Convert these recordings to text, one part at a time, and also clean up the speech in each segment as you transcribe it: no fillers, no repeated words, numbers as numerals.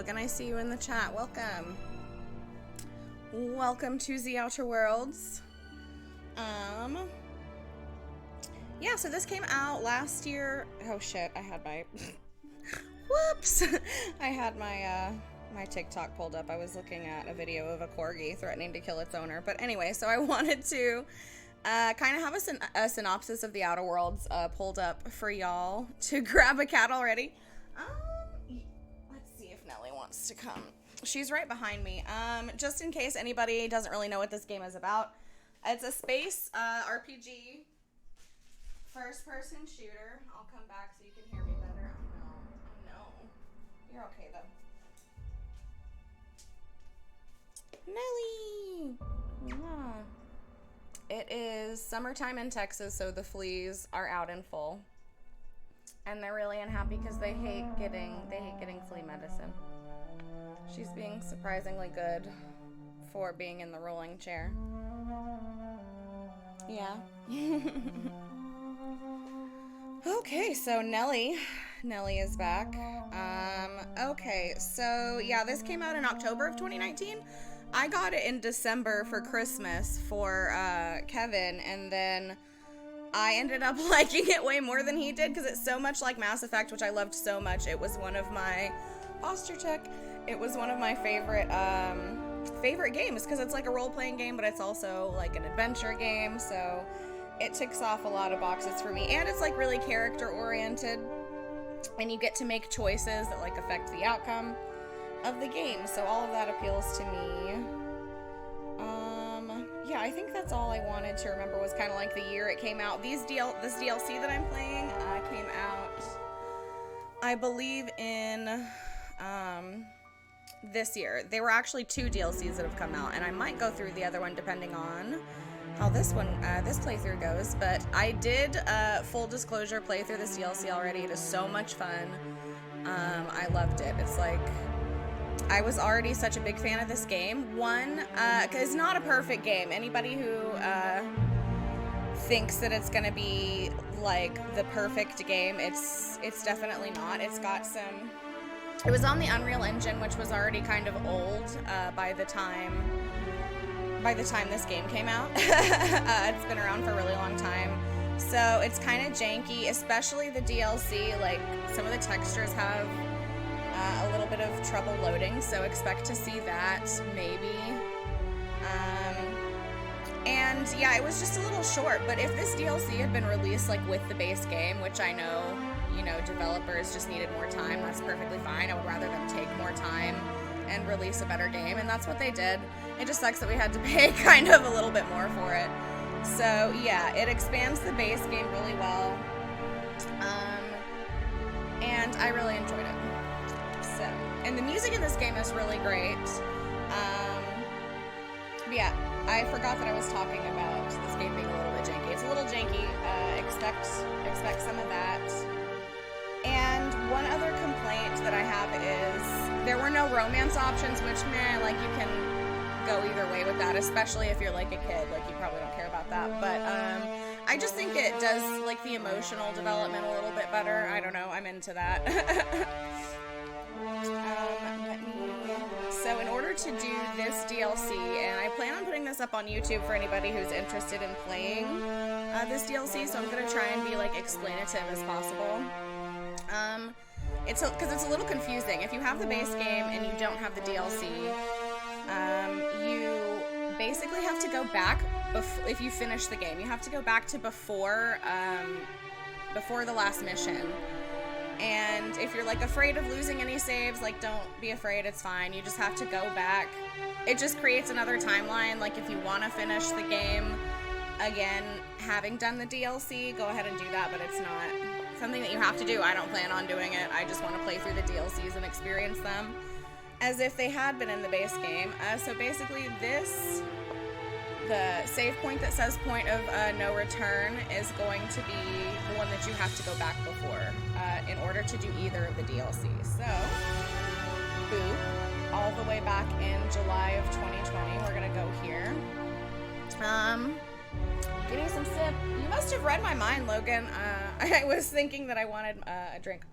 Logan, I see you in the chat. Welcome. Welcome to the Outer Worlds. Yeah, so this came out last year. Oh shit, I had my whoops. I had my my TikTok pulled up. I was looking at a video of a corgi threatening to kill its owner. But anyway, so I wanted to kind of have a synopsis of the Outer Worlds pulled up for y'all to grab a cat already. Let's see if Nellie wants to come. She's right behind me. Just in case anybody doesn't really know what this game is about, it's a space RPG first-person shooter. I'll come back so you can hear me better. I know. You're okay though. Nellie! Yeah. It is summertime in Texas, so the fleas are out in full. And they're really unhappy because they hate getting flea medicine. She's being surprisingly good for being in the rolling chair. Yeah. Okay, so Nellie is back. Okay, so yeah, this came out in October of 2019. I got it in December for Christmas for Kevin, and then I ended up liking it way more than he did because it's so much like Mass Effect, which I loved so much. It was one of my posture check. It was one of my favorite games because it's like a role-playing game, but it's also like an adventure game. So it ticks off a lot of boxes for me, and it's like really character-oriented, and you get to make choices that like affect the outcome of the game. So all of that appeals to me. Yeah, I think that's all I wanted to remember was kind of like the year it came out. This DLC that I'm playing came out, I believe, in this year. There were actually 2 DLCs that have come out, and I might go through the other one depending on how this playthrough goes. But I did, full disclosure, play through this DLC already. It is so much fun. I loved it. It's like, I was already such a big fan of this game. One, because it's not a perfect game. Anybody who thinks that it's gonna be like the perfect game, it's definitely not. It's got some. It was on the Unreal Engine, which was already kind of old by the time this game came out. It's been around for a really long time, so it's kind of janky, especially the DLC. Like, some of the textures have a little bit of trouble loading, so expect to see that, maybe. And yeah, it was just a little short, but if this DLC had been released like with the base game, which I know, you know, developers just needed more time, that's perfectly fine. I would rather them take more time and release a better game, and that's what they did. It just sucks that we had to pay kind of a little bit more for it. So yeah, it expands the base game really well, and I really enjoyed it. So, and the music in this game is really great. But yeah, I forgot that I was talking about this game being a little bit janky. It's a little janky. Expect some of that. And one other complaint that I have is there were no romance options, which, like, you can go either way with that, especially if you're like a kid. Like, you probably don't care about that. But I just think it does, like, the emotional development a little bit better. I don't know. I'm into that. So in order to do this DLC, and I plan on putting this up on YouTube for anybody who's interested in playing this DLC, so I'm going to try and be, like, explanative as possible. Because it's a little confusing. If you have the base game and you don't have the DLC, you basically have to go back, if you finish the game, you have to go back to before the last mission. And if you're, like, afraid of losing any saves, like, don't be afraid, it's fine. You just have to go back. It just creates another timeline. Like, if you want to finish the game again, having done the DLC, go ahead and do that, but it's not something that you have to do. I don't plan on doing it. I just want to play through the DLCs and experience them as if they had been in the base game. So basically the save point that says point of no return is going to be the one that you have to go back before in order to do either of the DLCs. So, boop, all the way back in July of 2020, we're gonna go here. Getting some sip. You must have read my mind, Logan. I was thinking that I wanted a drink.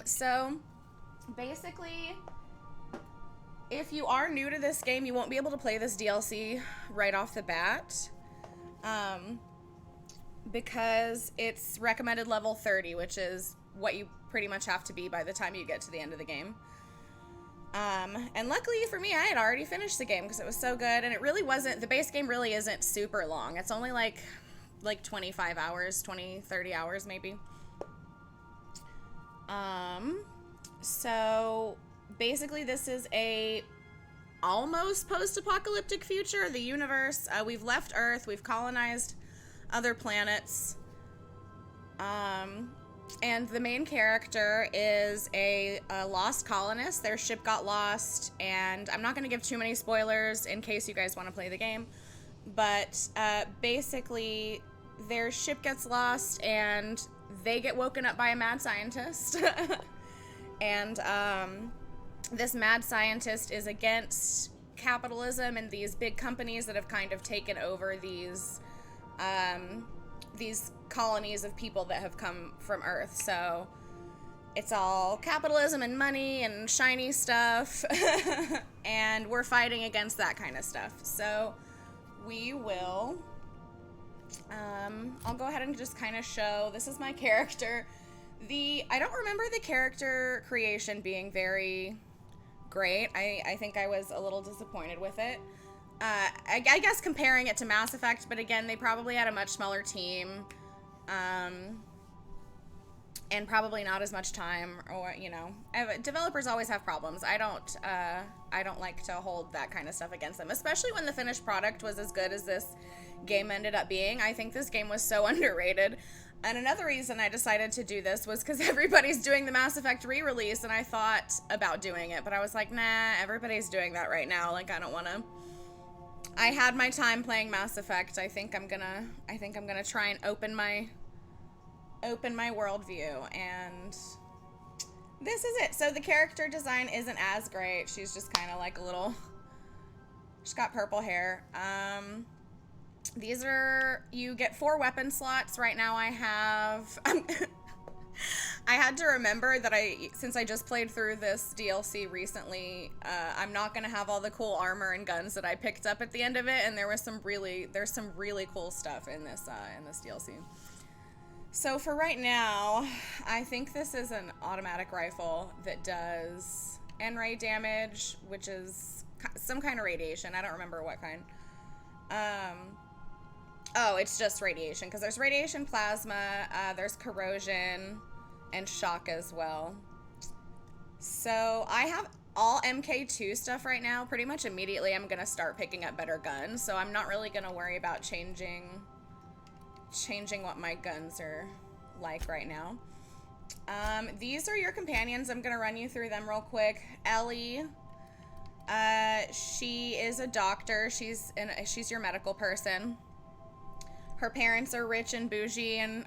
So basically, if you are new to this game, you won't be able to play this DLC right off the bat. Because it's recommended level 30, which is what you pretty much have to be by the time you get to the end of the game. And luckily for me, I had already finished the game because it was so good, and it really wasn't, the base game really isn't super long. It's only like 25 hours, 20, 30 hours maybe. So basically this is a almost post-apocalyptic future. The universe, we've left Earth, we've colonized other planets, and the main character is a lost colonist. Their ship got lost, and I'm not going to give too many spoilers in case you guys want to play the game, but basically their ship gets lost and they get woken up by a mad scientist. And this mad scientist is against capitalism and these big companies that have kind of taken over these colonies of people that have come from Earth. So it's all capitalism and money and shiny stuff. And we're fighting against that kind of stuff. So we will, I'll go ahead and just kind of show, this is my character. I don't remember the character creation being very great. I think I was a little disappointed with it. I guess comparing it to Mass Effect, but again, they probably had a much smaller team, and probably not as much time, or, you know, developers always have problems. I don't like to hold that kind of stuff against them, especially when the finished product was as good as this game ended up being. I think this game was so underrated. And another reason I decided to do this was because everybody's doing the Mass Effect re-release, and I thought about doing it, but I was like, nah, everybody's doing that right now. Like, I don't want to. I had my time playing Mass Effect. I think I'm gonna try and open my worldview, and this is it. So the character design isn't as great. She's just kind of like a little. She's got purple hair. These are, you get 4 weapon slots. Right now I have, I had to remember that since I just played through this DLC recently, I'm not going to have all the cool armor and guns that I picked up at the end of it, and there's some really cool stuff in this DLC. So for right now, I think this is an automatic rifle that does N-ray damage, which is some kind of radiation. I don't remember what kind. Oh, it's just radiation, because there's radiation plasma, there's corrosion, and shock as well. So I have all MK2 stuff right now. Pretty much immediately I'm going to start picking up better guns, so I'm not really going to worry about changing what my guns are like right now. These are your companions. I'm going to run you through them real quick. Ellie, she is a doctor. She's your medical person. Her parents are rich and bougie, and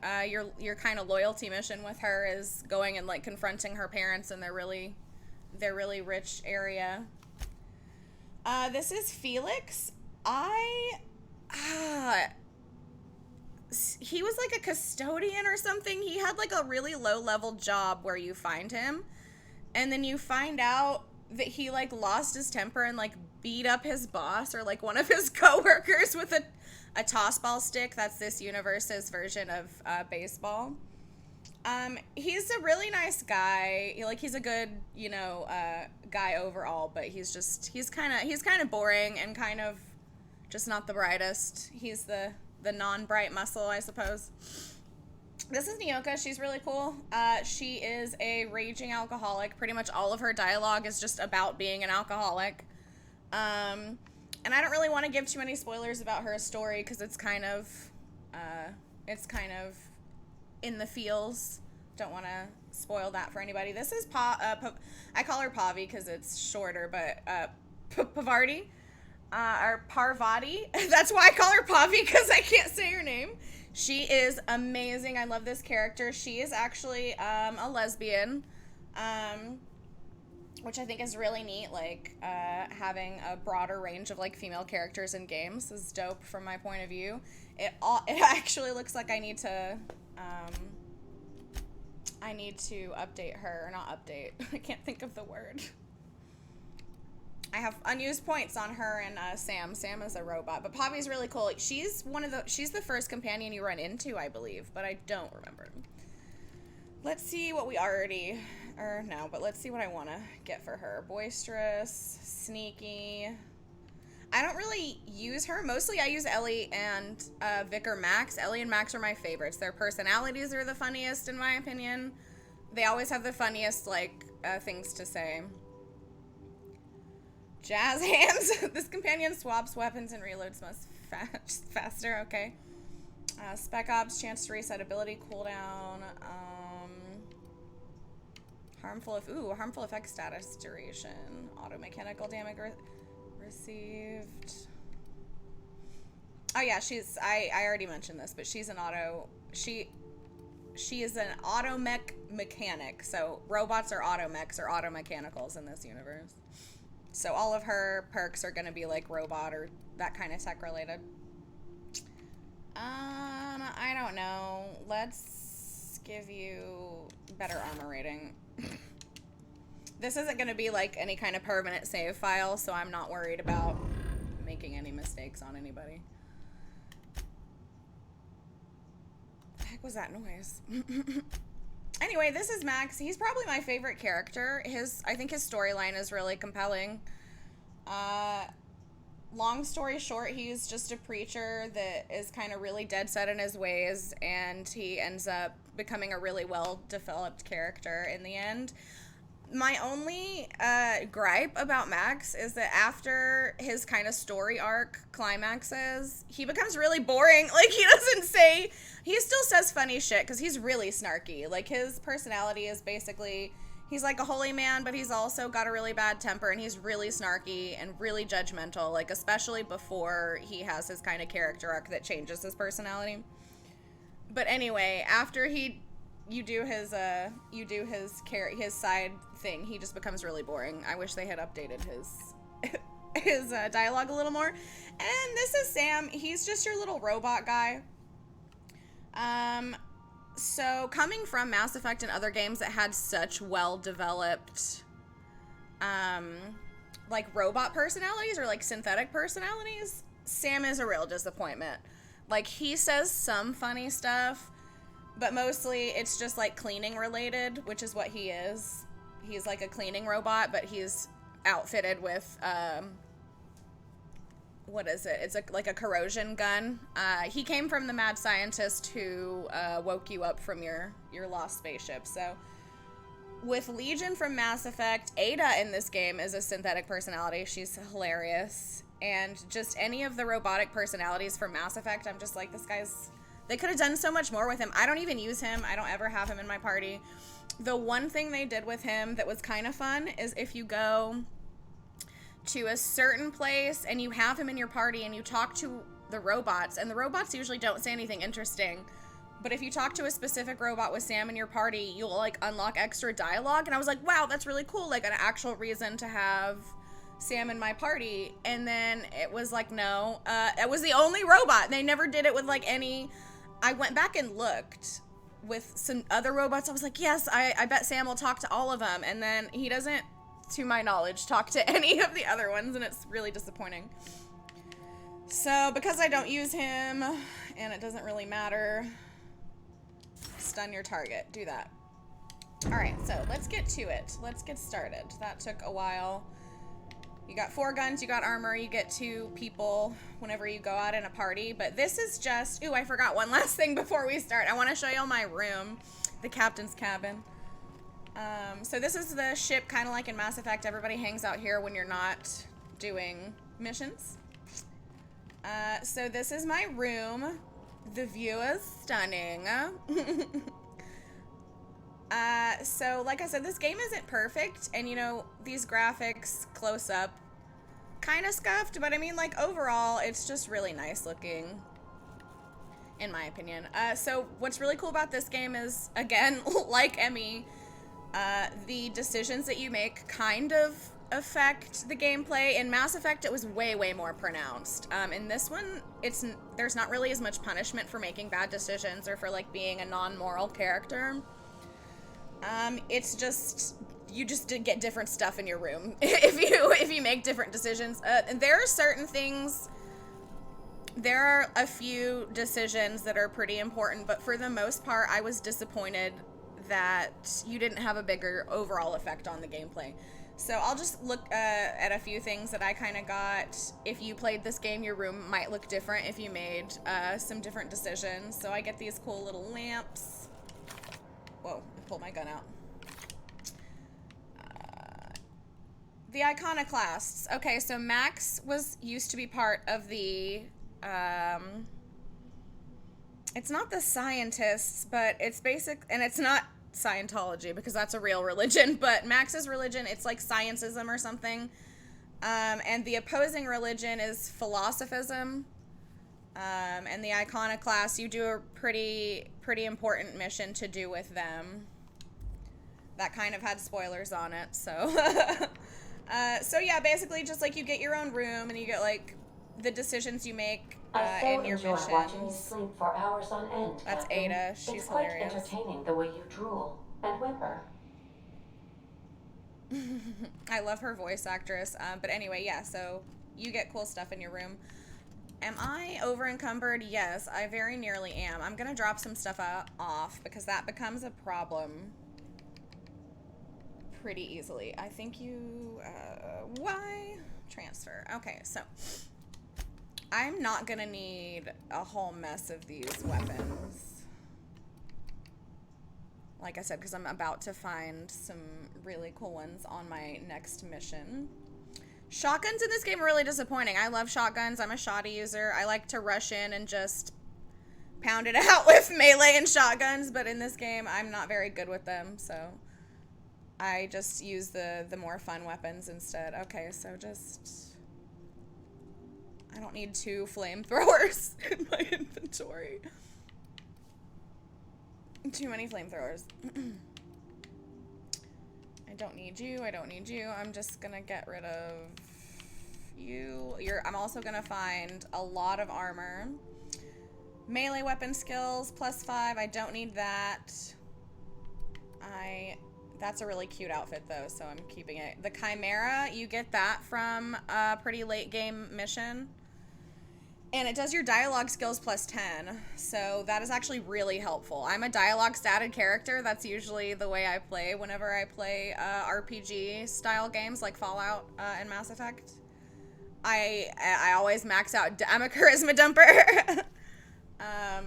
your kind of loyalty mission with her is going and like confronting her parents in their really rich area. This is Felix. He was like a custodian or something. He had like a really low level job where you find him, and then you find out that he like lost his temper and like beat up his boss or like one of his coworkers with a toss ball stick. That's this universe's version of baseball. He's a really nice guy. He's a good, guy overall, but he's kind of boring and kind of just not the brightest. He's the non-bright muscle, I suppose. This is Nyoka. She's really cool. She is a raging alcoholic. Pretty much all of her dialogue is just about being an alcoholic. And I don't really want to give too many spoilers about her story because it's kind of in the feels. Don't want to spoil that for anybody. This is I call her Pavi because it's shorter, but Pavardi, or Parvati. That's why I call her Pavi, because I can't say her name. She is amazing. I love this character. She is actually a lesbian. Which I think is really neat, having a broader range of, female characters in games is dope from my point of view. It actually looks like I need to, I need to update her, or not update. I can't think of the word. I have unused points on her and Sam. Sam is a robot, but Poppy's really cool. Like, she's the first companion you run into, I believe, but I don't remember. Let's see what we already, or no, but let's see what I want to get for her. Boisterous, sneaky. I don't really use her. Mostly I use Ellie and Vic or Max. Ellie and Max are my favorites. Their personalities are the funniest, in my opinion. They always have the funniest, like, things to say. Jazz hands. This companion swaps weapons and reloads most faster. Okay. Spec Ops, chance to reset ability cooldown. Harmful effect status duration. Auto mechanical damage received. Oh yeah, I already mentioned this, but she's an auto. She is an auto mechanic. So robots are auto mechs or auto mechanicals in this universe. So all of her perks are going to be like robot or that kind of tech related. I don't know. Let's give you better armor rating. This isn't going to be like any kind of permanent save file, so I'm not worried about making any mistakes on anybody. The heck was that noise? Anyway, this is Max. He's probably my favorite character. I think his storyline is really compelling. Long story short, he's just a preacher that is kind of really dead set in his ways, and he ends up becoming a really well-developed character in the end. My only gripe about Max is that after his kind of story arc climaxes, he becomes really boring. Like, he still says funny shit because he's really snarky. Like, his personality is basically, he's like a holy man, but he's also got a really bad temper, and he's really snarky and really judgmental, like, especially before he has his kind of character arc that changes his personality. But anyway, after you do his side thing, he just becomes really boring. I wish they had updated his dialogue a little more. And this is Sam. He's just your little robot guy. So coming from Mass Effect and other games that had such well-developed, like robot personalities or like synthetic personalities, Sam is a real disappointment. Like, he says some funny stuff, but mostly it's just like cleaning related, which is what he is. He's like a cleaning robot, but he's outfitted with, what is it? It's like a corrosion gun. He came from the mad scientist who woke you up from your lost spaceship. So with Legion from Mass Effect, Ada in this game is a synthetic personality. She's hilarious. And just any of the robotic personalities from Mass Effect, I'm just like, this guy's... They could have done so much more with him. I don't even use him. I don't ever have him in my party. The one thing they did with him that was kind of fun is if you go to a certain place and you have him in your party and you talk to the robots, and the robots usually don't say anything interesting, but if you talk to a specific robot with Sam in your party, you'll like unlock extra dialogue. And I was like, wow, that's really cool. Like an actual reason to have Sam in my party. And then it was like, no, it was the only robot. They never did it with like any... I went back and looked with some other robots. I was like, yes, I bet Sam will talk to all of them. And then he doesn't, to my knowledge, talk to any of the other ones, and it's really disappointing. So because I don't use him, and it doesn't really matter, stun your target. Do that. All right, so let's get to it. Let's get started. That took a while. You got 4 guns, you got armor, you get 2 people whenever you go out in a party. But this is just... Ooh, I forgot one last thing before we start. I want to show you all my room, the captain's cabin. So this is the ship, kind of like in Mass Effect. Everybody hangs out here when you're not doing missions. So this is my room. The view is stunning. So like I said, this game isn't perfect, and you know, these graphics close up kind of scuffed, but I mean, like, overall it's just really nice looking, in my opinion. So what's really cool about this game is, again, like Emmy, the decisions that you make kind of affect the gameplay. In Mass Effect, it was way more pronounced. In this one, there's not really as much punishment for making bad decisions or for like being a non-moral character. It's just, you just get different stuff in your room if you make different decisions. And there are certain things, there are a few decisions that are pretty important, but for the most part, I was disappointed that you didn't have a bigger overall effect on the gameplay. So I'll just look at a few things that I kind of got. If you played this game, your room might look different if you made some different decisions. So I get these cool little lamps. Whoa, I pulled my gun out. The iconoclasts. Okay, so Max used to be part of the, it's not the scientists, but it's basic, and it's not Scientology because that's a real religion, but Max's religion, it's like scientism or something. And the opposing religion is philosophism. And the iconoclasts, you do a pretty important mission to do with them. That kind of had spoilers on it, so. So yeah, basically just like you get your own room and you get like the decisions you make in your missions. Watching you sleep for hours on end. That's Captain. Ada. She's it's quite hilarious. entertaining the way you drool and whimper. I love her voice actress. But anyway, yeah, so you get cool stuff in your room. Am I over encumbered? Yes, I very nearly am. I'm gonna drop some stuff off because that becomes a problem pretty easily. I think you, why? Transfer. Okay, so I'm not gonna need a whole mess of these weapons. Like I said, because I'm about to find some really cool ones on my next mission. Shotguns in this game are really disappointing. I love shotguns. I'm a shotty user. I like to rush in and just pound it out with melee and shotguns, but in this game, I'm not very good with them, so I just use the more fun weapons instead. Okay, so just... I don't need 2 flamethrowers in my inventory. Too many flamethrowers. I don't need you. I don't need you. I'm just gonna get rid of you. I'm also gonna find a lot of armor. Melee weapon skills, +5. I don't need that. That's a really cute outfit though, so I'm keeping it. The Chimera, you get that from a pretty late game mission. And it does your dialogue skills +10, so that is actually really helpful. I'm a dialogue statted character. That's usually the way I play whenever I play RPG style games like Fallout and Mass Effect. I always max out. I'm a charisma dumper.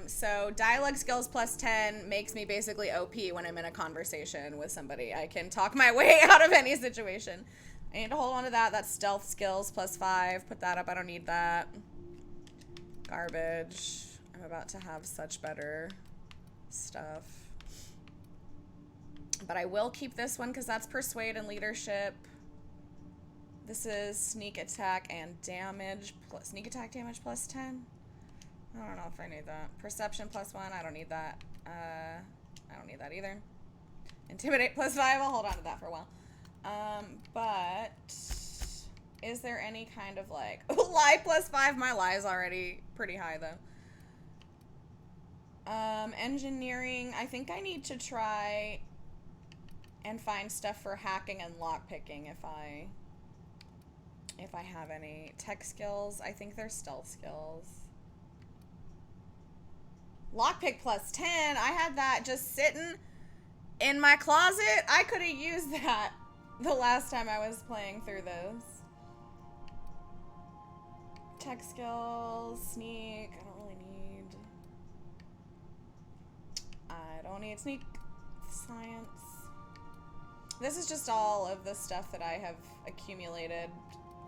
So dialogue skills +10 makes me basically OP when I'm in a conversation with somebody. I can talk my way out of any situation. I need to hold on to that. That's stealth skills +5. Put that up. I don't need that. Garbage. I'm about to have such better stuff. But I will keep this one because that's persuade and leadership. This is sneak attack and damage. Sneak attack damage +10. I don't know if I need that. Perception +1. I don't need that. I don't need that either. Intimidate +5. I'll hold on to that for a while. But is there any kind of like lie +5? My lie's already pretty high though. Engineering. I think I need to try and find stuff for hacking and lockpicking if I have any. Tech skills. I think they're stealth skills. Lockpick +10. I had that just sitting in my closet. I could have used that the last time I was playing through those. Tech skills, sneak. I don't need sneak. Science. This is just all of the stuff that I have accumulated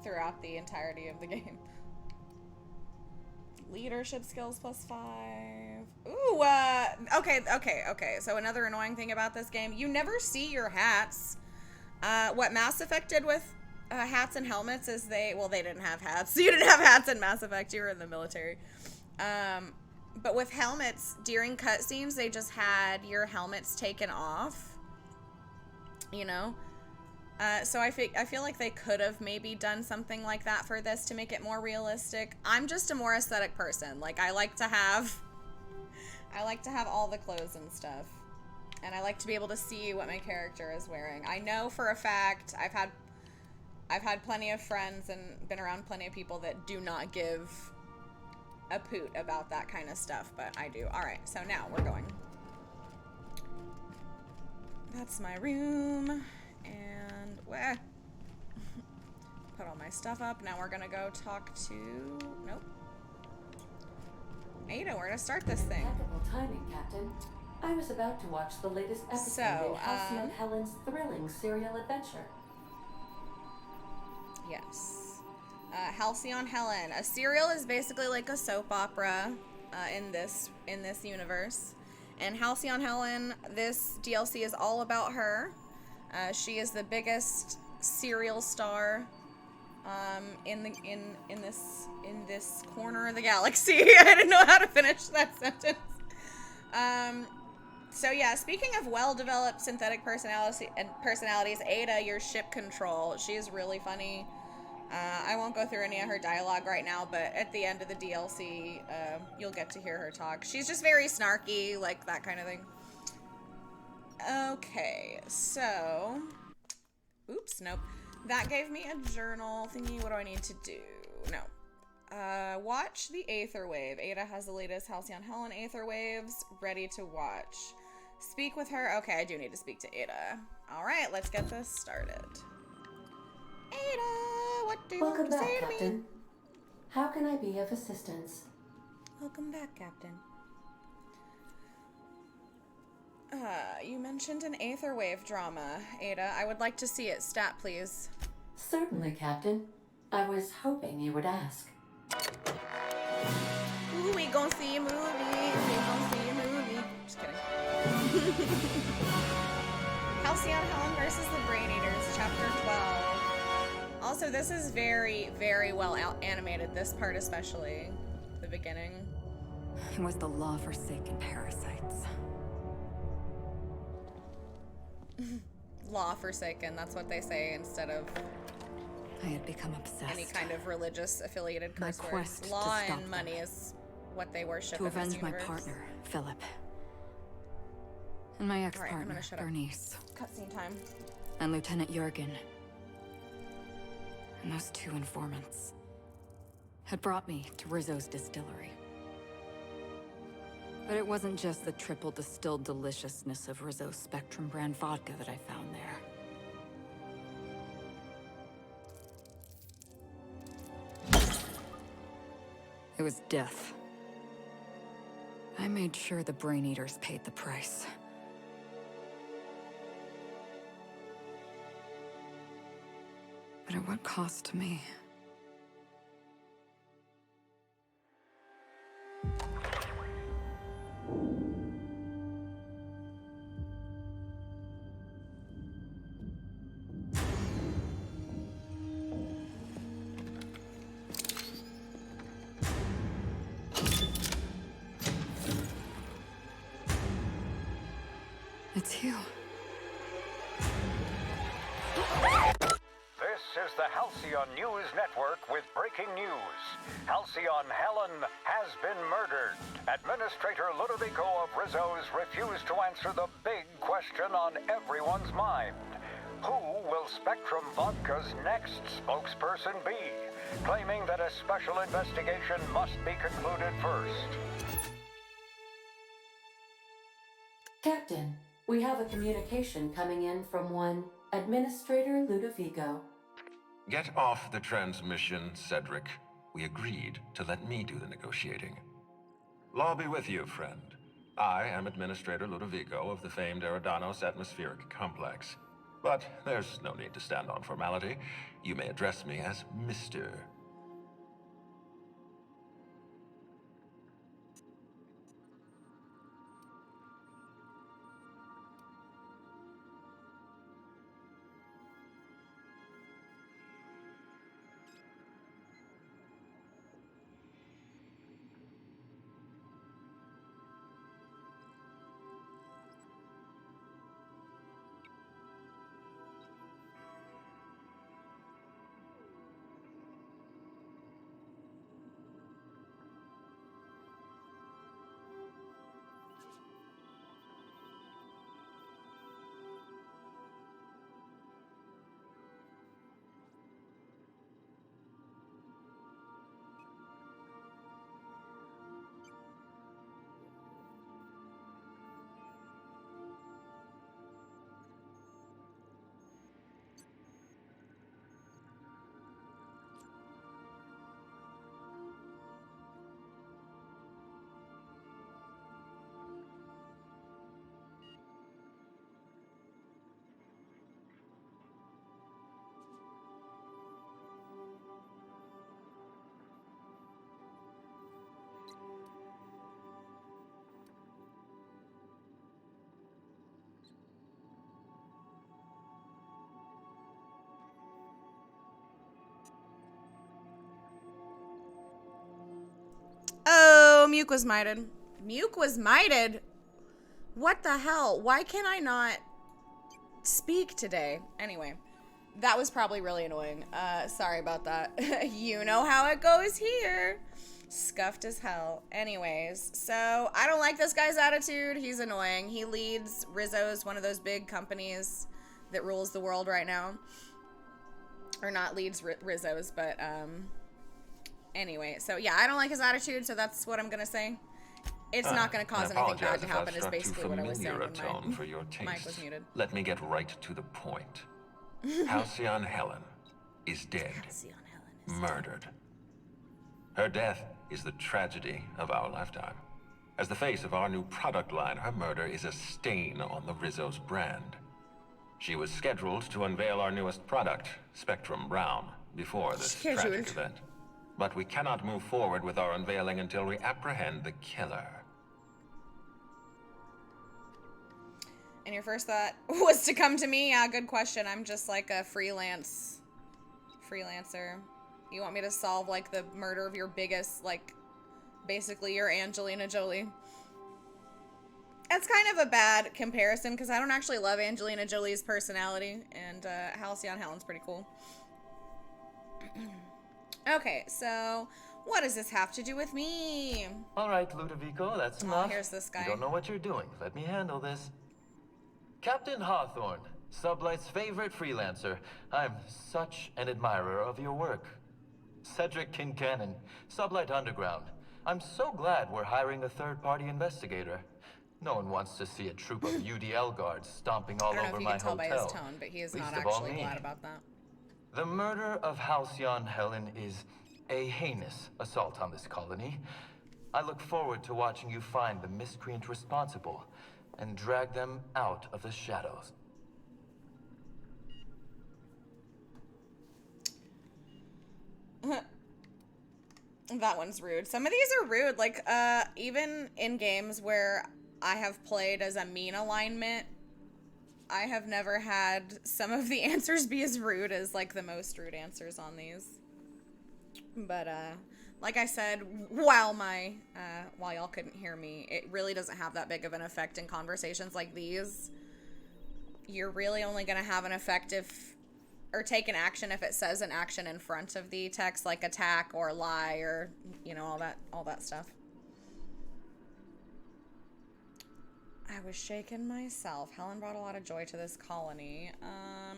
throughout the entirety of the game. Leadership skills +5. Ooh, okay. So another annoying thing about this game, you never see your hats. What Mass Effect did with hats and helmets is they didn't have hats. You didn't have hats in Mass Effect. You were in the military. But with helmets, during cutscenes, they just had your helmets taken off. You know? So I feel like they could have maybe done something like that for this to make it more realistic. I'm just a more aesthetic person. Like I like to have all the clothes and stuff. And I like to be able to see what my character is wearing. I know for a fact I've had plenty of friends and been around plenty of people that do not give a poot about that kind of stuff, but I do. All right, so now we're going. That's my room, and put all my stuff up. Now we're gonna go talk to, nope. Ada, we're gonna start this thing. Impeccable timing, Captain. I was about to watch the latest episode in Halcyon Helen's thrilling serial adventure. Yes. Halcyon Helen. A serial is basically like a soap opera in this universe. And Halcyon Helen, this DLC is all about her. She is the biggest serial star in this corner of the galaxy. I didn't know how to finish that sentence. So yeah, speaking of well-developed synthetic personalities, Ada, your ship control, she's really funny. I won't go through any of her dialogue right now, but at the end of the DLC, you'll get to hear her talk. She's just very snarky, like that kind of thing. Okay, so... Oops, nope. That gave me a journal thingy. What do I need to do? No. Watch the Aether Wave. Ada has the latest Halcyon Helen Aether Waves ready to watch. Speak with her. Okay, I do need to speak to Ada. Alright, let's get this started. Ada, what do you want to say to me? Welcome back, Captain. How can I be of assistance? Welcome back, Captain. You mentioned an Aether Wave drama, Ada. I would like to see it. Stat, please. Certainly, Captain. I was hoping you would ask. Ooh, we gonna see a movie. We gonna see a movie. Just kidding. Halcyon Helen versus the Brain Eaters, Chapter 12. Also, this is very, very well animated. This part especially. The beginning. It was the law-forsaken parasites. Law-forsaken, that's what they say instead of I had become obsessed. any kind of religious affiliated curse My words. quest Law to stop and money is what they worship to in this avenge my universe. partner, Philip. And my Alright, I'm ex-partner, gonna shut up. Bernice. Cutscene time. And Lieutenant Jurgen. And those two informants had brought me to Rizzo's distillery. But it wasn't just the triple distilled deliciousness of Rizzo's Spectrum brand vodka that I found there. It was death. I made sure the Brain Eaters paid the price. But at what cost to me? It's you. This is the Halcyon News Network with breaking news. Halcyon Helen has been murdered. Administrator Ludovico of Rizzo's refused to answer the big question on everyone's mind. Who will Spectrum Vodka's next spokesperson be? Claiming that a special investigation must be concluded first. Captain, we have a communication coming in from one Administrator Ludovico. Get off the transmission, Cedric. We agreed to let me do the negotiating. Law be with you, friend. I am Administrator Ludovico of the famed Eridanos Atmospheric Complex. But there's no need to stand on formality. You may address me as Mr. Muke was mited. Muke was mited? What the hell? Why can I not speak today? Anyway, that was probably really annoying. Sorry about that. You know how it goes here. Scuffed as hell. Anyways, so I don't like this guy's attitude. He's annoying. He leads Rizzo's, one of those big companies that rules the world right now. Or not leads Rizzo's, but anyway. So yeah, I don't like his attitude, so that's what I'm going to say. It's not going to cause anything bad to happen is basically what I was saying when for your my mic taste. was muted. Let me get right to the point. Halcyon Helen is dead. Halcyon Helen is Murdered. Her death is the tragedy of our lifetime. As the face of our new product line, her murder is a stain on the Rizzo's brand. She was scheduled to unveil our newest product, Spectrum Brown, before this tragic event. But we cannot move forward with our unveiling until we apprehend the killer. And your first thought was to come to me? Yeah, good question. I'm just like a freelancer. You want me to solve, like, the murder of your biggest, like, basically your Angelina Jolie. It's kind of a bad comparison, because I don't actually love Angelina Jolie's personality, and Halcyon Helen's pretty cool. Okay, so what does this have to do with me? All right, Ludovico, that's enough. Here's this guy. You don't know what you're doing. Let me handle this. Captain Hawthorne, Sublight's favorite freelancer. I'm such an admirer of your work. Cedric Kincannon, Sublight Underground. I'm so glad we're hiring a third-party investigator. No one wants to see a troop of UDL guards stomping all over my hotel. I don't know if you can tell by his tone, but he is not actually glad about that. The murder of Halcyon Helen is a heinous assault on this colony. I look forward to watching you find the miscreant responsible and drag them out of the shadows. That one's rude. Some of these are rude. Like, even in games where I have played as a mean alignment, I have never had some of the answers be as rude as, like, the most rude answers on these. But, like I said, while y'all couldn't hear me, it really doesn't have that big of an effect in conversations like these. You're really only going to have an effect or take an action if it says an action in front of the text, like attack or lie or, you know, all that stuff. I was shaking myself. Helen brought a lot of joy to this colony.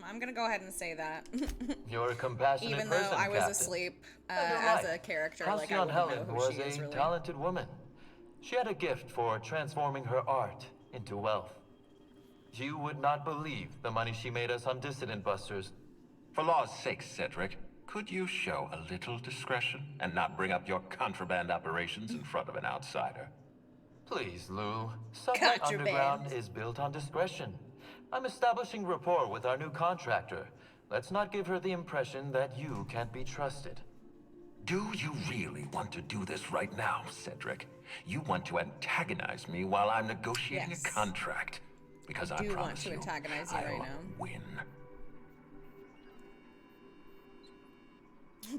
I'm gonna go ahead and say that. You're a compassionate even person, though I was Captain. asleep Right. as a character. Halcyon like I Helen wouldn't know who was she is a really. talented woman. She had a gift for transforming her art into wealth. You would not believe the money she made us on Dissident Busters. For law's sake, Cedric, could you show a little discretion and not bring up your contraband operations in front of an outsider? Please, Lou. Sublight Underground is built on discretion. I'm establishing rapport with our new contractor. Let's not give her the impression that you can't be trusted. Do you really want to do this right now, Cedric? You want to antagonize me while I'm negotiating a contract? Because I promise you, I'll win.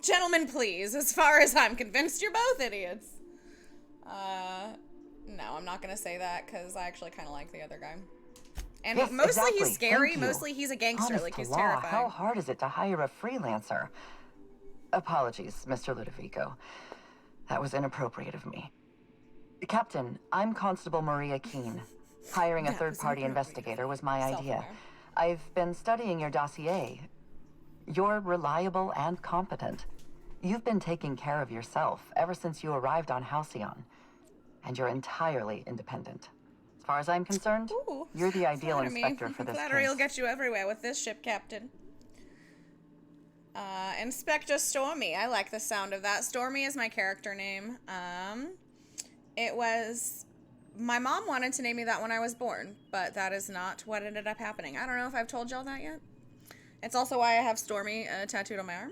Gentlemen, please. As far as I'm convinced, you're both idiots. No, I'm not gonna say that because I actually kind of like the other guy. And yes, mostly exactly. he's scary. Mostly he's a gangster. Honest like he's to law, terrifying. how hard is it to hire a freelancer? Apologies, Mr. Ludovico. That was inappropriate of me. Captain, I'm Constable Maria Keene. Hiring a third-party investigator was my idea. I've been studying your dossier. You're reliable and competent. You've been taking care of yourself ever since you arrived on Halcyon. And you're entirely independent. As far as I'm concerned, you're the ideal inspector for this Flattery case. will get you everywhere with this ship, Captain. Inspector Stormy. I like the sound of that. Stormy is my character name. It was... My mom wanted to name me that when I was born, but that is not what ended up happening. I don't know if I've told y'all that yet. It's also why I have Stormy tattooed on my arm.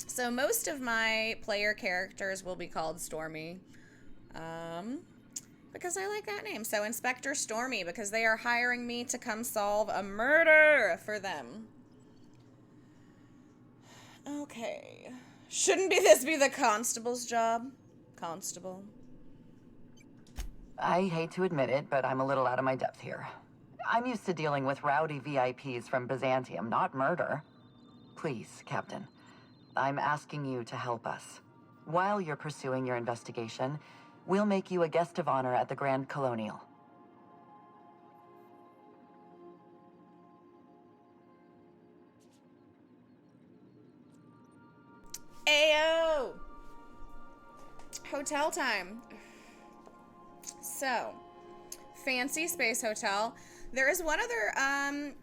So most of my player characters will be called Stormy. Because I like that name. So Inspector Stormy, because they are hiring me to come solve a murder for them. Okay. Shouldn't this be the constable's job? Constable. I hate to admit it, but I'm a little out of my depth here. I'm used to dealing with rowdy VIPs from Byzantium, not murder. Please, Captain, I'm asking you to help us. While you're pursuing your investigation, we'll make you a guest of honor at the Grand Colonial. Ayo! Hotel time. So, fancy space hotel. There is one other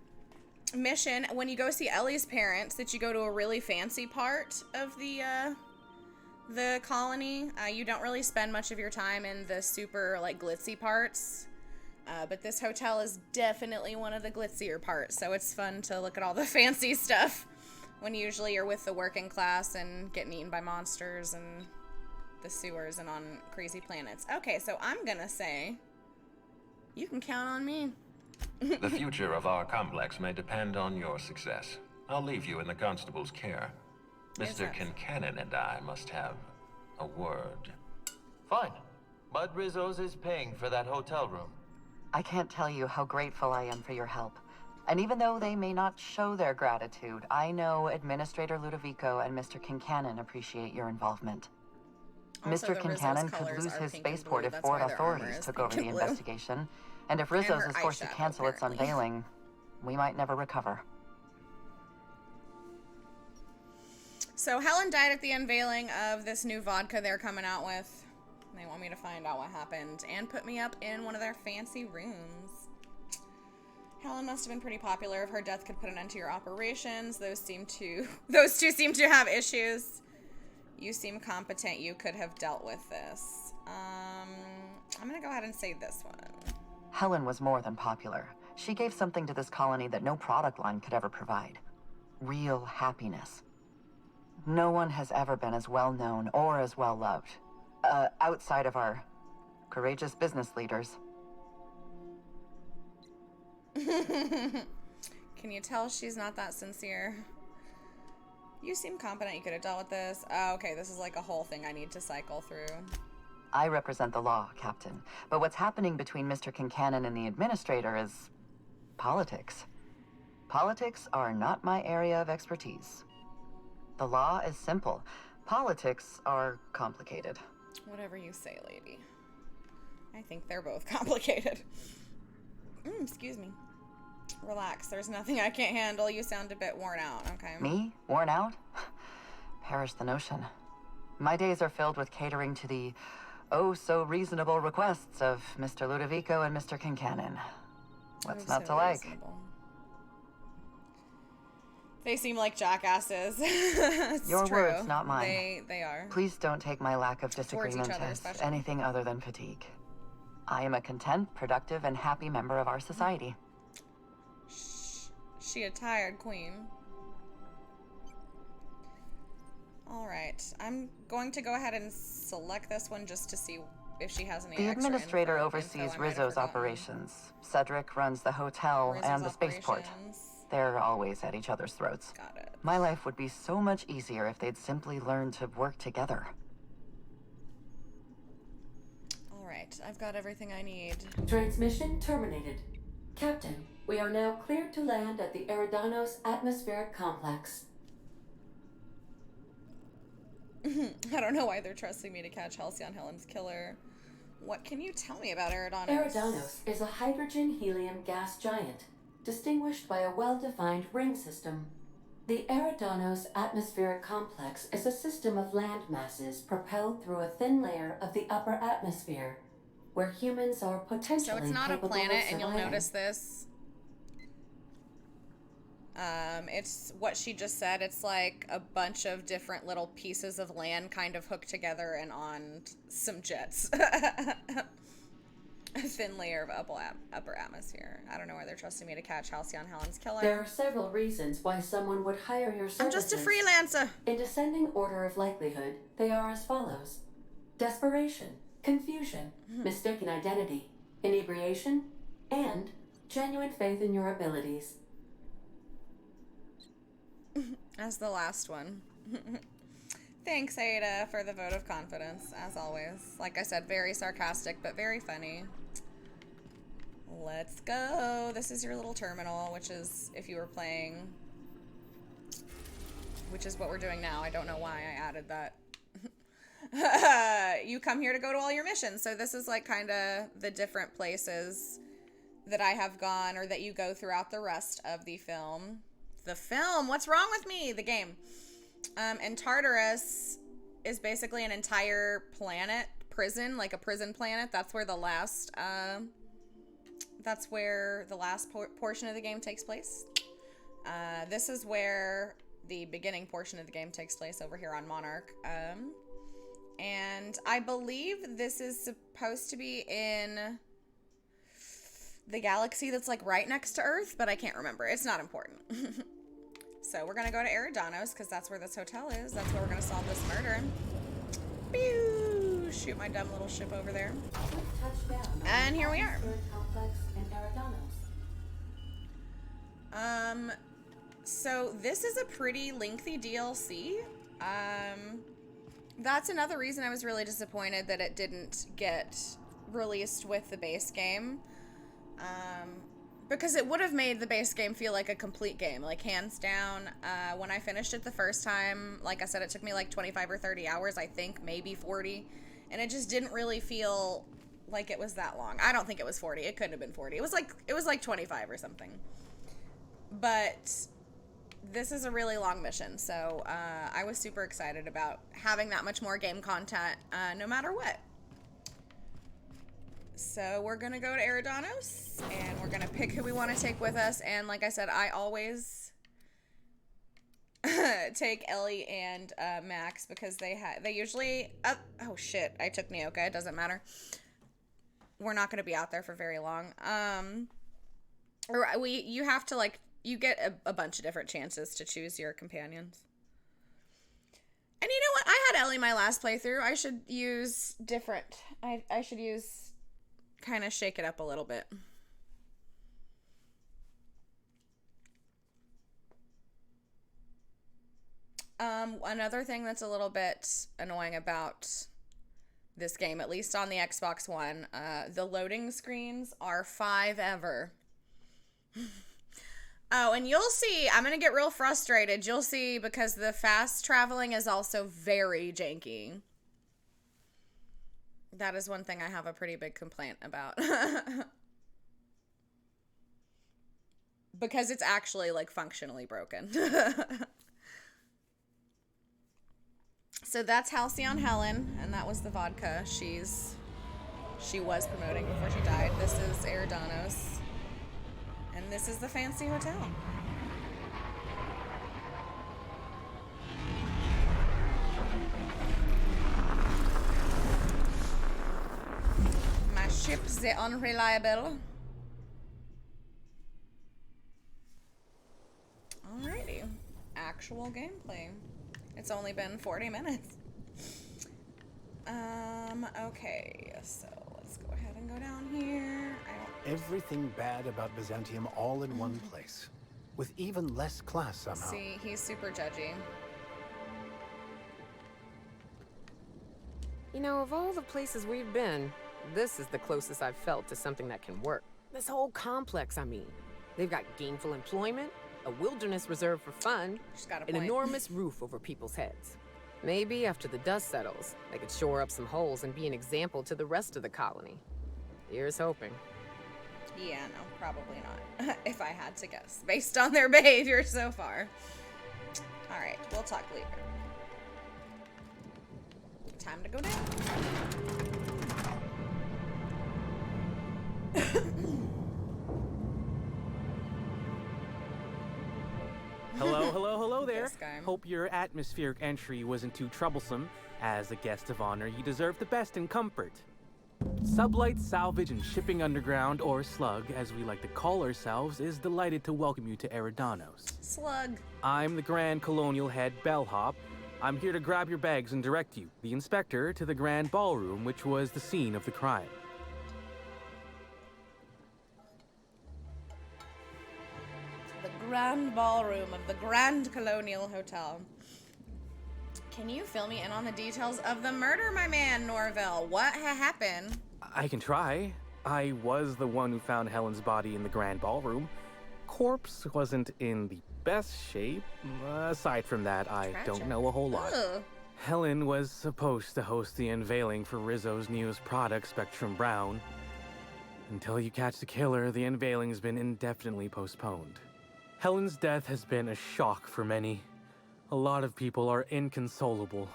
mission when you go see Ellie's parents, that you go to a really fancy part of the colony. You don't really spend much of your time in the super like glitzy parts. But this hotel is definitely one of the glitzier parts, so it's fun to look at all the fancy stuff when usually you're with the working class and getting eaten by monsters and the sewers and on crazy planets. Okay, so I'm gonna say you can count on me. The future of our complex may depend on your success. I'll leave you in the constable's care. Mr. Kincannon and I must have a word. Fine. But Rizzo's is paying for that hotel room. I can't tell you how grateful I am for your help. And even though they may not show their gratitude, I know Administrator Ludovico and Mr. Kincannon appreciate your involvement. Also, Mr. the Rizzo's Kincannon could colors lose are his pink and spaceport blue. if That's Ford why their armor authorities is took pink over the and blue. investigation. And if Rizzo's her is forced to eyeshadow, cancel its apparently. unveiling, we might never recover. So Helen died at the unveiling of this new vodka they're coming out with. They want me to find out what happened and put me up in one of their fancy rooms. Helen must have been pretty popular. If her death could put an end to your operations, those two seem to have issues. You seem competent. You could have dealt with this. I'm gonna go ahead and say this one. Helen was more than popular. She gave something to this colony that no product line could ever provide. Real happiness. No one has ever been as well known or as well loved. Outside of our courageous business leaders. Can you tell she's not that sincere? You seem competent. You could have dealt with this. Oh, okay, this is like a whole thing I need to cycle through. I represent the law, Captain. But what's happening between Mr. Kincannon and the Administrator is politics. Politics are not my area of expertise. The law is simple. Politics are complicated. Whatever you say, lady. I think they're both complicated. Excuse me. Relax. There's nothing I can't handle. You sound a bit worn out, okay? Me? Worn out? Perish the notion. My days are filled with catering to the oh-so-reasonable requests of Mr. Ludovico and Mr. Kincannon. What's not to like? Reasonable. They seem like jackasses. It's Your true. words, not mine. They are. Please don't take my lack of Towards disagreement each other, as especially. anything other than fatigue. I am a content, productive, and happy member of our society. She a tired queen. Alright. I'm going to go ahead and select this one just to see if she has any The extra Administrator info oversees I might have Rizzo's forgotten. operations. Cedric runs the hotel Rizzo's and the spaceport. operations. They're always at each other's throats. Got it. My life would be so much easier if they'd simply learned to work together. Alright, I've got everything I need. Transmission terminated. Captain, we are now cleared to land at the Eridanos atmospheric complex. I don't know why they're trusting me to catch Halcyon, Helen's killer. What can you tell me about Eridanos? Eridanos is a hydrogen-helium gas giant, distinguished by a well-defined ring system. The Eridanos atmospheric complex is a system of land masses propelled through a thin layer of the upper atmosphere, where humans are potentially So it's not a capable planet, of and you'll surviving. notice this. It's what she just said. It's like a bunch of different little pieces of land kind of hooked together and on some jets. A thin layer of upper atmosphere. I don't know why they're trusting me to catch Halcyon, Helen's killer. There are several reasons why someone would hire your services. I'm just a freelancer. In descending order of likelihood, they are as follows: desperation, confusion, mistaken identity, inebriation, and genuine faith in your abilities. As the last one. Thanks, Ada, for the vote of confidence, as always. Like I said, very sarcastic, but very funny. Let's go. This is your little terminal, which is, if you were playing, which is what we're doing now. I don't know why I added that. You come here to go to all your missions. So this is like kind of the different places that I have gone or that you go throughout the rest of the film. The film? What's wrong with me? The game. And Tartarus is basically an entire planet, prison, like a prison planet. That's where the last portion of the game takes place. This is where the beginning portion of the game takes place over here on Monarch. And I believe this is supposed to be in the galaxy that's like right next to Earth, but I can't remember. It's not important. So we're going to go to Eridanos because that's where this hotel is. That's where we're going to solve this murder. Pew! Shoot my dumb little ship over there. And here we are. So this is a pretty lengthy DLC. That's another reason I was really disappointed that it didn't get released with the base game. Because it would have made the base game feel like a complete game, like hands down. When I finished it the first time, like I said, it took me like 25 or 30 hours, I think, maybe 40. And it just didn't really feel like it was that long. I don't think it was 40. It couldn't have been 40. It was like 25 or something. But this is a really long mission, so I was super excited about having that much more game content, no matter what. So we're going to go to Eridanos, and we're going to pick who we want to take with us. And like I said, I always take Ellie and Max because they usually... oh, shit. I took Nyoka. It doesn't matter. We're not going to be out there for very long. You have to, like... You get a bunch of different chances to choose your companions. And you know what? I had Ellie my last playthrough. I should use different... I should use... kind of shake it up a little bit. Another thing that's a little bit annoying about this game, at least on the Xbox One, the loading screens are 5 ever. Oh, and you'll see, I'm going to get real frustrated. You'll see, because the fast traveling is also very janky. That is one thing I have a pretty big complaint about. Because it's actually, like, functionally broken. So that's Halcyon Helen, and that was the vodka she was promoting before she died. This is Eridanos. And this is the fancy hotel. My ship's the unreliable. Alrighty. Actual gameplay. It's only been 40 minutes. Okay, so let's go ahead and go down here. Everything bad about Byzantium all in one place, with even less class somehow. See, he's super judgy. You know, of all the places we've been, this is the closest I've felt to something that can work. This whole complex, I mean. They've got gainful employment, a wilderness reserve for fun, an enormous roof over people's heads. Maybe after the dust settles, they could shore up some holes and be an example to the rest of the colony. Here's hoping. Yeah, no, probably not. If I had to guess, based on their behavior so far. Alright, we'll talk later. Time to go down. Hello there. This guy. Hope your atmospheric entry wasn't too troublesome. As a guest of honor, you deserve the best in comfort. Sublight Salvage and Shipping Underground, or Slug, as we like to call ourselves, is delighted to welcome you to Eridanos. Slug. I'm the Grand Colonial Head Bellhop. I'm here to grab your bags and direct you, the inspector, to the Grand Ballroom, which was the scene of the crime. The Grand Ballroom of the Grand Colonial Hotel. Can you fill me in on the details of the murder, my man, Norville? What happened? I can try. I was the one who found Helen's body in the grand ballroom. Corpse wasn't in the best shape. Aside from that, I don't know a whole lot. Ugh. Helen was supposed to host the unveiling for Rizzo's newest product, Spectrum Brown. Until you catch the killer, the unveiling's been indefinitely postponed. Helen's death has been a shock for many. A lot of people are inconsolable.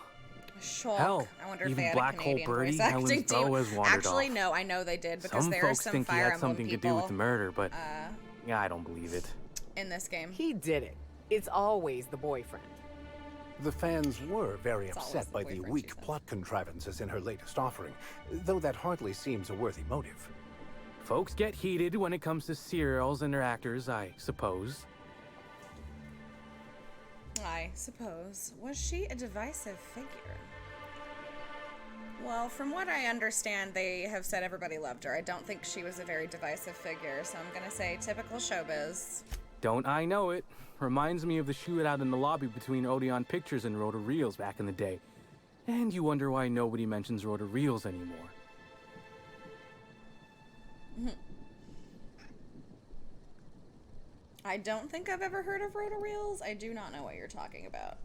Shock. Hell, I wonder if even they had Black a Hole Canadian Birdie, voice acting Helen's team. beau has wandered Actually, off. no, I know they did because Some there are folks some think he Fire had Emblem something to do with the people murder, but yeah, I don't believe it. in this game. He did it. It's always the boyfriend. The fans were very It's always upset the by the boyfriend, she weak said. plot contrivances in her latest offering, though that hardly seems a worthy motive. Folks get heated when it comes to serials and their actors, I suppose. I suppose. Was she a divisive figure? Well, from what I understand, they have said everybody loved her. I don't think she was a very divisive figure, so I'm gonna say typical showbiz. Don't I know it? Reminds me of the shootout in the lobby between Odeon Pictures and Rota Reels back in the day. And you wonder why nobody mentions Rota Reels anymore. I don't think I've ever heard of rotoreels. I do not know what you're talking about.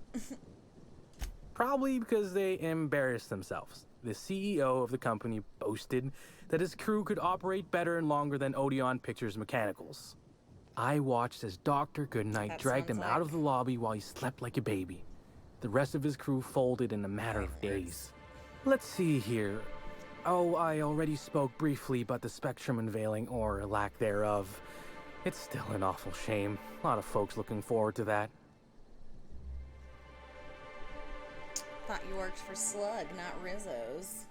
Probably because they embarrassed themselves. The CEO of the company boasted that his crew could operate better and longer than Odeon Pictures mechanicals. I watched as Dr. Goodnight That dragged him sounds out like- of the lobby while he slept like a baby. The rest of his crew folded in a matter of days. Let's see here. Oh, I already spoke briefly about the Spectrum unveiling, or lack thereof. It's still an awful shame. A lot of folks looking forward to that. Thought you worked for Slug, not Rizzo's.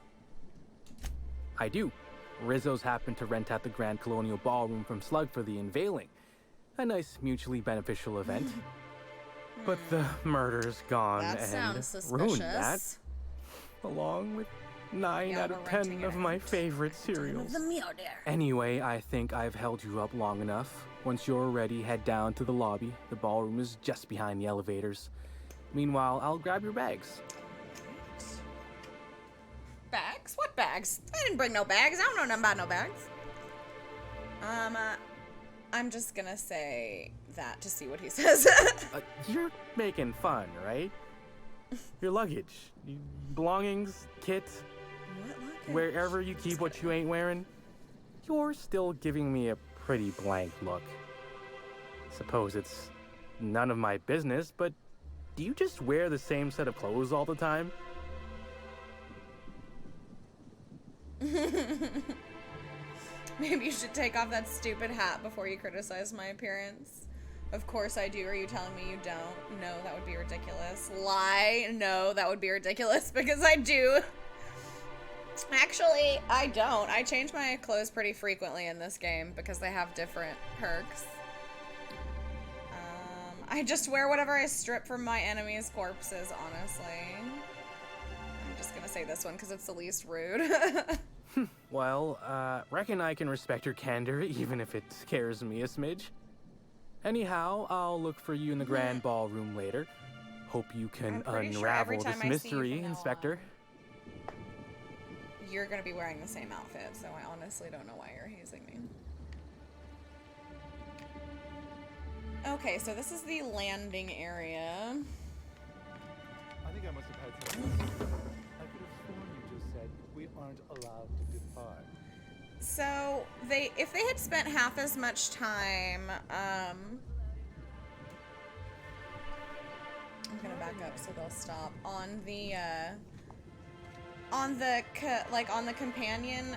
I do. Rizzo's happened to rent out the Grand Colonial Ballroom from Slug for the unveiling. A nice mutually beneficial event. But the murder's gone That and sounds ruined that, suspicious. along with 9 Yeah, out we're of renting 10 it of my out. favorite cereals. The murder. Anyway, I think I've held you up long enough. Once you're ready, head down to the lobby. The ballroom is just behind the elevators. Meanwhile, I'll grab your bags. Bags? What bags? I didn't bring no bags. I don't know nothing about no bags. I'm just gonna say that to see what he says. You're making fun, right? Your luggage, belongings, kit, wherever you keep what you ain't wearing. You're still giving me a pretty blank look. Suppose it's none of my business, but do you just wear the same set of clothes all the time? Maybe you should take off that stupid hat before you criticize my appearance. Of course I do. Are you telling me you don't? No, that would be ridiculous. Lie. No, that would be ridiculous because I do. Actually, I don't. I change my clothes pretty frequently in this game because they have different perks. I just wear whatever I strip from my enemies' corpses, honestly. I'm just gonna say this one because it's the least rude. Well, reckon I can respect your candor, even if it scares me a smidge. Anyhow, I'll look for you in the grand ballroom later. Hope you can I'm pretty sure every unravel time this I see you mystery, from now Inspector. You're gonna be wearing the same outfit, so I honestly don't know why you're hazing me. Okay, so this is the landing area. I think I must have had some. I could have sworn you just said we aren't allowed to depart. So if they had spent half as much time, I'm gonna back up so they'll stop on the companion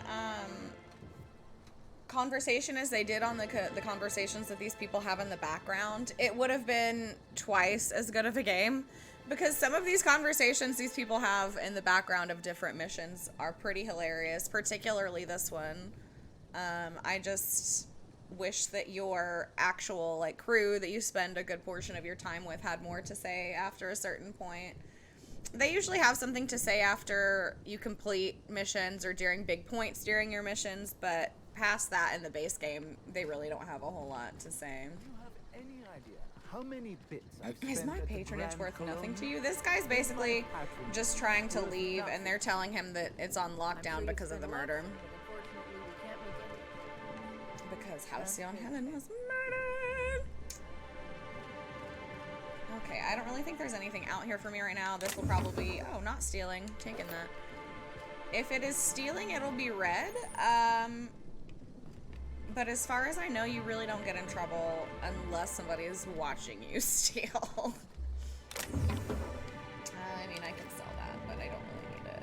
conversation as they did on the conversations that these people have in the background. It would have been twice as good of a game. Because some of these conversations these people have in the background of different missions are pretty hilarious, particularly this one. I just wish that your actual crew that you spend a good portion of your time with had more to say after a certain point. They usually have something to say after you complete missions or during big points during your missions, but past that in the base game, they really don't have a whole lot to say. Do you have any idea how many bits I've Is spent my at the patronage Grand worth nothing to Colonial? you? This guy's basically Patronage just trying to worth leave, and nothing. they're telling him that it's on lockdown because of the murder. Because Halcyon Helen was murdered. Okay, I don't really think there's anything out here for me right now. This will probably... Oh, not stealing. Taking that. If it is stealing, it'll be red. But as far as I know, you really don't get in trouble unless somebody is watching you steal. I mean, I can sell that, but I don't really need it.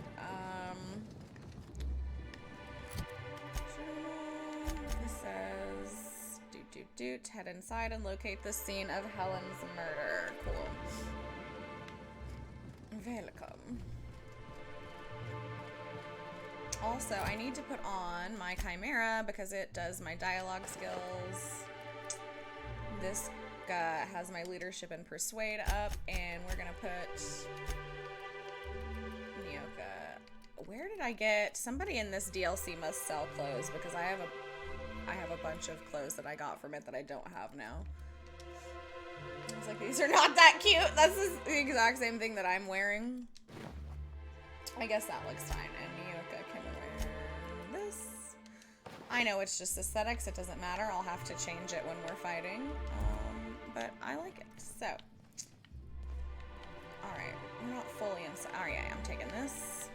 This says, doot, head inside and locate the scene of Helen's murder. Cool. Welcome. Also, I need to put on my Chimera because it does my dialogue skills. This has my leadership and persuade up, and we're gonna put Nyoka. Where did I get? Somebody in this DLC must sell clothes because I have a bunch of clothes that I got from it that I don't have now. It's like, these are not that cute. That's the exact same thing that I'm wearing. I guess that looks fine. And Nyoka can wear this. I know it's just aesthetics. It doesn't matter. I'll have to change it when we're fighting. But I like it. So. Alright. We're not fully inside. Alright, I'm taking this.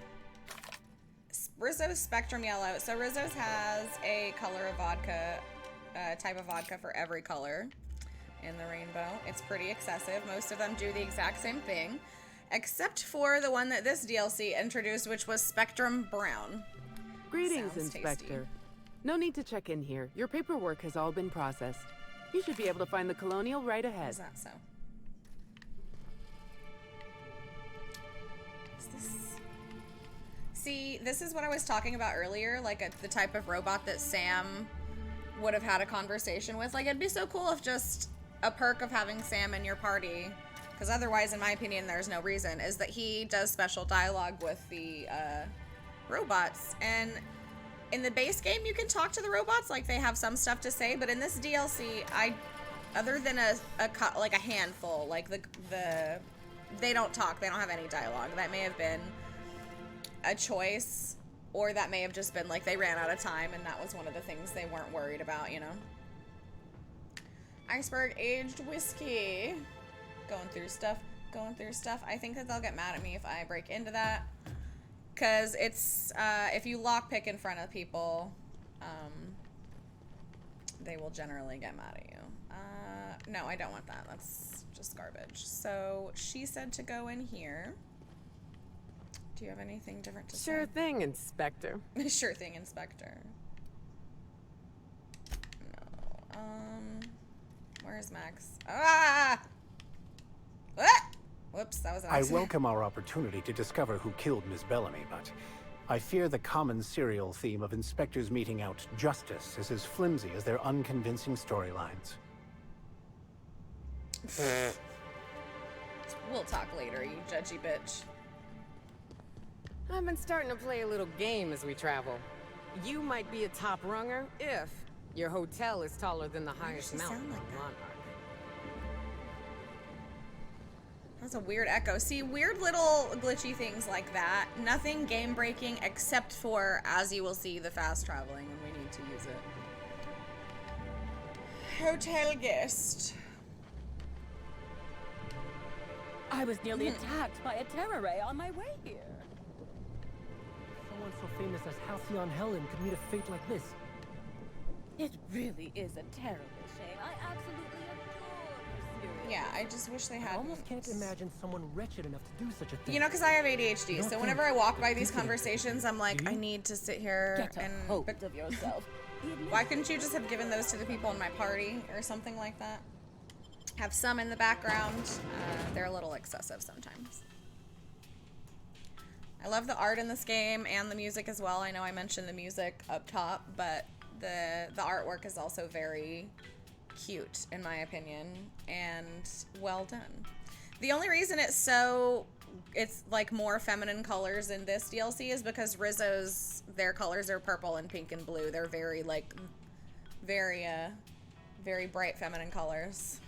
Rizzo's Spectrum Yellow. So Rizzo's has a color of vodka, type of vodka for every color in the rainbow. It's pretty excessive. Most of them do the exact same thing, except for the one that this DLC introduced, which was Spectrum Brown. Greetings, Sounds Inspector. tasty. No need to check in here. Your paperwork has all been processed. You should be able to find the Colonial right ahead. Is that so? Is this... See, this is what I was talking about earlier, like the type of robot that Sam would have had a conversation with. Like, it'd be so cool if just a perk of having Sam in your party, because otherwise, in my opinion, there's no reason, is that he does special dialogue with the robots. And in the base game, you can talk to the robots, like they have some stuff to say, but in this DLC, other than a handful, like they don't talk, they don't have any dialogue. That may have been a choice, or that may have just been like they ran out of time and that was one of the things they weren't worried about, you know? Iceberg aged whiskey. Going through stuff. I think that they'll get mad at me if I break into that. Because it's, if you lockpick in front of people, they will generally get mad at you. No, I don't want that. That's just garbage. So she said to go in here. Do you have anything different to say? Sure thing, Inspector. Sure thing, Inspector. No. Where's Max? Ah! Ah! Whoops, that was an I accident. welcome our opportunity to discover who killed Miss Bellamy, but I fear the common serial theme of inspectors meting out justice is as flimsy as their unconvincing storylines. We'll talk later, you judgy bitch. I've been starting to play a little game as we travel. You might be a top runger if your hotel is taller than the highest she mountain sound like on that? Monarch. That's a weird echo. See, weird little glitchy things like that. Nothing game breaking except for, as you will see, the fast traveling when we need to use it. Hotel guest. I was nearly attacked by a terror ray on my way here. Someone so famous as Halcyon Helen could meet a fate like this. It really is a terrible shame. I absolutely adore her series. Yeah, I just wish they I had. almost can't imagine someone wretched enough to do such a thing. You know, because I have ADHD, You don't so whenever think I walk by these it's conversations, I'm like, Do I you? need to sit here Get a and. hold of yourself. Why couldn't you just have given those to the people in my party or something like that? Have some in the background. They're a little excessive sometimes. I love the art in this game and the music as well. I know I mentioned the music up top, but the artwork is also very cute in my opinion and well done. The only reason it's like more feminine colors in this DLC is because Rizzo's, their colors are purple and pink and blue. They're very like very bright feminine colors.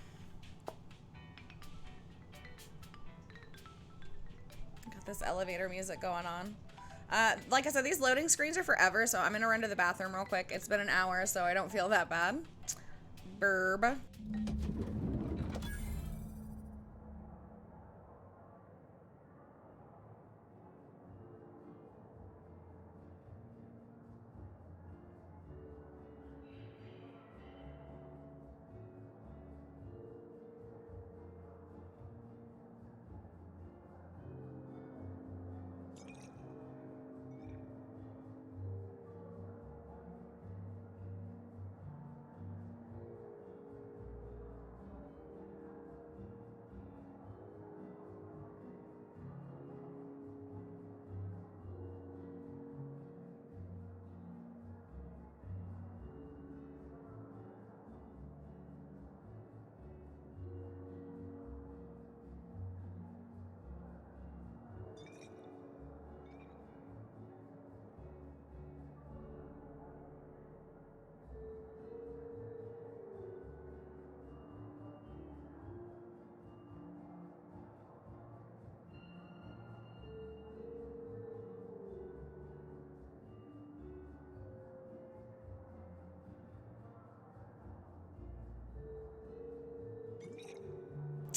this elevator music going on. Like I said, these loading screens are forever, so I'm gonna run to the bathroom real quick. It's been an hour, so I don't feel that bad. Burb.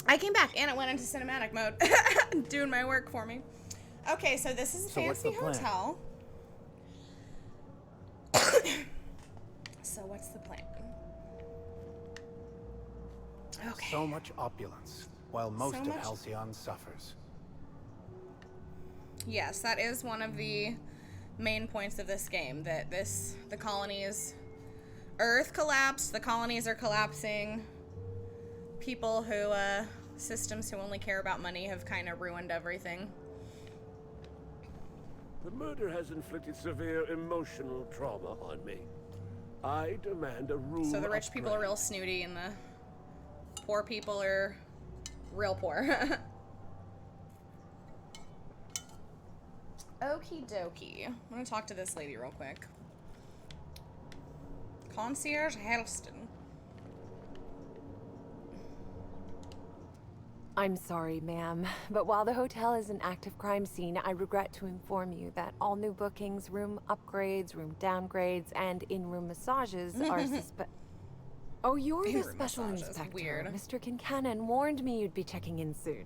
I came back and it went into cinematic mode, doing my work for me. Okay, so this is a fancy hotel. So what's the plan? Okay. So much opulence, while most of Halcyon suffers. Yes, that is one of the main points of this game, that the colonies, Earth collapsed, the colonies are collapsing. People who, systems who only care about money have kind of ruined everything. The murder has inflicted severe emotional trauma on me. I demand a room. So the rich people are real snooty and the poor people are real poor. Okie dokie. I'm gonna talk to this lady real quick. Concierge Halcyon. I'm sorry, ma'am, but while the hotel is an active crime scene, I regret to inform you that all new bookings, room upgrades, room downgrades, and in-room massages are Oh, you're the special inspector. Weird. Mr. Kincannon warned me you'd be checking in soon.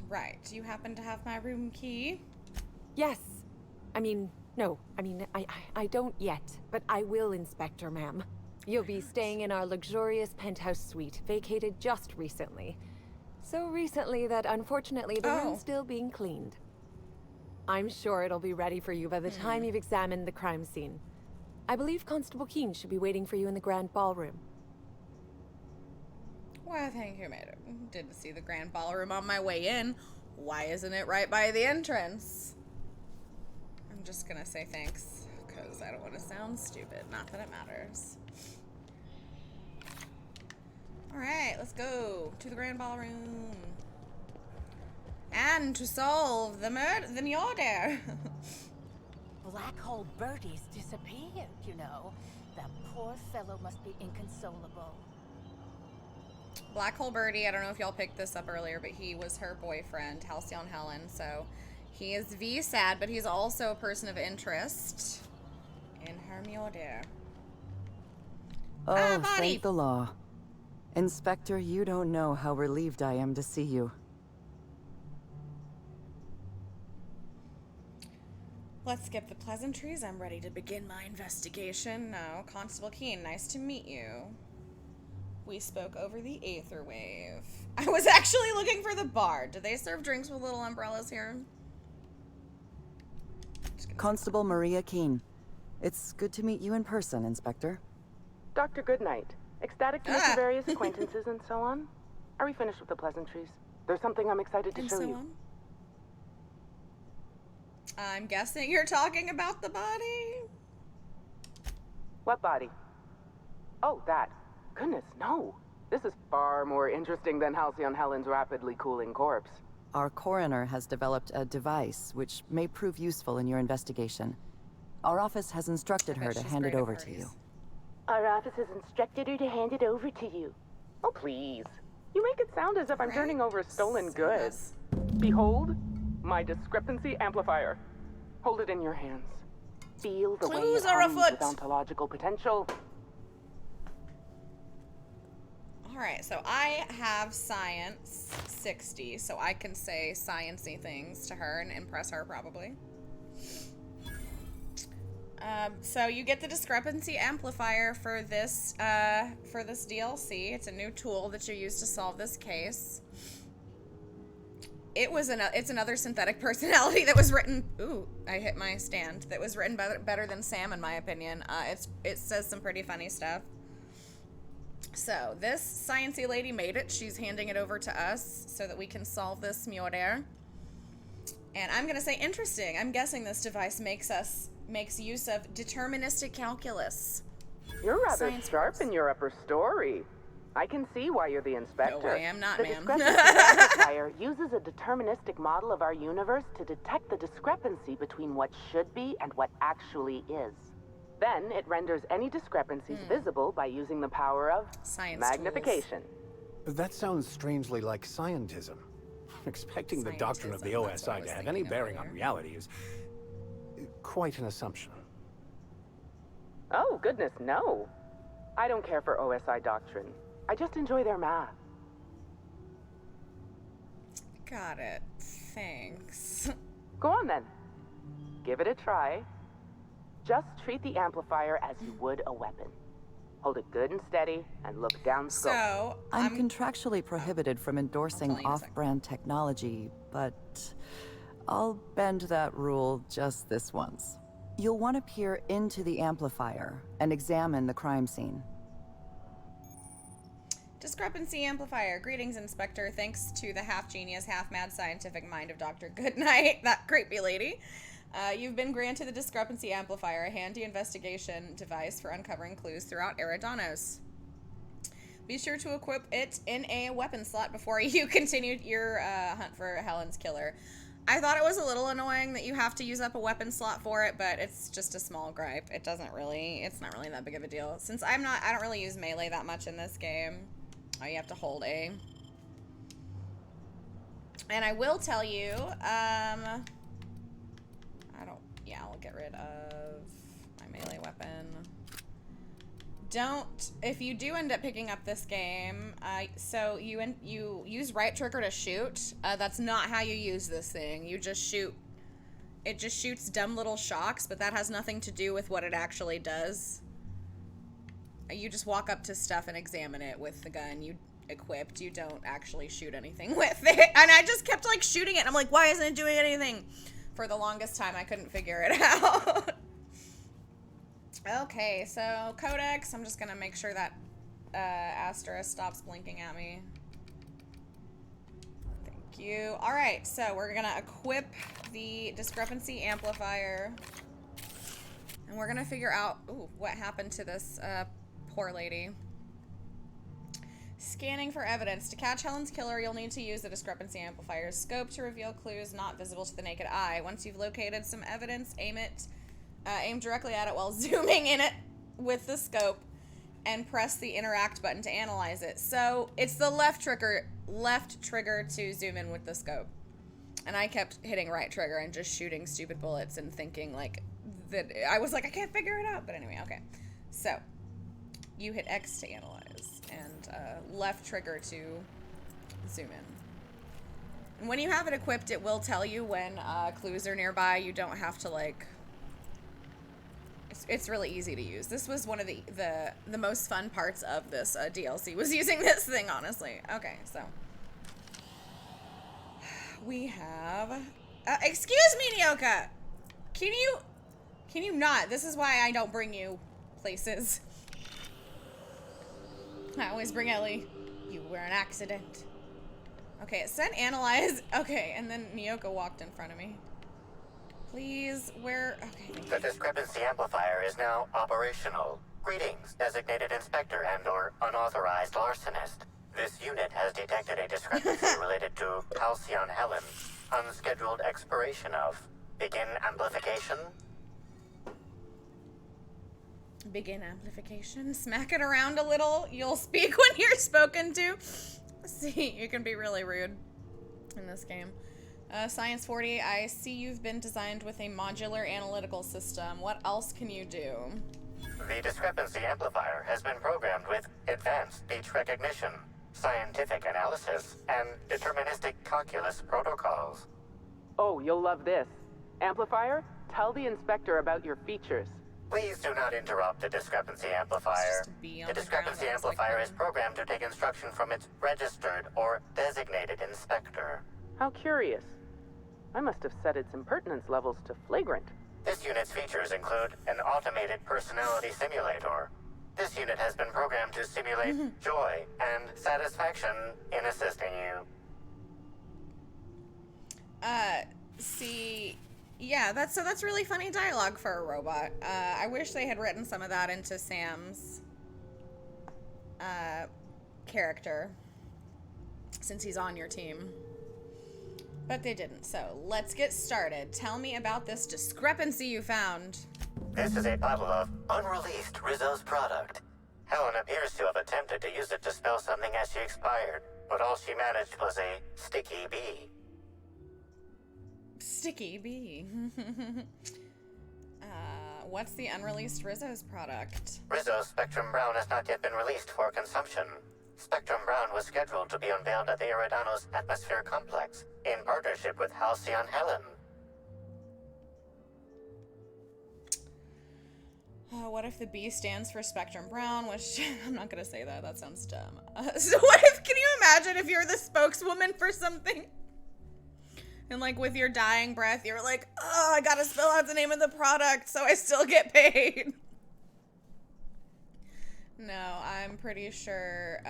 Right. Do you happen to have my room key? Yes. No. I don't yet, but I will, Inspector, ma'am. You'll be staying in our luxurious penthouse suite, vacated just recently. So recently that unfortunately the room's still being cleaned. I'm sure it'll be ready for you by the time you've examined the crime scene. I believe Constable Keene should be waiting for you in the grand ballroom. Well, thank you, madam. Did see the grand ballroom on my way in. Why isn't it right by the entrance? I'm just gonna say thanks, because I don't want to sound stupid. Not that it matters. Alright, let's go to the grand ballroom. And to solve the murder. Black Hole Bertie's disappeared, you know. That poor fellow must be inconsolable. Black Hole Birdie, I don't know if y'all picked this up earlier, but he was her boyfriend, Halcyon Helen. So he is sad, but he's also a person of interest in her murder. Oh, thank the law. Inspector, you don't know how relieved I am to see you. Let's skip the pleasantries. I'm ready to begin my investigation. No, Constable Keene, nice to meet you. We spoke over the Aether Wave. I was actually looking for the bar. Do they serve drinks with little umbrellas here? Constable Maria Keene. It's good to meet you in person, Inspector. Dr. Goodnight. Ecstatic to meet your various acquaintances and so on. Are we finished with the pleasantries? There's something I'm excited to show you. I'm guessing you're talking about the body? What body? Oh, that. Goodness, no. This is far more interesting than Halcyon Helen's rapidly cooling corpse. Our coroner has developed a device which may prove useful in your investigation. Our office has instructed her to hand it over to you. Our office has instructed her to hand it over to you. Oh, please. You make it sound as if I'm turning over stolen goods. Behold, my discrepancy amplifier. Hold it in your hands. Feel the way it hums with ontological potential. Alright, so I have science 60, so I can say science-y things to her and impress her, probably. So you get the discrepancy amplifier for this DLC. It's a new tool that you use to solve this case. It's another synthetic personality that was written. Ooh, I hit my stand. That was written better than Sam, in my opinion. It says some pretty funny stuff. So this sciencey lady made it. She's handing it over to us so that we can solve this murder. And I'm gonna say interesting. I'm guessing this device makes use of deterministic calculus. You're rather sharp in your upper story. I can see why you're the inspector. No, I am not, ma'am. The discrepancy amplifier uses a deterministic model of our universe to detect the discrepancy between what should be and what actually is. Then it renders any discrepancies visible by using the power of magnification. That sounds strangely like scientism. Expecting the doctrine of the OSI to have any bearing on reality is quite an assumption. Oh, goodness, no. I don't care for OSI doctrine. I just enjoy their math. Got it. Thanks. Go on then. Give it a try. Just treat the amplifier as you would a weapon. Hold it good and steady and look down scope. So, I'm contractually prohibited from endorsing off-brand technology, but I'll bend that rule just this once. You'll want to peer into the amplifier and examine the crime scene. Discrepancy amplifier. Greetings, Inspector. Thanks to the half-genius, half-mad scientific mind of Dr. Goodnight, that creepy lady. You've been granted the discrepancy amplifier, a handy investigation device for uncovering clues throughout Eridanos. Be sure to equip it in a weapon slot before you continue your hunt for Helen's killer. I thought it was a little annoying that you have to use up a weapon slot for it, but it's just a small gripe. It's not really that big of a deal. Since I don't really use melee that much in this game. Oh, you have to hold A. And I will tell you, I'll get rid of my melee weapon. If you do end up picking up this game, so you use right trigger to shoot. That's not how you use this thing. You just shoot. It just shoots dumb little shocks, but that has nothing to do with what it actually does. You just walk up to stuff and examine it with the gun you equipped. You don't actually shoot anything with it. And I just kept like shooting it. And I'm like, why isn't it doing anything? For the longest time, I couldn't figure it out. Okay, so Codex. I'm just gonna make sure that asterisk stops blinking at me. Thank you. All right, so we're gonna equip the discrepancy amplifier, and we're gonna figure out what happened to this poor lady. Scanning for evidence. To catch Helen's killer, you'll need to use the discrepancy amplifier's scope to reveal clues not visible to the naked eye. Once you've located some evidence, aim directly at it while zooming in it with the scope and press the interact button to analyze it. So it's the left trigger to zoom in with the scope. And I kept hitting right trigger and just shooting stupid bullets and thinking like that. I was like, I can't figure it out. But anyway, okay. So you hit X to analyze and left trigger to zoom in. And when you have it equipped, it will tell you when clues are nearby. You don't have to like. It's really easy to use. This was one of the most fun parts of this DLC was using this thing, honestly. Okay, so we have. Excuse me, Nyoka. Can you not? This is why I don't bring you places. I always bring Ellie. You were an accident. Okay, it said analyze. Okay, and then Nyoka walked in front of me. Please, where? Okay. The discrepancy amplifier is now operational. Greetings, designated inspector and/or unauthorized larcenist. This unit has detected a discrepancy related to Halcyon Helen. Unscheduled expiration of. Begin amplification. Begin amplification. Smack it around a little. You'll speak when you're spoken to. See, you can be really rude in this game. Science 40, I see you've been designed with a modular analytical system. What else can you do? The discrepancy amplifier has been programmed with advanced speech recognition, scientific analysis, and deterministic calculus protocols. Oh, you'll love this. Amplifier, tell the inspector about your features. Please do not interrupt the discrepancy amplifier. The discrepancy amplifier is programmed to take instruction from its registered or designated inspector. How curious. I must have set its impertinence levels to flagrant. This unit's features include an automated personality simulator. This unit has been programmed to simulate joy and satisfaction in assisting you. See, yeah, that's really funny dialogue for a robot. I wish they had written some of that into Sam's character, since he's on your team. But they didn't, so let's get started. Tell me about this discrepancy you found. This is a bottle of unreleased Rizzo's product. Helen appears to have attempted to use it to spell something as she expired, but all she managed was a sticky bee. Sticky bee. What's the unreleased Rizzo's product? Rizzo's Spectrum Brown has not yet been released for consumption. Spectrum Brown was scheduled to be unveiled at the Eridanos Atmosphere Complex in partnership with Halcyon Helen. What if the B stands for Spectrum Brown, which I'm not gonna say that, that sounds dumb. So what if, can you imagine if you're the spokeswoman for something? And like with your dying breath, you're like, oh, I gotta spell out the name of the product so I still get paid. No, I'm pretty sure,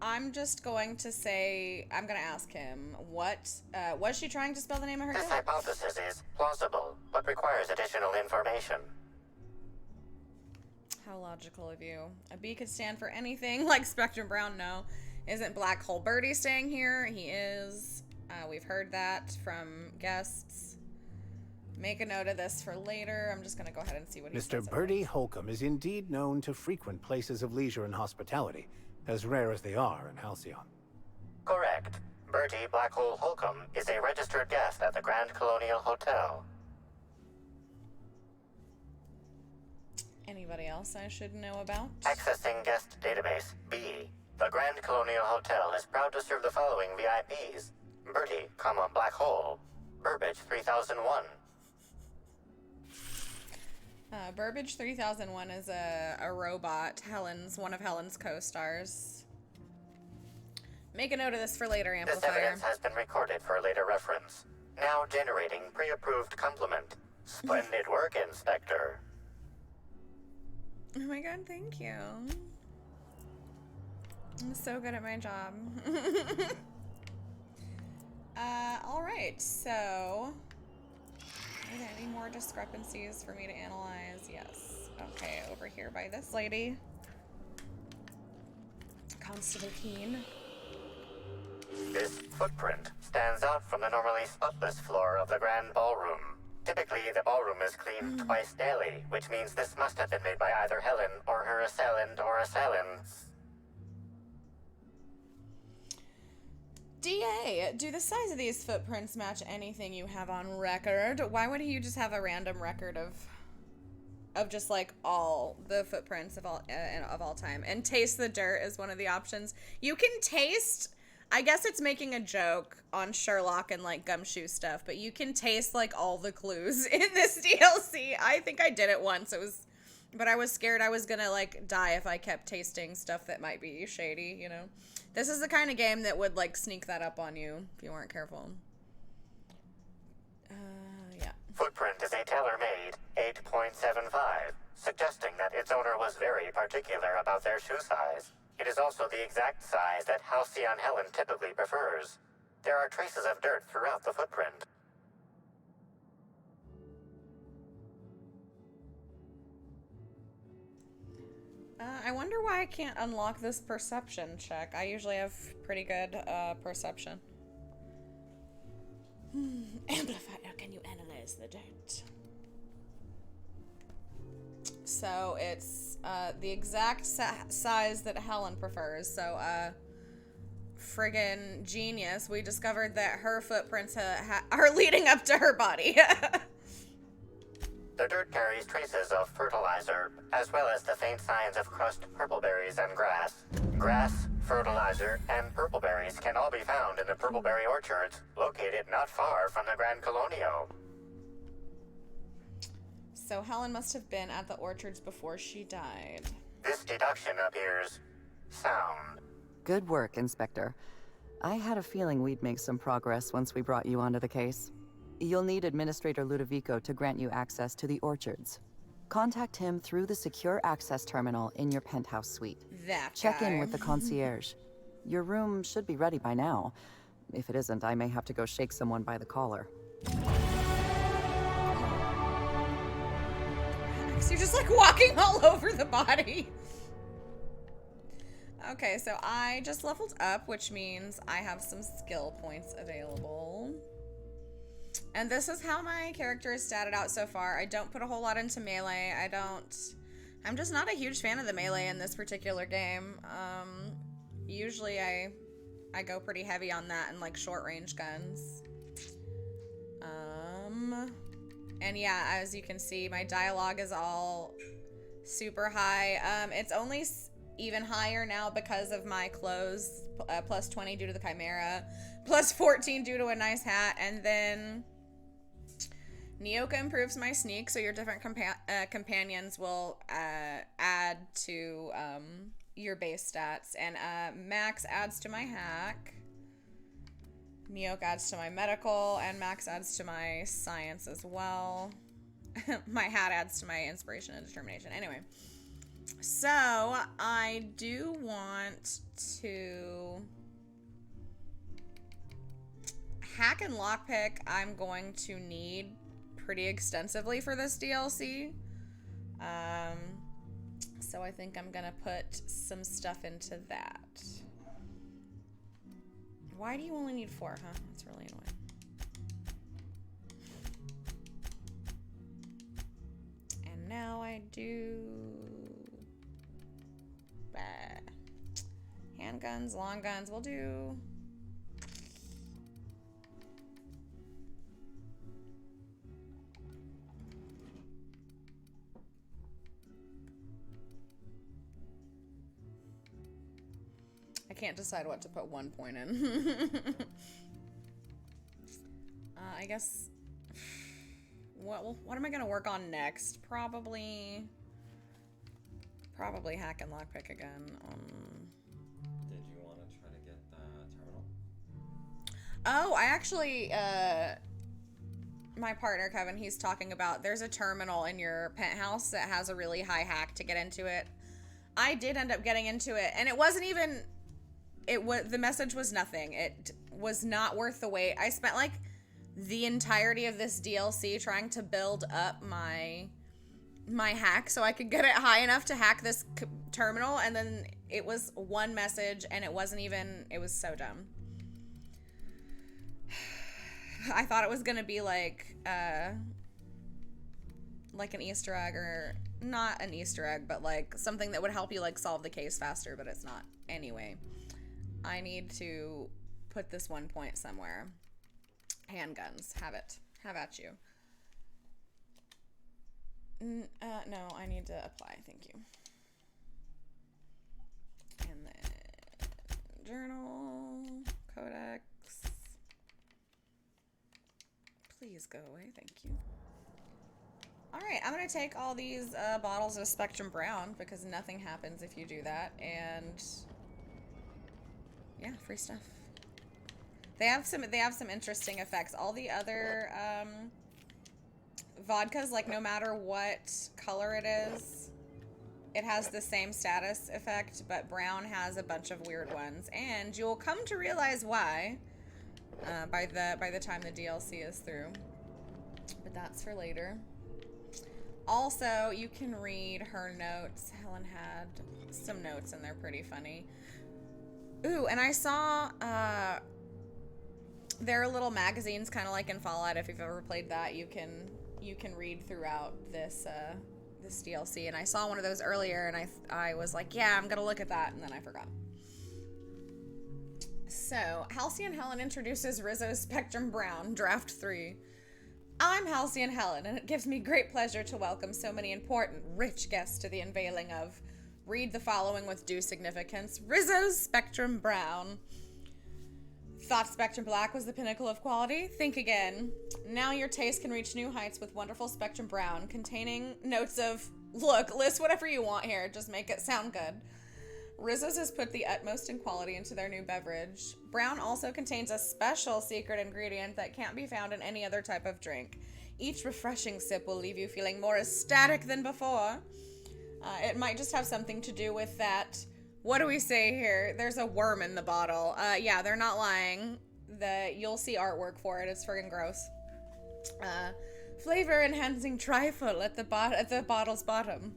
I'm just going to say, I'm gonna ask him, what, was she trying to spell the name of her This unit? hypothesis is plausible, but requires additional information. How logical of you. A B could stand for anything like Spectrum Brown, no. Isn't Black Hole Birdie staying here? He is. We've heard that from guests. Make a note of this for later. I'm just going to go ahead and see what he says. Mr. Birdie Holcomb is indeed known to frequent places of leisure and hospitality, as rare as they are in Halcyon. Correct. Bertie Black Hole Holcomb is a registered guest at the Grand Colonial Hotel. Anybody else I should know about? Accessing guest database B. The Grand Colonial Hotel is proud to serve the following VIPs. Bertie, Black Hole. Burbage 3001. Burbage 3001 is a robot. One of Helen's co-stars. Make a note of this for later, This Amplifier. evidence has been recorded for later reference. Now generating pre-approved compliment. Splendid work, Inspector. Oh my god, thank you. I'm so good at my job. Alright, so... Are there any more discrepancies for me to analyze? Yes. Okay, over here by this lady. Constable Keen. This footprint stands out from the normally spotless floor of the Grand Ballroom. Typically, the ballroom is cleaned twice daily, which means this must have been made by either Helen or her assailant or assailants. DA, do the size of these footprints match anything you have on record? Why would you just have a random record of just like all the footprints of all time? And taste the dirt is one of the options. You can taste, I guess it's making a joke on Sherlock and like gumshoe stuff, but you can taste like all the clues in this DLC. I think I did it once. But I was scared I was gonna like die if I kept tasting stuff that might be shady, you know? This is the kind of game that would like sneak that up on you if you weren't careful. Yeah. Footprint is a tailor-made 8.75, suggesting that its owner was very particular about their shoe size. It is also the exact size that Halcyon Helen typically prefers. There are traces of dirt throughout the footprint. I wonder why I can't unlock this perception check. I usually have pretty good perception. Amplifier, can you analyze the dirt? So it's the exact size that Helen prefers. So friggin' genius. We discovered that her footprints are leading up to her body. The dirt carries traces of fertilizer, as well as the faint signs of crushed purpleberries and grass. Grass, fertilizer, and purpleberries can all be found in the purpleberry orchards, located not far from the Grand Colonio. So Helen must have been at the orchards before she died. This deduction appears sound. Good work, Inspector. I had a feeling we'd make some progress once we brought you onto the case. You'll need Administrator Ludovico to grant you access to the orchards. Contact him through the secure access terminal in your penthouse suite. Check in with the concierge. Your room should be ready by now. If it isn't, I may have to go shake someone by the collar. You're just like walking all over the body. Okay, so I just leveled up, which means I have some skill points available. And this is how my character is statted out so far. I don't put a whole lot into melee. I'm just not a huge fan of the melee in this particular game. Usually I go pretty heavy on that and like short range guns. And yeah, as you can see, my dialogue is all super high. It's only even higher now because of my clothes, plus 20 due to the Chimera, plus 14 due to a nice hat, and then Nyoka improves my sneak, so your different companions will add to your base stats, and Max adds to my hack, Nyoka adds to my medical, and Max adds to my science as well. My hat adds to my inspiration and determination. Anyway, so I do want to hack and lockpick. I'm going to need pretty extensively for this DLC. So I think I'm gonna put some stuff into that. Why do you only need 4, huh? That's really annoying. And now I do handguns, long guns. We'll do I can't decide what to put 1 point in. I guess what am I gonna work on next? Probably hack and lockpick again. Did you want to try to get the terminal? Oh, I actually my partner Kevin, he's talking about there's a terminal in your penthouse that has a really high hack to get into it. I did end up getting into it, and it wasn't even the message was nothing. It was not worth the wait. I spent like the entirety of this DLC trying to build up my hack so I could get it high enough to hack this terminal, and then it was one message, and it wasn't even, it was so dumb. I thought it was gonna be like an Easter egg, or not an Easter egg, but like something that would help you like solve the case faster, but it's not. Anyway, I need to put this 1 point somewhere. Handguns, have it. Have at you. No, I need to apply, thank you. And then journal, codex. Please go away, thank you. All right, I'm gonna take all these bottles of Spectrum Brown because nothing happens if you do that, and yeah, free stuff. They have some interesting effects. All the other vodkas, like no matter what color it is, it has the same status effect, but brown has a bunch of weird ones, and you'll come to realize why by the time the DLC is through. But that's for later. Also, you can read her notes. Helen had some notes, and they're pretty funny. Ooh, and I saw there are little magazines, kind of like in Fallout. If you've ever played that, you can read throughout this this DLC. And I saw one of those earlier, and I was like, yeah, I'm gonna look at that, and then I forgot. So, Halcyon Helen introduces Rizzo's Spectrum Brown, Draft 3. I'm Halcyon Helen, and it gives me great pleasure to welcome so many important, rich guests to the unveiling of, read the following with due significance, Rizzo's Spectrum Brown. Thought Spectrum Black was the pinnacle of quality? Think again. Now your taste can reach new heights with wonderful Spectrum Brown, containing notes of, look, list whatever you want here, just make it sound good. Rizzo's has put the utmost in quality into their new beverage. Brown also contains a special secret ingredient that can't be found in any other type of drink. Each refreshing sip will leave you feeling more ecstatic than before. It might just have something to do with that. What do we say here? There's a worm in the bottle. Yeah, they're not lying. You'll see artwork for it. It's friggin' gross. Flavor enhancing trifle at the bottle's bottom.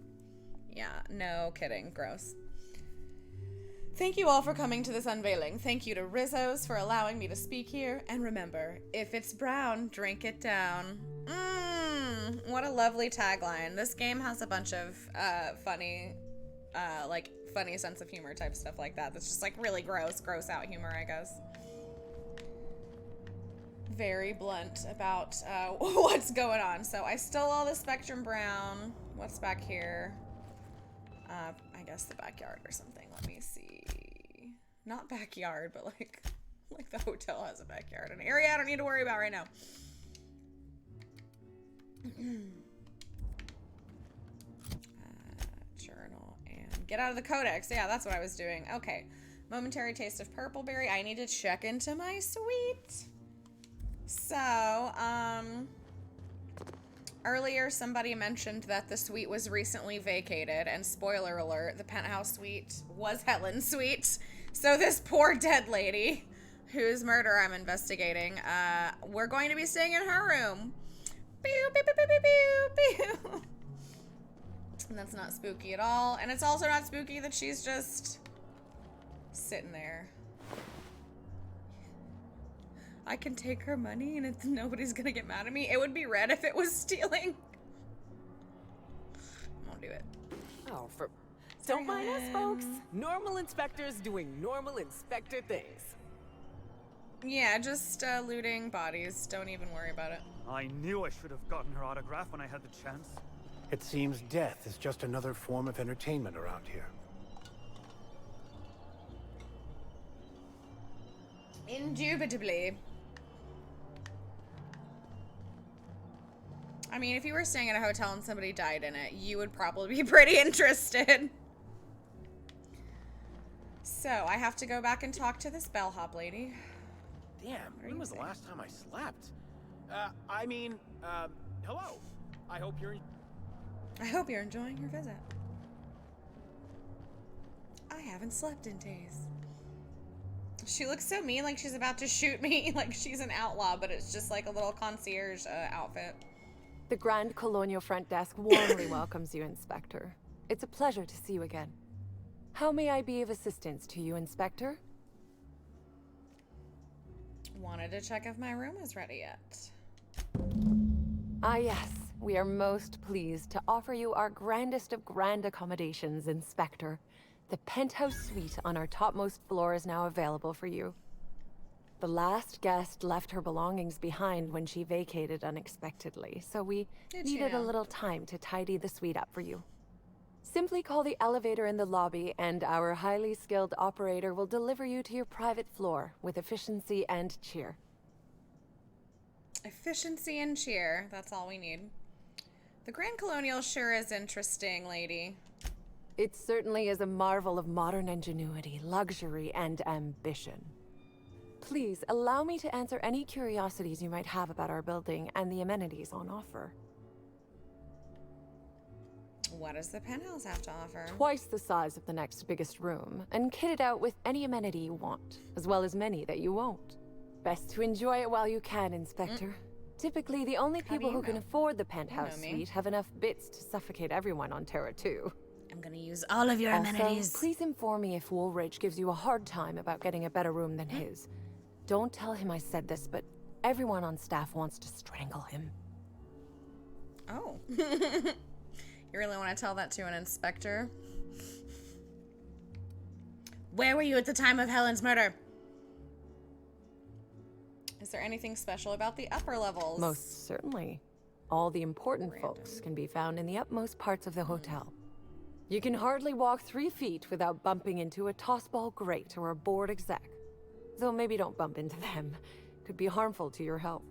Yeah, no kidding. Gross. Thank you all for coming to this unveiling. Thank you to Rizzo's for allowing me to speak here. And remember, if it's brown, drink it down. What a lovely tagline. This game has a bunch of funny sense of humor type stuff like that. That's just like really gross out humor, I guess. Very blunt about what's going on. So I stole all the Spectrum Brown. What's back here? I guess the backyard or something. Let me see. Not backyard, but like the hotel has a backyard. An area I don't need to worry about right now. Journal and get out of the codex. Yeah, that's what I was doing. Okay. Momentary taste of purpleberry. I need to check into my suite. So, earlier somebody mentioned that the suite was recently vacated, and spoiler alert, the penthouse suite was Helen's suite. So this poor dead lady, whose murder I'm investigating, we're going to be staying in her room. Pew, pew, pew, pew, pew, pew. And that's not spooky at all. And it's also not spooky that she's just sitting there. I can take her money and nobody's gonna get mad at me. It would be red if it was stealing. I won't do it. Oh, don't mind us, folks. Normal inspectors doing normal inspector things. Yeah, just looting bodies. Don't even worry about it. I knew I should have gotten her autograph when I had the chance. It seems death is just another form of entertainment around here. Indubitably. I mean, if you were staying at a hotel and somebody died in it, you would probably be pretty interested. So, I have to go back and talk to this bellhop lady. Damn, when was the last time I slept? Hello. I hope you're enjoying your visit. I haven't slept in days. She looks so mean, like she's about to shoot me, like she's an outlaw, but it's just like a little concierge outfit. The Grand Colonial Front Desk warmly welcomes you, Inspector. It's a pleasure to see you again. How may I be of assistance to you, Inspector? Wanted to check if my room is ready yet. Ah, yes. We are most pleased to offer you our grandest of grand accommodations, Inspector. The penthouse suite on our topmost floor is now available for you. The last guest left her belongings behind when she vacated unexpectedly, so we needed a little time to tidy the suite up for you. Simply call the elevator in the lobby, and our highly skilled operator will deliver you to your private floor with efficiency and cheer. Efficiency and cheer. That's all we need. The Grand Colonial sure is interesting, lady. It certainly is a marvel of modern ingenuity, luxury, and ambition. Please, allow me to answer any curiosities you might have about our building and the amenities on offer. What does the penthouse have to offer? Twice the size of the next biggest room, and kitted out with any amenity you want, as well as many that you won't. Best to enjoy it while you can, Inspector. Typically, the only people who can afford the penthouse suite have enough bits to suffocate everyone on Terra 2. I'm gonna use all of your amenities. Please inform me if Woolridge gives you a hard time about getting a better room than his. Don't tell him I said this, but everyone on staff wants to strangle him. Oh. You really want to tell that to an inspector? Where were you at the time of Helen's murder? Is there anything special about the upper levels? Most certainly. All the important folks can be found in the utmost parts of the hotel. You can hardly walk 3 feet without bumping into a tossball grate or a bored exec. Though maybe don't bump into them. Could be harmful to your health.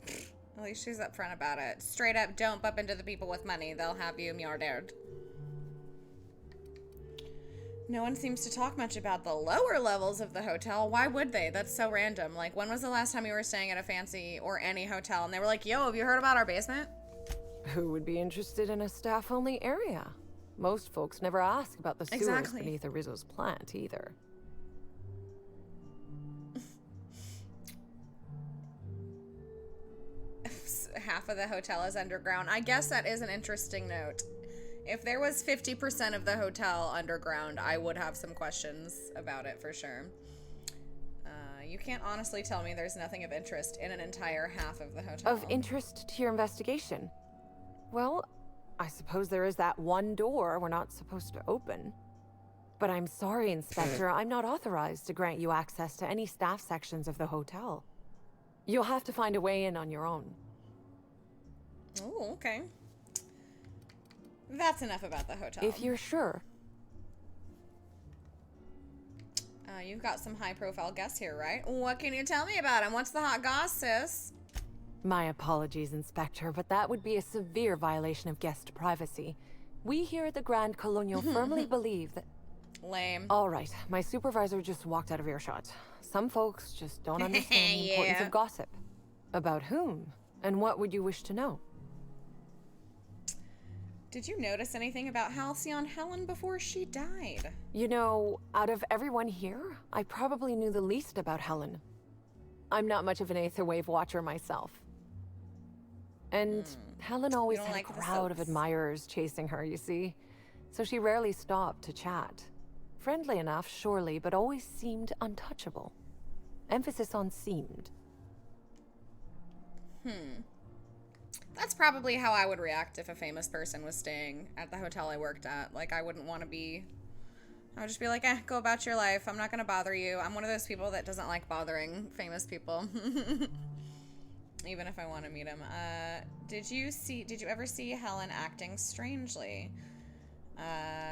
At least she's upfront about it. Straight up, don't bump into the people with money. They'll have you murdered. No one seems to talk much about the lower levels of the hotel. Why would they? That's so random. Like, when was the last time you were staying at a fancy or any hotel and they were like, yo, have you heard about our basement? Who would be interested in a staff-only area? Most folks never ask about the sewers beneath Rizzo's plant, either. Half of the hotel is underground. I guess that is an interesting note. If there was 50% of the hotel underground, I would have some questions about it for sure. You can't honestly tell me there's nothing of interest in an entire half of the hotel. Of interest to your investigation? Well, I suppose there is that one door we're not supposed to open. But I'm sorry, Inspector, I'm not authorized to grant you access to any staff sections of the hotel. You'll have to find a way in on your own. Oh, okay. That's enough about the hotel. If you're sure. You've got some high-profile guests here, right? What can you tell me about him? What's the hot goss, sis? My apologies, Inspector, but that would be a severe violation of guest privacy. We here at the Grand Colonial firmly believe that... Lame. All right, my supervisor just walked out of earshot. Some folks just don't understand the importance of gossip. About whom? And what would you wish to know? Did you notice anything about Halcyon Helen before she died? You know, out of everyone here, I probably knew the least about Helen. I'm not much of an Aetherwave watcher myself. And Helen always had a crowd of admirers chasing her, you see. So she rarely stopped to chat. Friendly enough, surely, but always seemed untouchable. Emphasis on seemed. That's probably how I would react if a famous person was staying at the hotel I worked at. Like, I wouldn't want to be... I would just be like, go about your life. I'm not going to bother you. I'm one of those people that doesn't like bothering famous people. Even if I want to meet him. Did you ever see Helen acting strangely?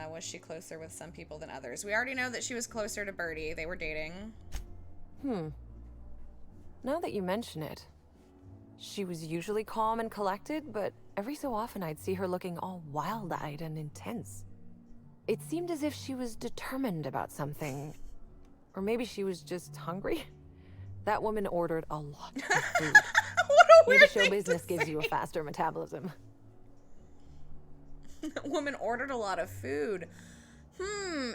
Was she closer with some people than others? We already know that she was closer to Birdie. They were dating. Now that you mention it, she was usually calm and collected, but every so often I'd see her looking all wild-eyed and intense. It seemed as if she was determined about something. Or maybe she was just hungry. That woman ordered a lot of food. What a weird maybe show thing business to gives say. you a faster metabolism. That woman ordered a lot of food.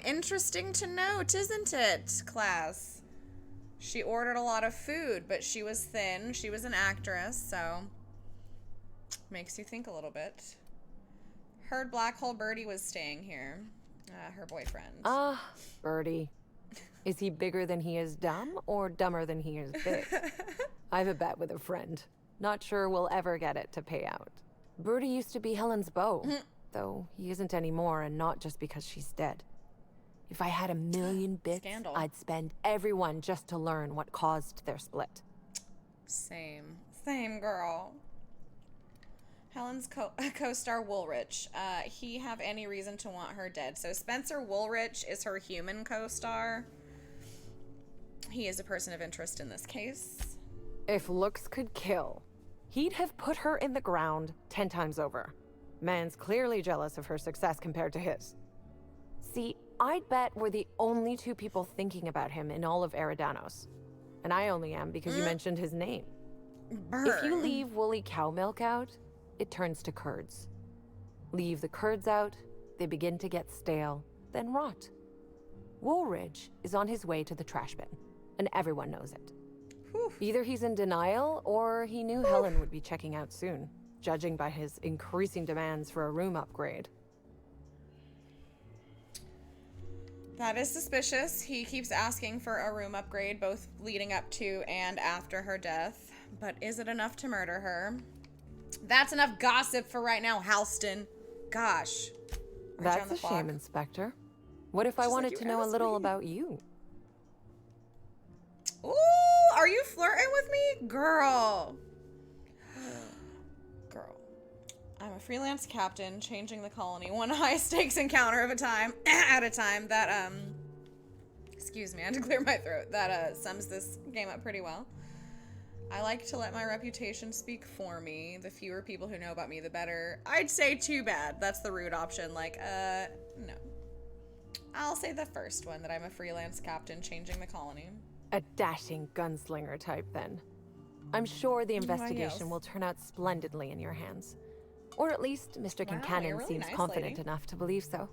Interesting to note, isn't it, class? She ordered a lot of food, but she was thin. She was an actress, so makes you think a little bit. Heard Black Hole Birdie was staying here. Her boyfriend. Birdie. Is he bigger than he is dumb, or dumber than he is big? I have a bet with a friend. Not sure we'll ever get it to pay out. Birdie used to be Helen's beau, though he isn't anymore, and not just because she's dead. If I had 1,000,000 bits, Scandal. I'd spend every one just to learn what caused their split. Same girl. Helen's co-star Woolrich. He have any reason to want her dead? So Spencer Woolrich is her human co-star. He is a person of interest in this case. If looks could kill, he'd have put her in the ground 10 times over. Man's clearly jealous of her success compared to his. See, I'd bet we're the only 2 people thinking about him in all of Eridanos. And I only am because you mentioned his name. If you leave woolly cow milk out, it turns to curds. Leave the curds out, they begin to get stale, then rot. Woolridge is on his way to the trash bin, and everyone knows it. Either he's in denial, or he knew Helen would be checking out soon, judging by his increasing demands for a room upgrade. That is suspicious. He keeps asking for a room upgrade, both leading up to and after her death. But is it enough to murder her? That's enough gossip for right now, Halston. Gosh. That's a shame, Inspector. What if I wanted to know a little about you? Ooh, Are you flirting with me? Girl. Girl. I'm a freelance captain changing the colony one high stakes encounter of a time at a time. That excuse me, I had to clear my throat. That sums this game up pretty well. I like to let my reputation speak for me. The fewer people who know about me, the better. I'd say too bad. That's the rude option. Like, no. I'll say the first one, that I'm a freelance captain changing the colony. A dashing gunslinger type, then. I'm sure the investigation will turn out splendidly in your hands. Or at least Mr. Wow, Kincannon you're really seems nice, confident lady. enough to believe so.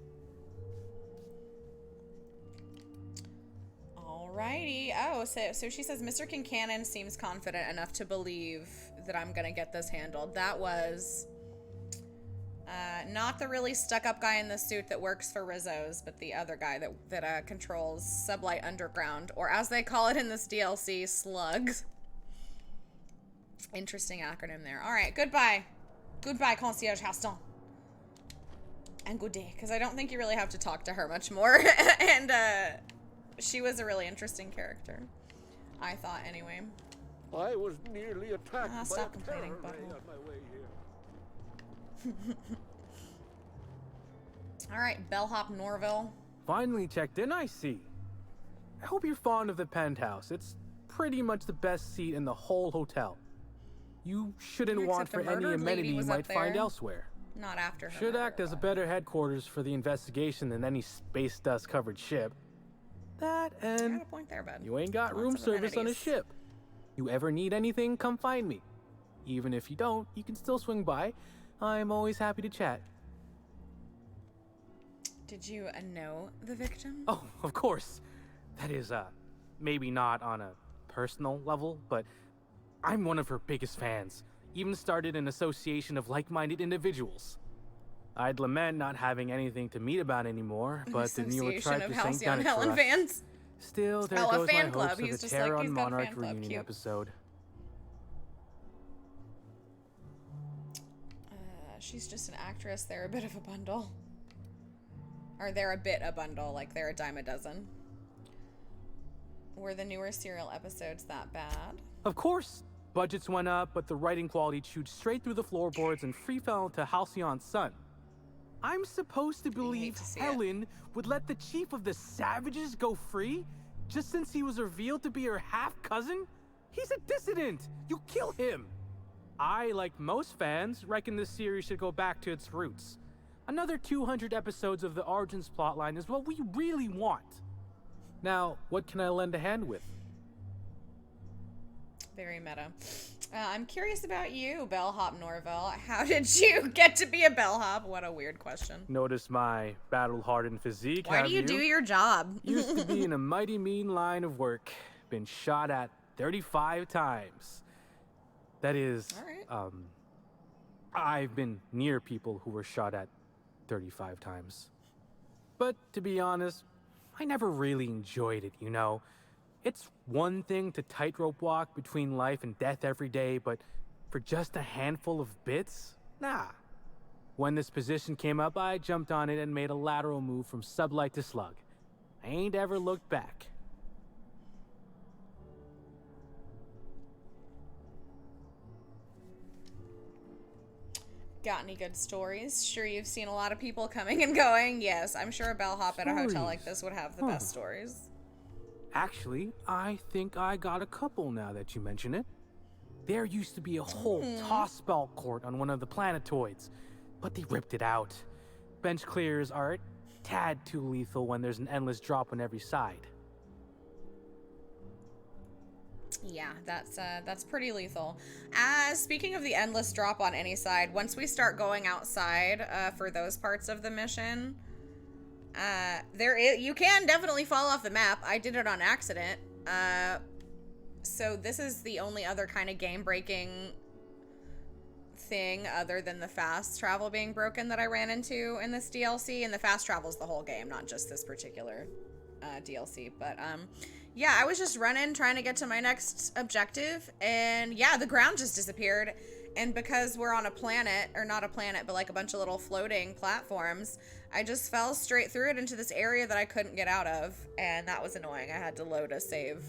Alrighty. Oh, so she says Mr. Kincannon seems confident enough to believe that I'm gonna get this handled. That was not the really stuck-up guy in the suit that works for Rizzo's, but the other guy that controls Sublight Underground, or as they call it in this DLC, Slugs. Interesting acronym there. All right, goodbye. Goodbye, Concierge Halcyon. And good day, because I don't think you really have to talk to her much more. And she was a really interesting character, I thought, anyway. I was nearly attacked by stop a complaining, terror ray butthole. on my way here. All right, Bellhop Norville. Finally checked in, I see. I hope you're fond of the penthouse. It's pretty much the best seat in the whole hotel. You shouldn't want Except for a any murdered lady amenity you was up might find there. elsewhere. Not after her. Should murder, act as a better headquarters for the investigation than any space dust covered ship. That You and got a point there, bud. you ain't got Lots room of service on a amenities. ship. You ever need anything, come find me. Even if you don't, you can still swing by. I'm always happy to chat. Did you know the victim? Oh, of course. That is, maybe not on a personal level, but I'm one of her biggest fans. Even started an association of like-minded individuals. I'd lament not having anything to meet about anymore, but the newer Association tribe of just ain't Halcyon done it for Helen us. fans. Still, there Oh, a goes fan my club. hopes He's of a just like, Terran he's got a Monarch fan club. reunion Cute. episode. She's just an actress. They're a bit of a bundle. Or they're a bit a bundle, like they're a dime a dozen. Were the newer serial episodes that bad? Of course, budgets went up, but the writing quality chewed straight through the floorboards and free fell into Halcyon's son. I'm supposed to believe Helen would let the chief of the savages go free just since he was revealed to be her half-cousin? He's a dissident! You kill him! I, like most fans, reckon this series should go back to its roots. Another 200 episodes of the Origins plotline is what we really want. Now, what can I lend a hand with? Very meta. I'm curious about you, Bellhop Norville. How did you get to be a bellhop? What a weird question. Notice my battle-hardened physique, Why do you do your job? Used to be in a mighty mean line of work. Been shot at 35 times. That is, I've been near people who were shot at 35 times. But to be honest, I never really enjoyed it, you know? It's one thing to tightrope walk between life and death every day, but for just a handful of bits? Nah. When this position came up, I jumped on it and made a lateral move from sublight to slug. I ain't ever looked back. Got any good stories? Sure, you've seen a lot of people coming and going. Yes, I'm sure a bellhop at a hotel like this would have the best stories. Actually, I think I got a couple now that you mention it. There used to be a whole toss ball court on one of the planetoids, but they ripped it out. Bench clears are a tad too lethal when there's an endless drop on every side. Yeah, that's pretty lethal. Speaking of the endless drop on any side, once we start going outside for those parts of the mission, you can definitely fall off the map. I did it on accident. So this is the only other kind of game-breaking thing other than the fast travel being broken that I ran into in this DLC, and the fast travel's the whole game, not just this particular DLC. But yeah, I was just running, trying to get to my next objective, and yeah, the ground just disappeared. And because we're on a planet, or not a planet, but like a bunch of little floating platforms, I just fell straight through it into this area that I couldn't get out of, and that was annoying. I had to load a save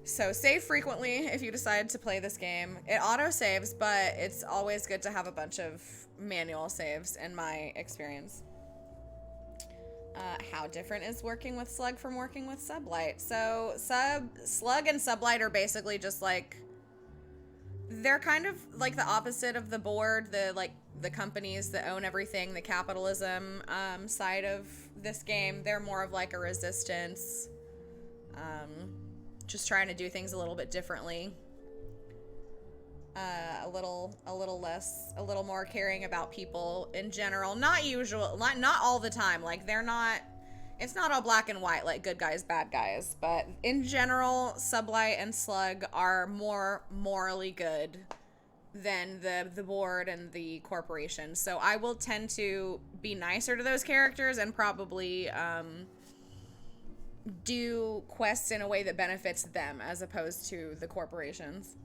So save frequently if you decide to play this game. It auto-saves, but it's always good to have a bunch of manual saves in my experience. How different is working with Slug from working with Sublight? So Slug and Sublight are basically just like, they're kind of like the opposite of the board, the companies that own everything, the capitalism side of this game. They're more of like a resistance, just trying to do things a little bit differently. A little more caring about people in general. Not all the time. Like, it's not all black and white, like good guys, bad guys. But in general, Sublight and Slug are more morally good than the board and the corporation. So I will tend to be nicer to those characters and probably do quests in a way that benefits them as opposed to the corporations.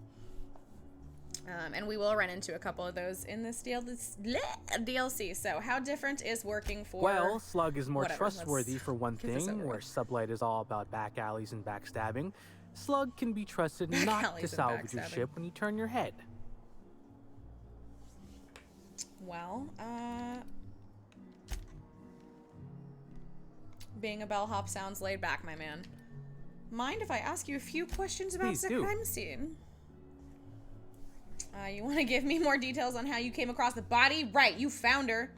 And we will run into a couple of those in this DLC. So how different is working for... Well, Slug is more trustworthy for one thing, where Sublight is all about back alleys and backstabbing. Slug can be trusted not to salvage your ship when you turn your head. Well, being a bellhop sounds laid back, my man. Mind if I ask you a few questions about the crime scene? You want to give me more details on how you came across the body? Right, you found her.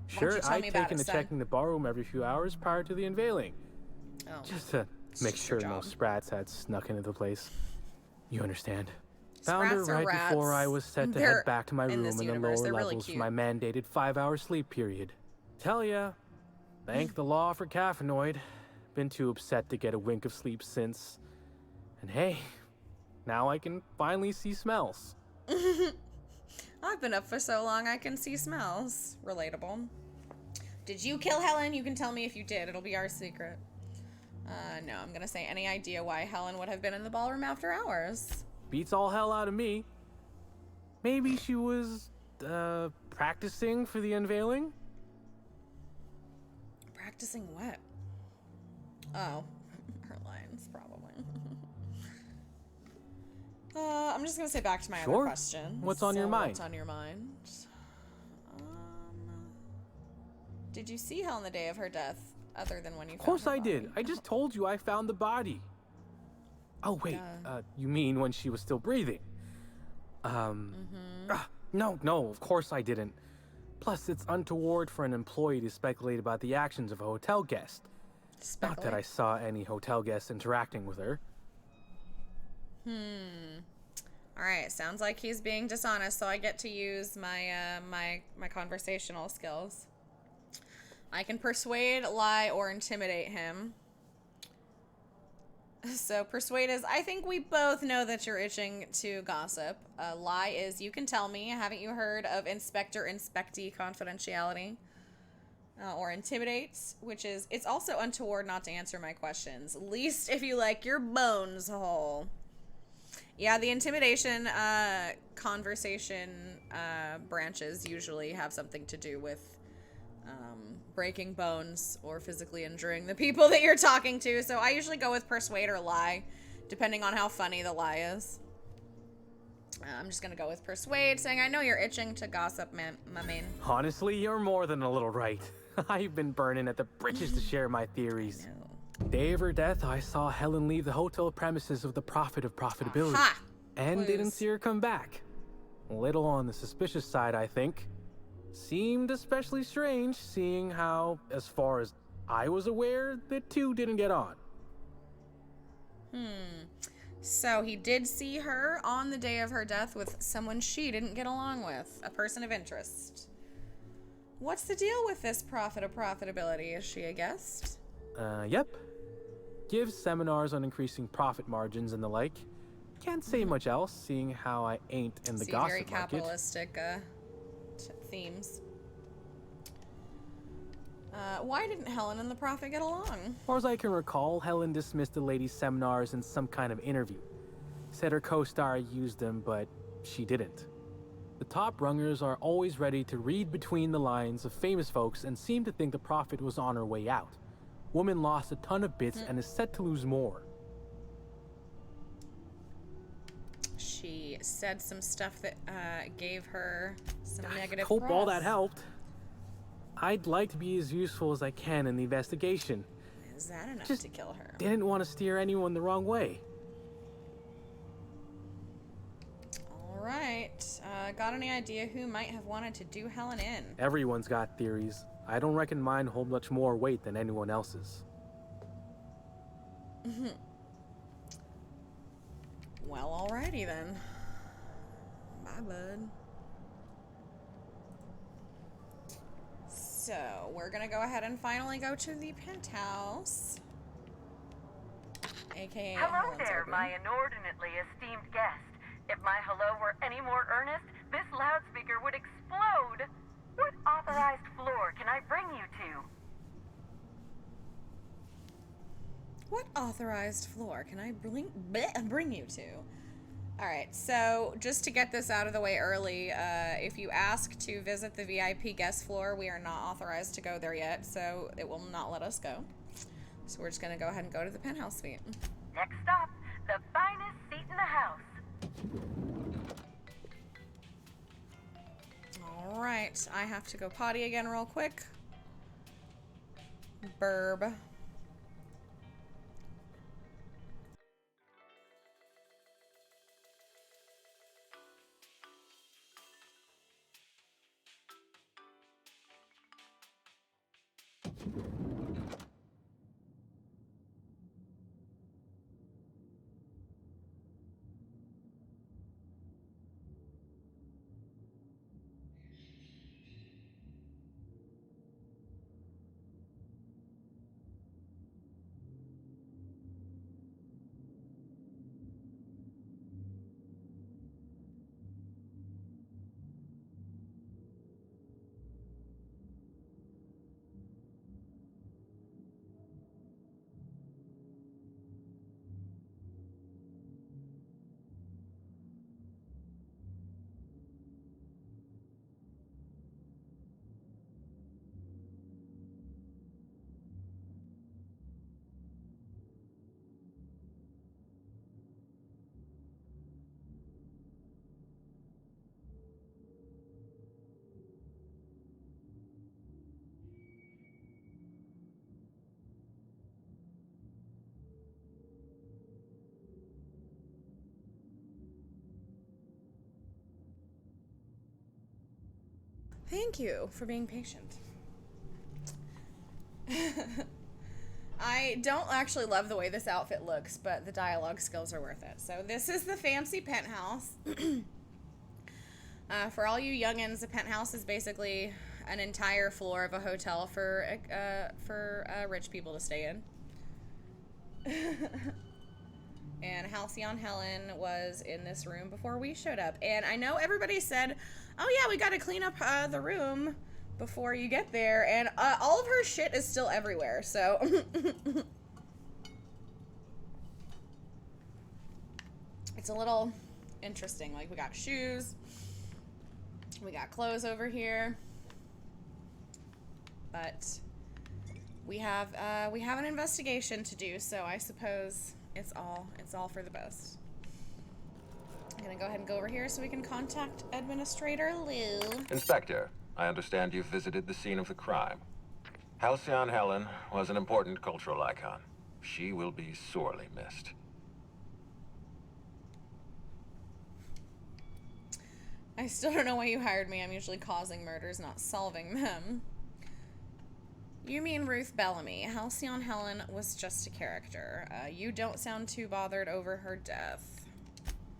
Sure, I've taken to checking the barroom every few hours prior to the unveiling. Oh. Just to make sure no sprats had snuck into the place. You understand. Found her right before I was set to head back to my room in the lower levels for my mandated 5-hour sleep period. Tell ya, thank the law for caffeinoid. Been too upset to get a wink of sleep since. And hey, now I can finally see smells. I've been up for so long I can see smells. Relatable. Did you kill Helen? You can tell me if you did. It'll be our secret. No, I'm gonna say any idea why Helen would have been in the ballroom after hours. Beats all hell out of me. Maybe she was, practicing for the unveiling? Practicing what? Oh, her lines, probably. I'm just gonna say back to my other question. What's on your mind? What's on your mind? Did you see Helen the day of her death, other than when you found her body? Of course I did. I just told you I found the body. Oh, wait. You mean when she was still breathing? No, of course I didn't. Plus, it's untoward for an employee to speculate about the actions of a hotel guest. Not that I saw any hotel guests interacting with her. Alright, sounds like he's being dishonest, so I get to use my my conversational skills. I can persuade, lie, or intimidate him. So persuade is, I think we both know that you're itching to gossip. Lie is, you can tell me, haven't you heard of inspector-inspectee confidentiality? Or intimidate, which is, it's also untoward not to answer my questions. Least if you like your bones whole. Yeah, the intimidation conversation branches usually have something to do with breaking bones or physically injuring the people that you're talking to. So I usually go with persuade or lie, depending on how funny the lie is. I'm just going to go with persuade, saying, I know you're itching to gossip, my man. Honestly, you're more than a little right. I've been burning at the britches to share my theories. Day of her death, I saw Helen leave the hotel premises with the profit of profitability. And didn't see her come back. A little on the suspicious side, I think. Seemed especially strange, seeing how, as far as I was aware, the two didn't get on. So he did see her on the day of her death with someone she didn't get along with, a person of interest. What's the deal with this profit of profitability? Is she a guest? Yep. Gives seminars on increasing profit margins and the like. Can't say much else, seeing how I ain't in the gossip very market. capitalistic themes. Why didn't Helen and the prophet get along? As far as I can recall, Helen dismissed the lady's seminars in some kind of interview. Said her co-star used them, but she didn't. The top rungers are always ready to read between the lines of famous folks and seem to think the prophet was on her way out. Woman lost a ton of bits and is set to lose more. she said some stuff that gave her some negative Hope press. all that helped. I'd like to be as useful as I can in the investigation. Is that enough Just to kill her? Didn't want to steer anyone the wrong way. Alright. Got any idea who might have wanted to do Helen in? Everyone's got theories. I don't reckon mine hold much more weight than anyone else's. Well, alrighty then. Bye, bud. So, we're gonna go ahead and finally go to the penthouse. AKA Hello Helen's there, open. my inordinately esteemed guest. If my hello were any more earnest, this loudspeaker would explode. What authorized floor can I bring you to? What authorized floor can I bring you to? Alright, so just to get this out of the way early, if you ask to visit the VIP guest floor, we are not authorized to go there yet, so it will not let us go. So we're just going to go ahead and go to the penthouse suite. Next stop, the finest seat in the house. Alright, I have to go potty again real quick. Burb. Thank you for being patient. I don't actually love the way this outfit looks, but the dialogue skills are worth it. So this is the fancy penthouse. For all you youngins, a penthouse is basically an entire floor of a hotel for rich people to stay in. And Halcyon Helen was in this room before we showed up. And I know everybody said, oh yeah, we gotta clean up the room before you get there. And all of her shit is still everywhere, so. It's a little interesting. Like, we got shoes. We got clothes over here. But we have an investigation to do, so I suppose it's all for the best. I'm gonna go ahead and go over here so we can contact Administrator Lou. Inspector, I understand you've visited the scene of the crime. Halcyon Helen was an important cultural icon. She will be sorely missed. I still don't know why you hired me. I'm usually causing murders, not solving them. You mean Ruth Bellamy. Halcyon Helen was just a character. You don't sound too bothered over her death.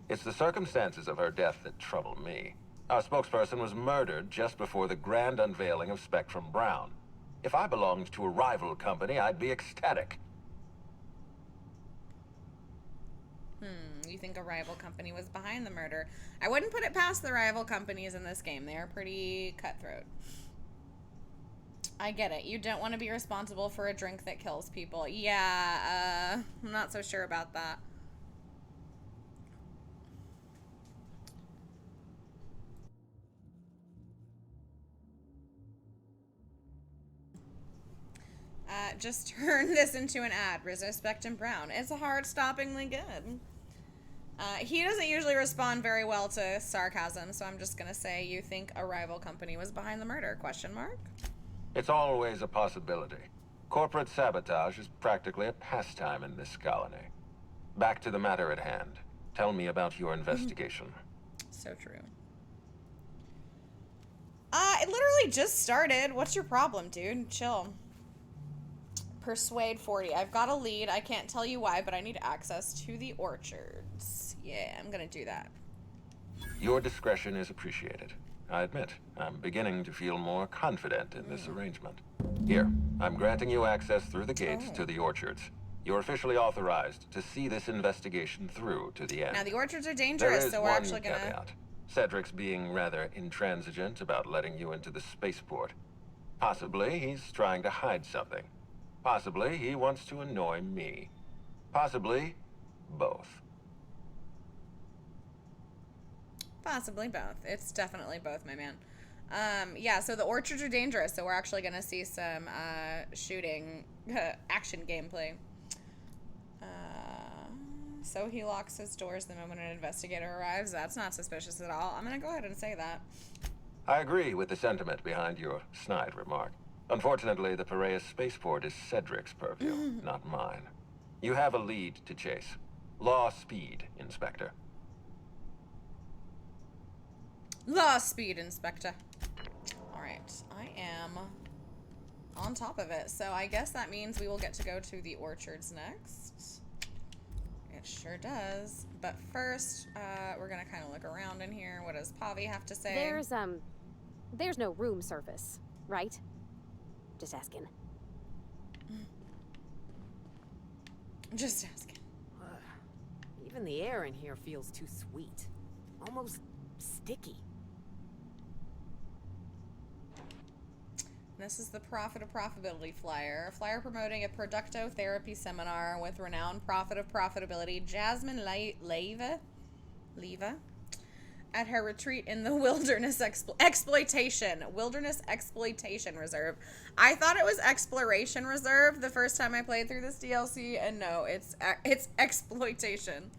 It's the circumstances of her death that trouble me. Our spokesperson was murdered just before the grand unveiling of Spectrum Brown. If I belonged to a rival company, I'd be ecstatic. You think a rival company was behind the murder? I wouldn't put it past the rival companies in this game. They're pretty cutthroat. I get it. You don't want to be responsible for a drink that kills people. Yeah, I'm not so sure about that. Just turn this into an ad. Rizzo, Spectrum Brown. It's heart-stoppingly good. He doesn't usually respond very well to sarcasm, so I'm just gonna say, you think a rival company was behind the murder, question mark? It's always a possibility. Corporate sabotage is practically a pastime in this colony. Back to the matter at hand. Tell me about your investigation. So true. It literally just started. What's your problem, dude? Chill. Persuade 40. I've got a lead. I can't tell you why, but I need access to the orchards. Yeah, I'm gonna do that. Your discretion is appreciated. I admit, I'm beginning to feel more confident in this arrangement. Here, I'm granting you access through the gates to the orchards. You're officially authorized to see this investigation through to the end. Now, the orchards are dangerous, so we're actually gonna... caveat. Cedric's being rather intransigent about letting you into the spaceport. Possibly he's trying to hide something. Possibly he wants to annoy me. Possibly both. Possibly both. It's definitely both, my man. Yeah, so the orchards are dangerous, so we're actually gonna see some shooting action gameplay. So he locks his doors the moment an investigator arrives. That's not suspicious at all. I'm gonna go ahead and say that. I agree with the sentiment behind your snide remark. Unfortunately, the Piraeus spaceport is Cedric's purview, not mine. You have a lead to chase. Law speed, Inspector. Law speed, Inspector. Alright, I am on top of it. So I guess that means we will get to go to the orchards next. It sure does. But first, we're gonna kind of look around in here. What does Pavi have to say? There's no room service, right? Just asking. Just asking. Even the air in here feels too sweet. Almost sticky. This is the Profit of Profitability flyer. A flyer promoting a productotherapy seminar with renowned Prophet of Profitability, Jasmine Leva, at her retreat in the Wilderness Exploitation Reserve. I thought it was Exploration Reserve the first time I played through this DLC, and no, it's exploitation.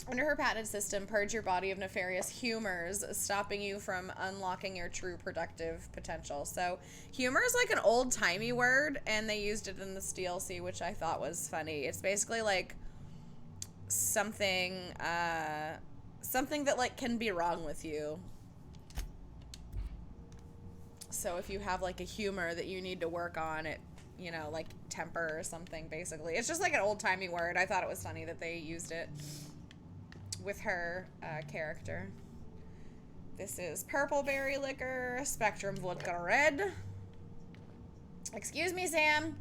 Under her patented system, purge your body of nefarious humors, stopping you from unlocking your true productive potential. So, humor is like an old-timey word, and they used it in this DLC, which I thought was funny. It's basically like something that like can be wrong with you. So if you have like a humor that you need to work on, it, you know, like temper or something, basically. It's just like an old-timey word. I thought it was funny that they used it with her character. This is purple berry liquor, spectrum vodka red. Excuse me, Sam.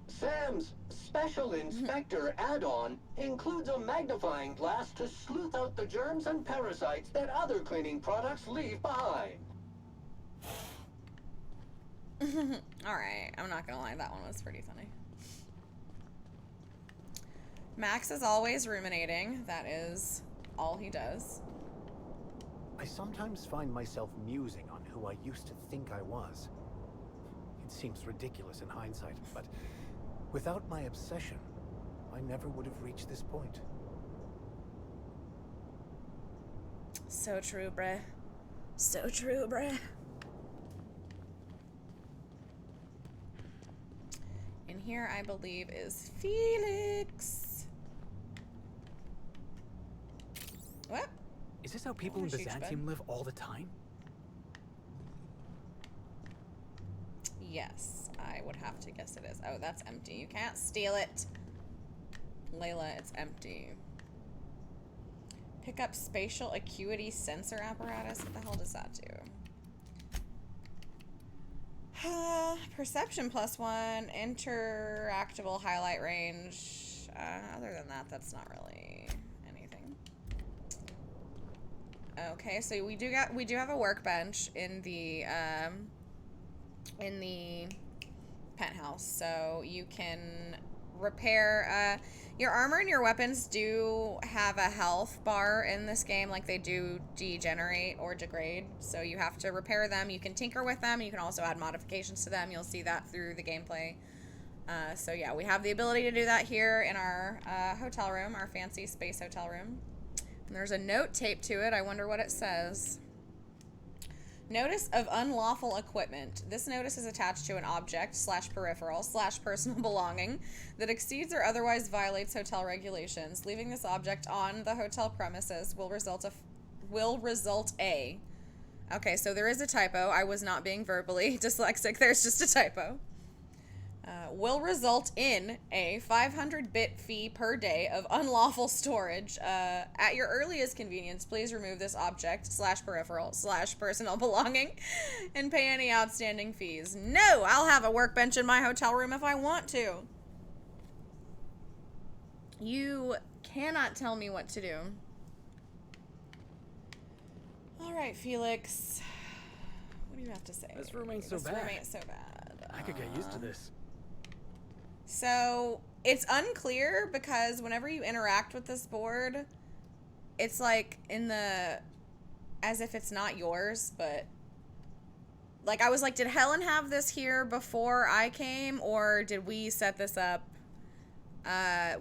Sam's Special Inspector add-on includes a magnifying glass to sleuth out the germs and parasites that other cleaning products leave behind. Alright, I'm not gonna lie, that one was pretty funny. Max is always ruminating. That is all he does. I sometimes find myself musing on who I used to think I was. It seems ridiculous in hindsight, but without my obsession, I never would have reached this point. So true, bruh. So true, bruh. In here, I believe, is Felix. What? Is this how people in Byzantium live all the time? Yes, I would have to guess it is. Oh, that's empty. You can't steal it. Layla, it's empty. Pick up spatial acuity sensor apparatus. What the hell does that do? Perception +1. Interactable highlight range. Other than that, that's not really anything. Okay, so we do have a workbench in the penthouse, so you can repair your armor and your weapons do have a health bar in this game, like they do degenerate or degrade, so you have to repair them. You can tinker with them, you can also add modifications to them. You'll see that through the gameplay. So yeah, we have the ability to do that here in our hotel room, our fancy space hotel room. And there's a note taped to it. I wonder what it says. Notice of unlawful equipment. This notice is attached to an object / peripheral / personal belonging that exceeds or otherwise violates hotel regulations. Leaving this object on the hotel premises will result a. Okay, so there is a typo. I was not being verbally dyslexic. There's just a typo. Will result in a 500-bit fee per day of unlawful storage. At your earliest convenience, please remove this object / peripheral / personal belonging and pay any outstanding fees. No, I'll have a workbench in my hotel room if I want to. You cannot tell me what to do. All right, Felix. What do you have to say? This room ain't so bad. This room ain't so bad. I could get used to this. So, it's unclear because whenever you interact with this board, it's like as if it's not yours, but like I was like, did Helen have this here before I came, or did we set this up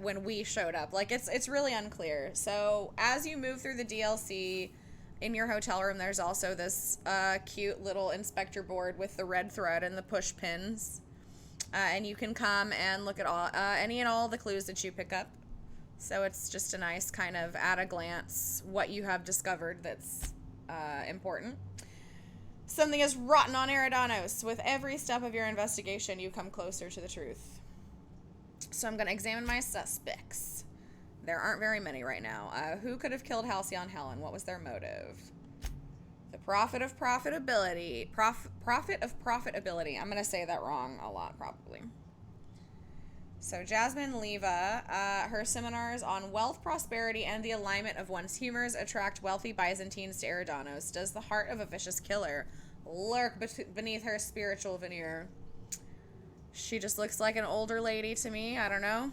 when we showed up? Like it's really unclear. So, as you move through the DLC in your hotel room, there's also this cute little inspector board with the red thread and the push pins. And you can come and look at all any and all the clues that you pick up. So it's just a nice kind of at a glance what you have discovered that's important. Something is rotten on Eridanos. With every step of your investigation, you come closer to the truth. So I'm going to examine my suspects. There aren't very many right now. Who could have killed Halcyon Helen? What was their motive? The profit of profitability. Profit of profitability. I'm going to say that wrong a lot, probably. So, Jasmine Leva, her seminars on wealth, prosperity, and the alignment of one's humors attract wealthy Byzantines to Eridanos. Does the heart of a vicious killer lurk beneath her spiritual veneer? She just looks like an older lady to me. I don't know.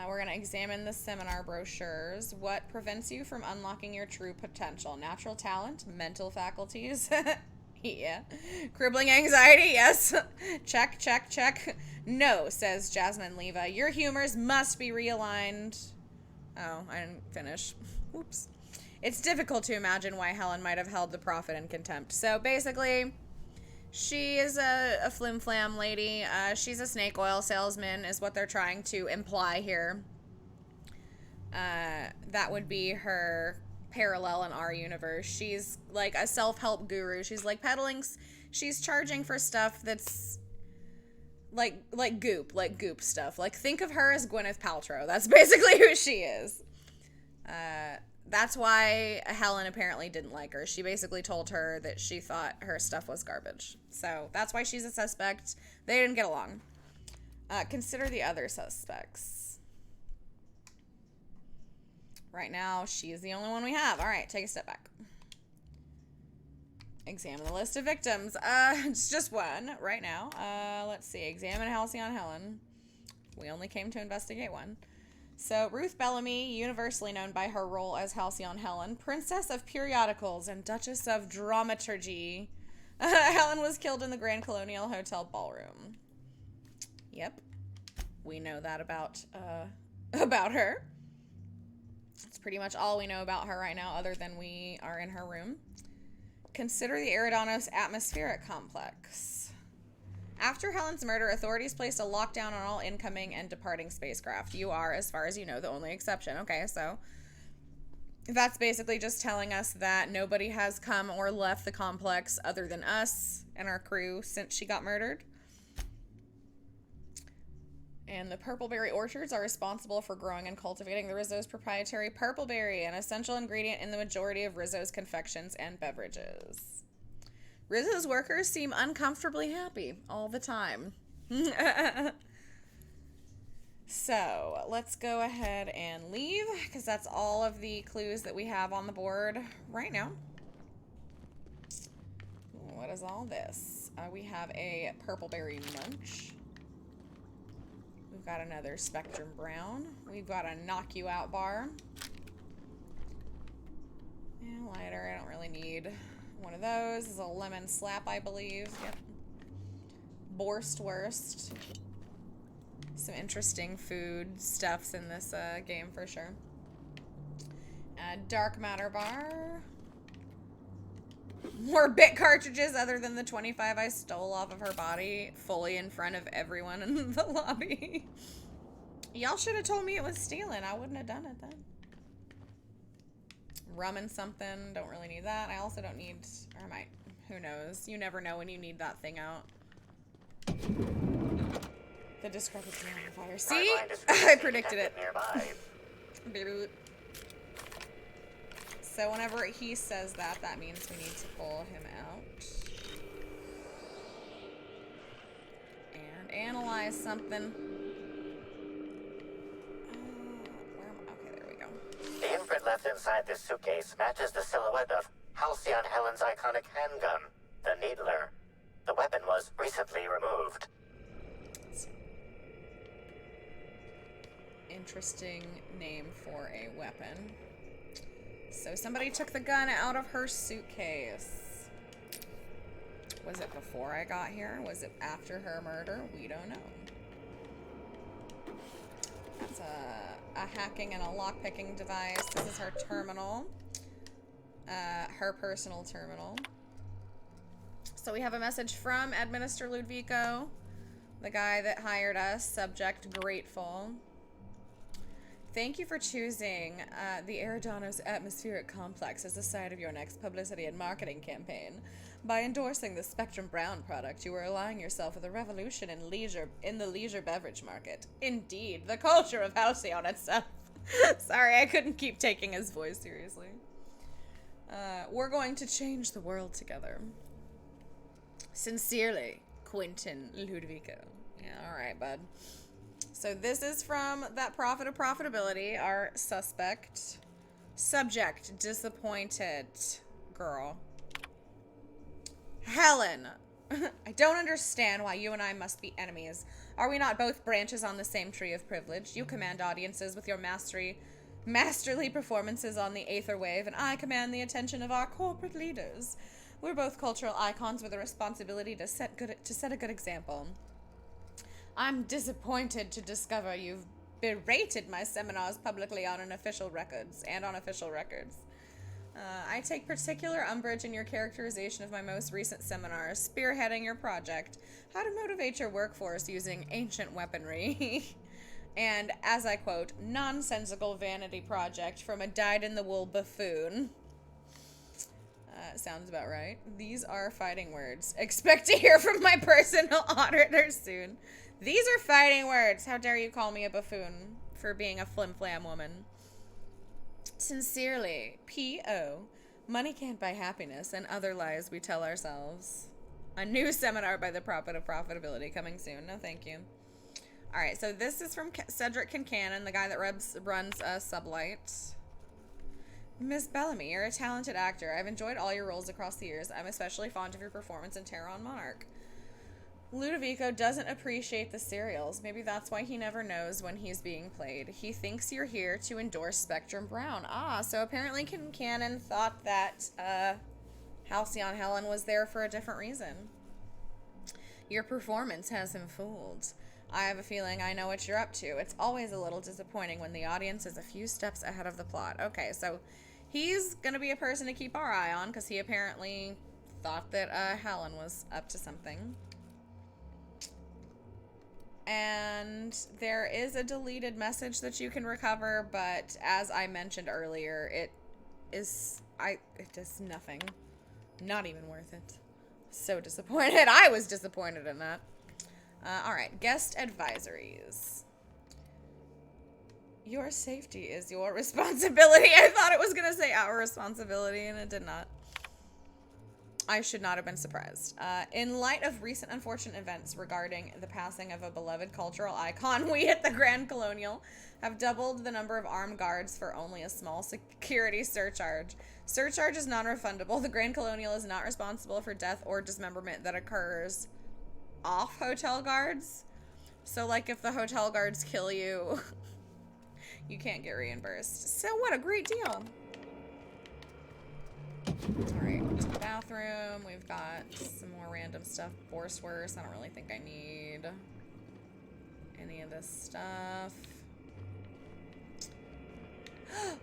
We're going to examine the seminar brochures. What prevents you from unlocking your true potential? Natural talent? Mental faculties? Yeah. Crippling anxiety? Yes. Check. No, says Jasmine Leva. Your humors must be realigned. Oh, I didn't finish. Oops. It's difficult to imagine why Helen might have held the prophet in contempt. So basically, she is a flim-flam lady. She's a snake oil salesman is what they're trying to imply here. That would be her parallel in our universe. She's like a self-help guru. She's like peddling. She's charging for stuff that's like goop stuff. Like think of her as Gwyneth Paltrow. That's basically who she is. That's why Helen apparently didn't like her. She basically told her that she thought her stuff was garbage. So that's why she's a suspect. They didn't get along. Consider the other suspects. Right now, she's the only one we have. All right, take a step back. Examine the list of victims. It's just one right now. Let's see. Examine Halcyon Helen. We only came to investigate one. So, Ruth Bellamy, universally known by her role as Halcyon Helen, Princess of Periodicals and Duchess of Dramaturgy. Helen was killed in the Grand Colonial Hotel ballroom. Yep. We know that about her. That's pretty much all we know about her right now, other than we are in her room. Consider the Eridanos atmospheric complex. After Helen's murder, authorities placed a lockdown on all incoming and departing spacecraft. You are, as far as you know, the only exception. Okay, so that's basically just telling us that nobody has come or left the complex other than us and our crew since she got murdered. And the purpleberry orchards are responsible for growing and cultivating the Rizzo's proprietary purpleberry, an essential ingredient in the majority of Rizzo's confections and beverages. Rizzo's workers seem uncomfortably happy all the time. So, let's go ahead and leave, because that's all of the clues that we have on the board right now. What is all this? We have a purpleberry munch. We've got another Spectrum Brown. We've got a Knock You Out bar. And lighter, I don't really need one of those. This is a lemon slap, I believe. Yep. Borstwurst. Some interesting food stuffs in this game for sure. Dark matter bar. More bit cartridges other than the 25 I stole off of her body fully in front of everyone in the lobby. Y'all should have told me it was stealing. I wouldn't have done it then. Rum and something. Don't really need that. I also don't need, or I might. Who knows? You never know when you need that thing out. The discrepancy amplifier. See? I predicted it. Baby. So whenever he says that, that means we need to pull him out. And analyze something. Okay, there we go. The imprint left inside this suitcase matches the silhouette of Halcyon Helen's iconic handgun, the Needler. The weapon was recently removed. Interesting name for a weapon. So somebody took the gun out of her suitcase. Was it before I got here? Was it after her murder? We don't know. That's a hacking and a lockpicking device. This is her terminal. Her personal terminal. So we have a message from Administrator Ludovico, the guy that hired us. Subject, grateful. Thank you for choosing the Eridanos atmospheric complex as the site of your next publicity and marketing campaign. By endorsing the Spectrum Brown product, you are allying yourself with a revolution in the leisure beverage market. Indeed, the culture of Halcyon itself. Sorry, I couldn't keep taking his voice seriously. We're going to change the world together. Sincerely, Quentin Ludovico. Yeah, all right, bud. So this is from that Prophet of Profitability, our suspect. Subject, disappointed girl. Helen, I don't understand why you and I must be enemies. Are we not both branches on the same tree of privilege? You command audiences with your masterly performances on the Aether Wave, and I command the attention of our corporate leaders. We're both cultural icons with a responsibility to set a good example. I'm disappointed to discover you've berated my seminars publicly on official records. I take particular umbrage in your characterization of my most recent seminar, spearheading your project, how to motivate your workforce using ancient weaponry. And, as I quote, nonsensical vanity project from a dyed-in-the-wool buffoon. Sounds about right. These are fighting words. Expect to hear from my personal auditor soon. These are fighting words. How dare you call me a buffoon for being a flim-flam woman. Sincerely, P.O. Money can't buy happiness and other lies we tell ourselves. A new seminar by the Prophet of Profitability coming soon. No, thank you. All right, so this is from Cedric Kincannon, the guy that runs Sublight. Miss Bellamy, you're a talented actor. I've enjoyed all your roles across the years. I'm especially fond of your performance in Terron Monarch. Ludovico doesn't appreciate the serials. Maybe that's why he never knows when he's being played. He thinks you're here to endorse Spectrum Brown. Ah, so apparently Kincannon thought that Halcyon Helen was there for a different reason. Your performance has him fooled. I have a feeling I know what you're up to. It's always a little disappointing when the audience is a few steps ahead of the plot. Okay, so he's going to be a person to keep our eye on because he apparently thought that Helen was up to something. And there is a deleted message that you can recover, but as I mentioned earlier, it does nothing. Not even worth it. So disappointed. I was disappointed in that. Alright, guest advisories. Your safety is your responsibility. I thought it was going to say our responsibility, and it did not. I should not have been surprised. In light of recent unfortunate events regarding the passing of a beloved cultural icon, we at the Grand Colonial have doubled the number of armed guards for only a small security surcharge. Surcharge is non-refundable. The Grand Colonial is not responsible for death or dismemberment that occurs off hotel guards. So, like, if the hotel guards kill you, you can't get reimbursed. So, what a great deal. Alright. bathroom. We've got some more random stuff. Borsworth. I don't really think I need any of this stuff.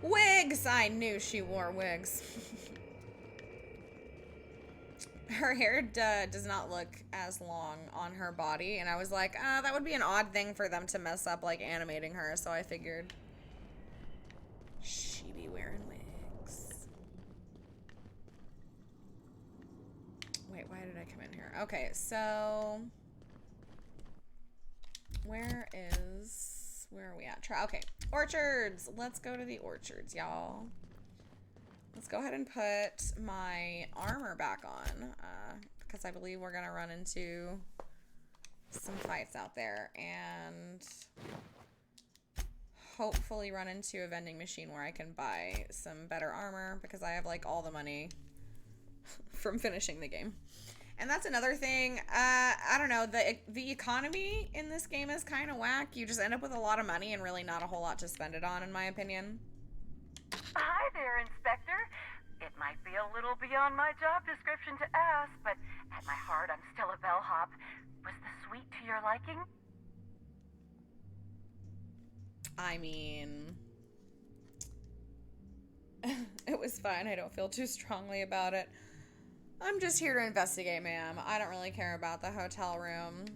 Wigs! I knew she wore wigs. Her hair does not look as long on her body, and I was like, that would be an odd thing for them to mess up, like, animating her, so I figured she'd be wearing wigs. Wait, why did I come in here? Okay, so where are we at? Okay, orchards. Let's go to the orchards, y'all. Let's go ahead and put my armor back on, because I believe we're gonna run into some fights out there, and hopefully run into a vending machine where I can buy some better armor, because I have like all the money from finishing the game. And that's another thing, I don't know, the economy in this game is kind of whack. You just end up with a lot of money and really not a whole lot to spend it on, in my opinion. Hi there, Inspector. It might be a little beyond my job description to ask, but at my heart, I'm still a bellhop. Was the suite to your liking? I mean, it was fine. I don't feel too strongly about it. I'm just here to investigate, ma'am. I don't really care about the hotel room.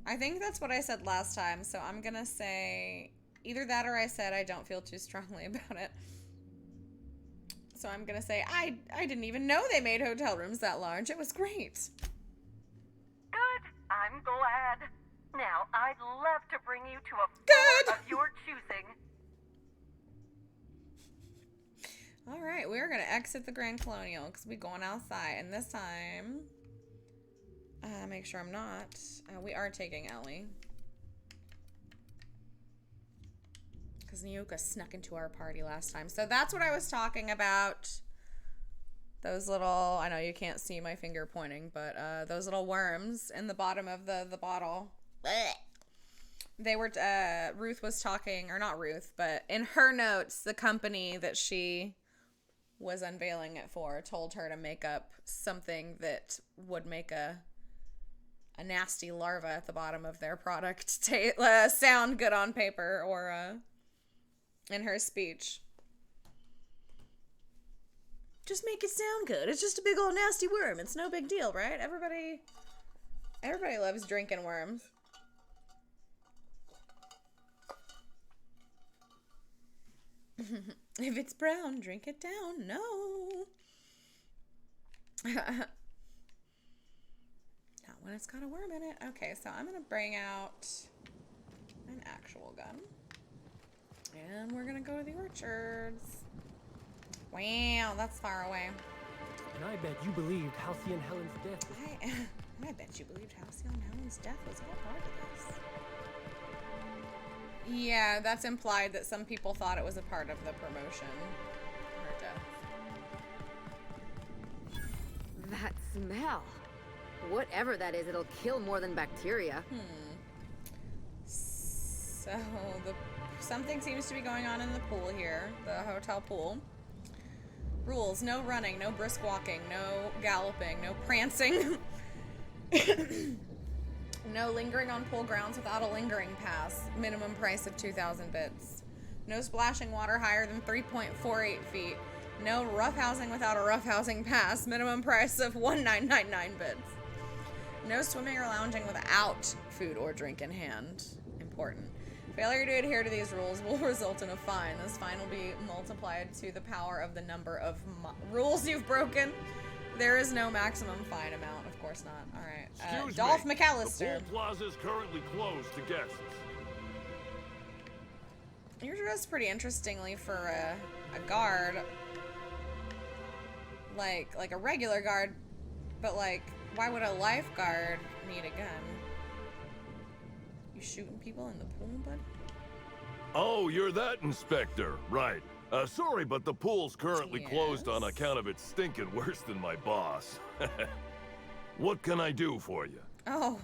I think that's what I said last time, so I'm gonna say either that or I said I don't feel too strongly about it. So I'm gonna say I didn't even know they made hotel rooms that large. It was great. Good. I'm glad. Now, I'd love to bring you to a floor of your choosing. All right, we're gonna exit the Grand Colonial because we're going outside, and this time, make sure I'm not. We are taking Ellie. Because Nyoka snuck into our party last time. So that's what I was talking about. Those little, I know you can't see my finger pointing, but those little worms in the bottom of the bottle. Blech. They were, Ruth was talking, or not Ruth, but in her notes, the company that she was unveiling it for told her to make up something that would make a nasty larva at the bottom of their product sound good on paper or in her speech. Just make it sound good. It's just a big old nasty worm. It's no big deal, right? Everybody loves drinking worms. If it's brown, drink it down. No. Not when it's got a worm in it. Okay, so I'm gonna bring out an actual gun. And we're gonna go to the orchards. Wow, that's far away. And I bet you believed Halcyon Helen's death was... I bet you believed Halcyon Helen's death was all part of this. Yeah, that's implied that some people thought it was a part of the promotion. Her death. That smell. Whatever that is, it'll kill more than bacteria. So, something seems to be going on in the pool here. The hotel pool. Rules: no running, no brisk walking, no galloping, no prancing. No lingering on pool grounds without a lingering pass. Minimum price of 2,000 bits. No splashing water higher than 3.48 feet. No roughhousing without a roughhousing pass. Minimum price of 1,999 bits. No swimming or lounging without food or drink in hand. Important. Failure to adhere to these rules will result in a fine. This fine will be multiplied to the power of the number of rules you've broken. There is no maximum fine amount. Of course not. All right. Dolph McAllister. The pool plaza is currently closed to guests. You're dressed pretty interestingly for a guard. Like a regular guard, but like, why would a lifeguard need a gun? You shooting people in the pool, bud? Oh, you're that inspector, right. Sorry, but the pool's currently closed on account of it stinking worse than my boss. What can I do for you? Oh.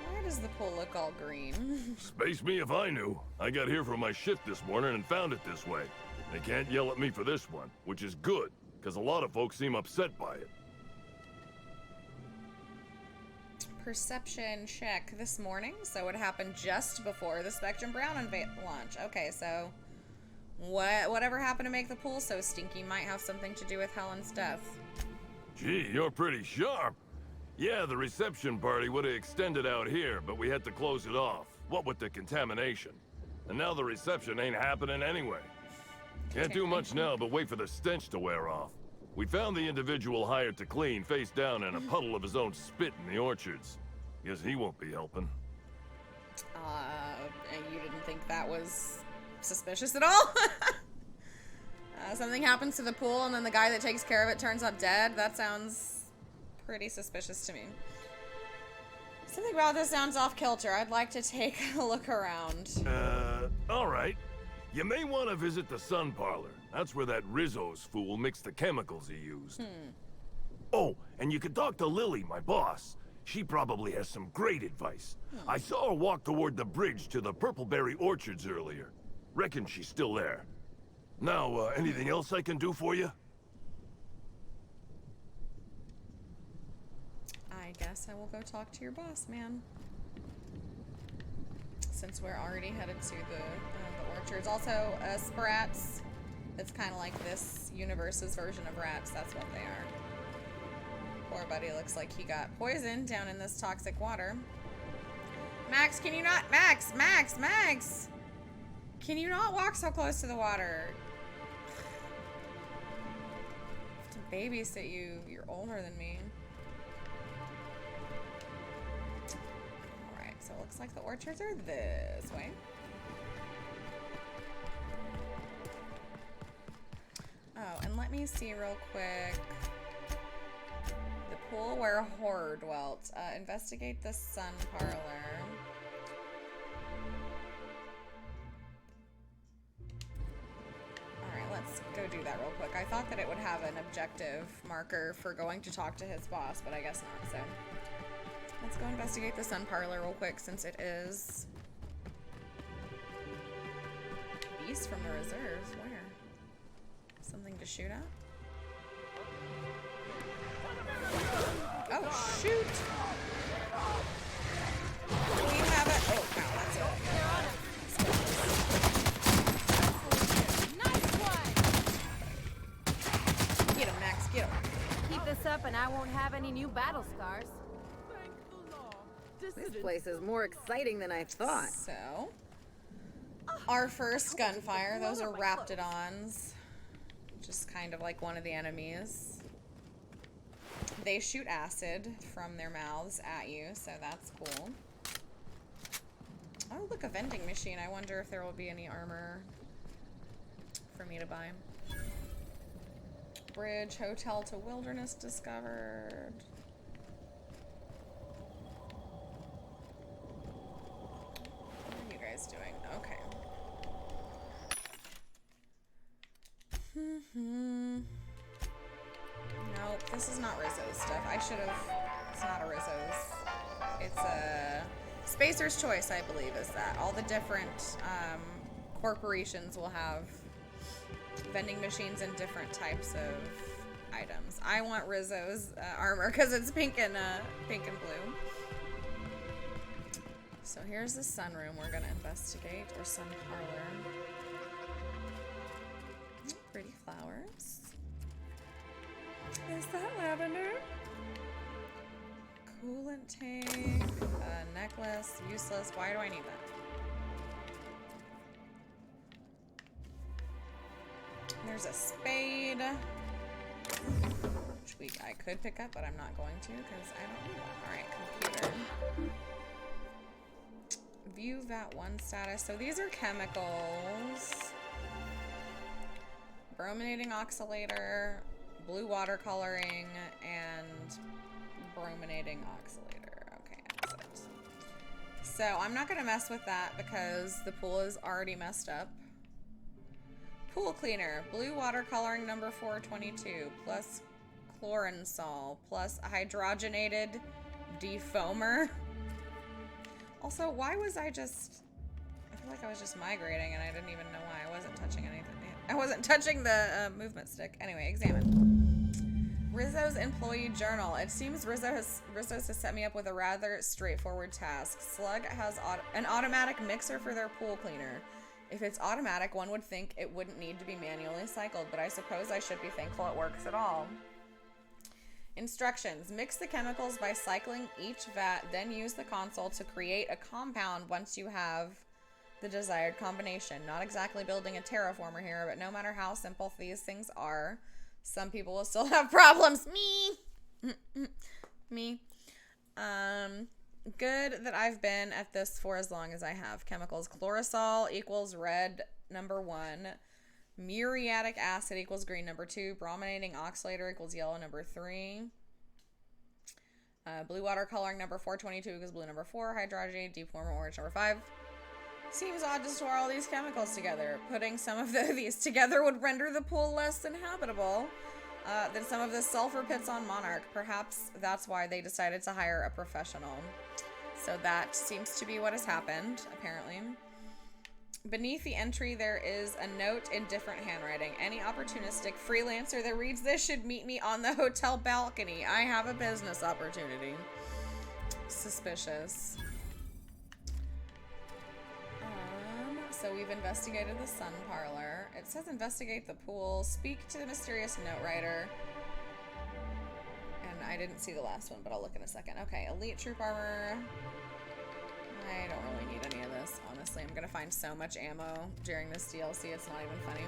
Why does the pool look all green? Space me if I knew. I got here from my shift this morning and found it this way. They can't yell at me for this one, which is good, because a lot of folks seem upset by it. Perception check this morning, so it happened just before the Spectrum Brown launch. Okay, so whatever happened to make the pool so stinky might have something to do with Helen's death. Gee, you're pretty sharp. Yeah, the reception party would have extended out here, but we had to close it off. What with the contamination. And now the reception ain't happening anyway. Can't do much now but wait for the stench to wear off. We found the individual hired to clean face down in a puddle of his own spit in the orchards. Guess he won't be helping. And you didn't think that was suspicious at all? Something happens to the pool and then the guy that takes care of it turns up dead? That sounds pretty suspicious to me. Something about this sounds off kilter. I'd like to take a look around. Alright. You may want to visit the sun parlor. That's where that Rizzo's fool mixed the chemicals he used. Oh, and you could talk to Lily, my boss. She probably has some great advice. I saw her walk toward the bridge to the Purpleberry Orchards earlier. Reckon she's still there. Now, anything else I can do for you? I guess I will go talk to your boss, man. Since we're already headed to the orchards. Also, Sprats. It's kind of like this universe's version of rats. That's what they are. Poor buddy looks like he got poisoned down in this toxic water. Max, can you not? Max! Can you not walk so close to the water? I have to babysit you. You're older than me. Alright, so it looks like the orchards are this way. Oh, and let me see real quick. The pool where horror dwelt. Investigate the sun parlor. Alright, let's go do that real quick. I thought that it would have an objective marker for going to talk to his boss, but I guess not, so. Let's go investigate the sun parlor real quick since it is Beast from the reserve. Where? Something to shoot at? Oh, shoot! We have it. Oh, wow, that's it. Nice one! Get him, Max, get him. Keep this up and I won't have any new battle scars. This place is more exciting than I thought. So, our first gunfire, those are Raptidons. Just kind of like one of the enemies. They shoot acid from their mouths at you, so that's cool. Oh, look, a vending machine. I wonder if there will be any armor for me to buy. Bridge, hotel to wilderness discovered. What are you guys doing? Okay. Nope, this is not Rizzo's stuff. I should have. It's not a Rizzo's. It's a Spacer's Choice, I believe, is that. All the different corporations will have vending machines and different types of items. I want Rizzo's armor because it's pink and blue. So here's the sunroom we're gonna investigate, or sun parlor. Pretty flowers. Is that lavender? Coolant tank, necklace, useless. Why do I need that? There's a spade, which I could pick up, but I'm not going to because I don't need one. All right, computer. View VAT1 status. So these are chemicals. Brominating oxalator, blue watercoloring, and brominating oxalator. Okay, that's it. So I'm not gonna mess with that because the pool is already messed up. Pool cleaner, blue watercoloring number 422, plus chlorinsol, plus hydrogenated defoamer. Also, why was I just... feel like I was just migrating and I didn't even know why. I wasn't touching anything. I wasn't touching the movement stick. Anyway, examine. Rizzo's employee journal. It seems Rizzo's has set me up with a rather straightforward task. Slug has an automatic mixer for their pool cleaner. If it's automatic, one would think it wouldn't need to be manually cycled, but I suppose I should be thankful it works at all. Instructions. Mix the chemicals by cycling each vat, then use the console to create a compound once you have the desired combination. Not exactly building a terraformer here, but no matter how simple these things are, some people will still have problems. Me. Me. Good that I've been at this for as long as I have. Chemicals. Chlorosol equals red, number 1. Muriatic acid equals green, number 2. Brominating oxalator equals yellow, number 3. Blue water coloring, number 422 equals blue, number 4. Hydrogenated deformer orange, number 5. Seems odd to store all these chemicals together. Putting some of these together would render the pool less inhabitable than some of the sulfur pits on Monarch. Perhaps that's why they decided to hire a professional. So that seems to be what has happened, apparently. Beneath the entry, there is a note in different handwriting. Any opportunistic freelancer that reads this should meet me on the hotel balcony. I have a business opportunity. Suspicious. So we've investigated the sun parlor. It says investigate the pool, speak to the mysterious note writer. And I didn't see the last one, but I'll look in a second. Okay, elite troop armor. I don't really need any of this, honestly. I'm gonna find so much ammo during this DLC, it's not even funny.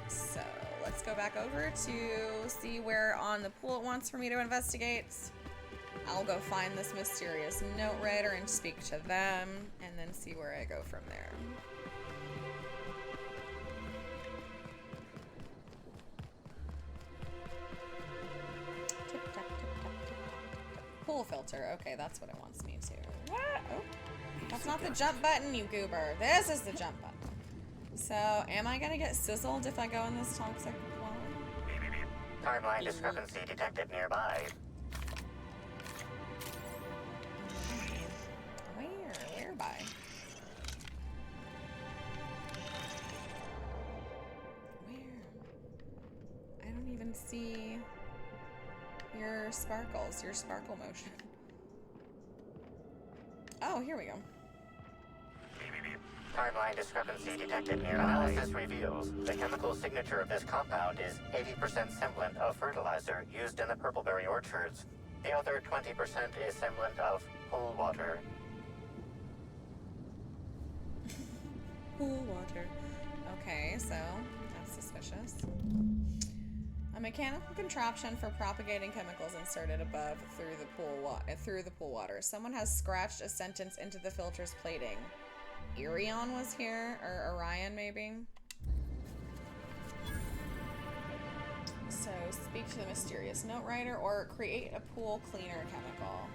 So let's go back over to see where on the pool it wants for me to investigate. I'll go find this mysterious note writer and speak to them, and then see where I go from there. Pool filter. Okay, that's what it wants me to. What? Oh, that's not the jump button, you goober. This is the jump button. So, am I gonna get sizzled if I go in this toxic water? Timeline discrepancy detected nearby. Where by? Where? I don't even see your sparkles, your sparkle motion. Oh, here we go. Timeline discrepancy detected near. Analysis reveals the chemical signature of this compound is 80% semblant of fertilizer used in the purpleberry orchards. The other 20% is semblant of pool water. Pool water. Okay, so that's suspicious. A mechanical contraption for propagating chemicals inserted above through the pool water. Someone has scratched a sentence into the filter's plating. Irion was here, or Orion maybe. So speak to the mysterious note writer or create a pool cleaner chemical.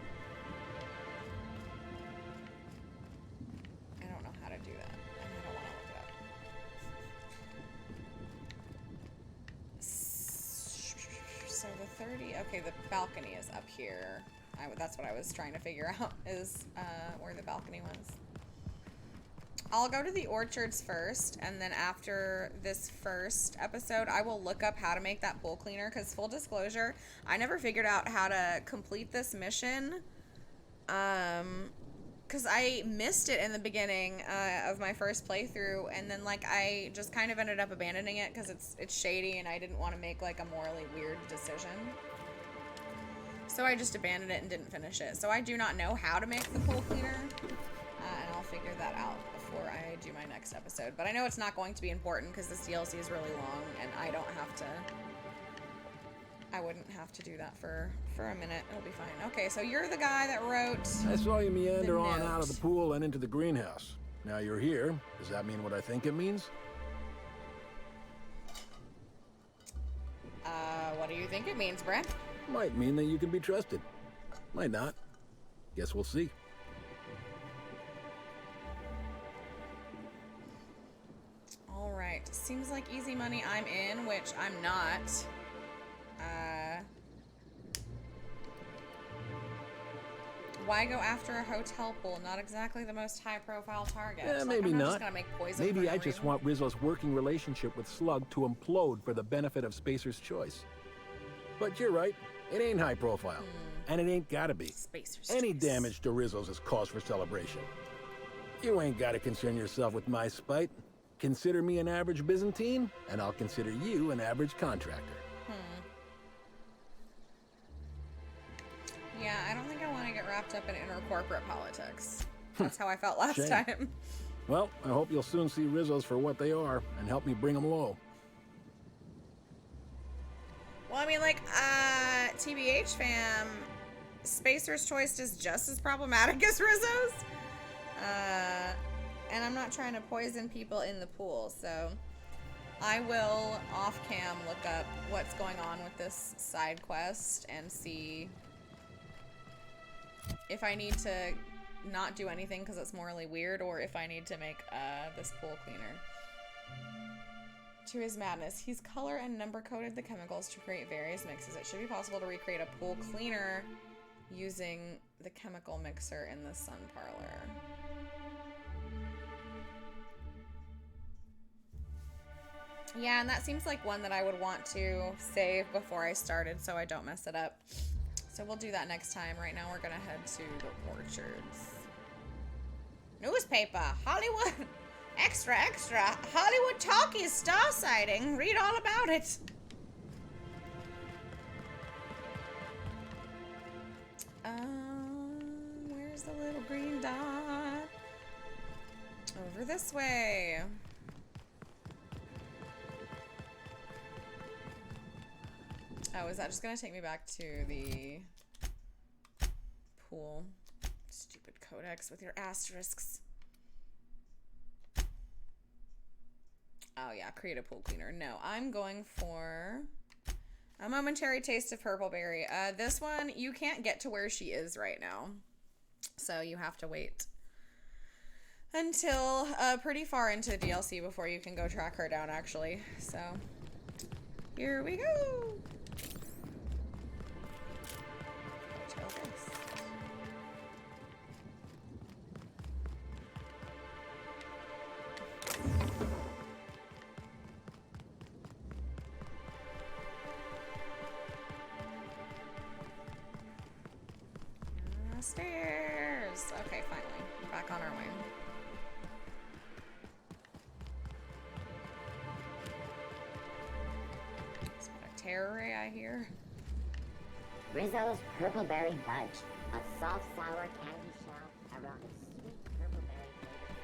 I don't know how to do that, and I don't want to look it up. So the 30, okay, the balcony is up here. That's what I was trying to figure out, is where the balcony was. I'll go to the orchards first, and then after this first episode, I will look up how to make that pool cleaner, because full disclosure, I never figured out how to complete this mission, because I missed it in the beginning of my first playthrough, and then, like, I just kind of ended up abandoning it, because it's shady, and I didn't want to make, like, a morally weird decision. So I just abandoned it and didn't finish it. So I do not know how to make the pool cleaner, and I'll figure that out before I do my next episode. But I know it's not going to be important because this DLC is really long, and I wouldn't have to do that for a minute. It'll be fine. Okay, so you're the guy that wrote I saw you meander on note. out of the pool and into the greenhouse. Now you're here. Does that mean what I think it means? What do you think it means, Brett? Might mean that you can be trusted. Might not. Guess we'll see. Alright, seems like easy money I'm in, which I'm not. Why go after a hotel pool? Not exactly the most high-profile target. Yeah, Like, maybe I'm not. Just gonna make poison Maybe for I no just reason. want Rizzo's working relationship with Slug to implode for the benefit of Spacer's choice. But you're right. It ain't high profile. And it ain't gotta be. Spacer's Any choice. damage to Rizzo's is cause for celebration. You ain't gotta concern yourself with my spite. Consider me an average Byzantine, and I'll consider you an average contractor. Yeah, I don't think I want to get wrapped up in intercorporate politics. That's how I felt last Shame. time. Well, I hope you'll soon see Rizzo's for what they are, and help me bring them low. Well, I mean, like, TBH fam, Spacer's Choice is just as problematic as Rizzo's. And I'm not trying to poison people in the pool, so I will off-cam look up what's going on with this side quest and see if I need to not do anything because it's morally weird, or if I need to make this pool cleaner. To his madness, he's color and number coded the chemicals to create various mixes. It should be possible to recreate a pool cleaner using the chemical mixer in the sun parlor. Yeah, and that seems like one that I would want to save before I started so I don't mess it up. So we'll do that next time. Right now we're gonna head to the orchards. Newspaper, Hollywood, extra, extra, Hollywood talkies star sighting. Read all about it. Where's the little green dot? Over this way. Oh, is that just gonna take me back to the pool? Stupid codex with your asterisks. Oh yeah, create a pool cleaner. No, I'm going for a momentary taste of purple berry. This one, you can't get to where she is right now. So you have to wait until pretty far into DLC before you can go track her down, actually. So here we go. Stairs. Okay, finally. Back on our way. Is that a terror ray I hear? Rizzo's Purple Berry Fudge. A soft, sour candy shell around a sweet purple berry flavor.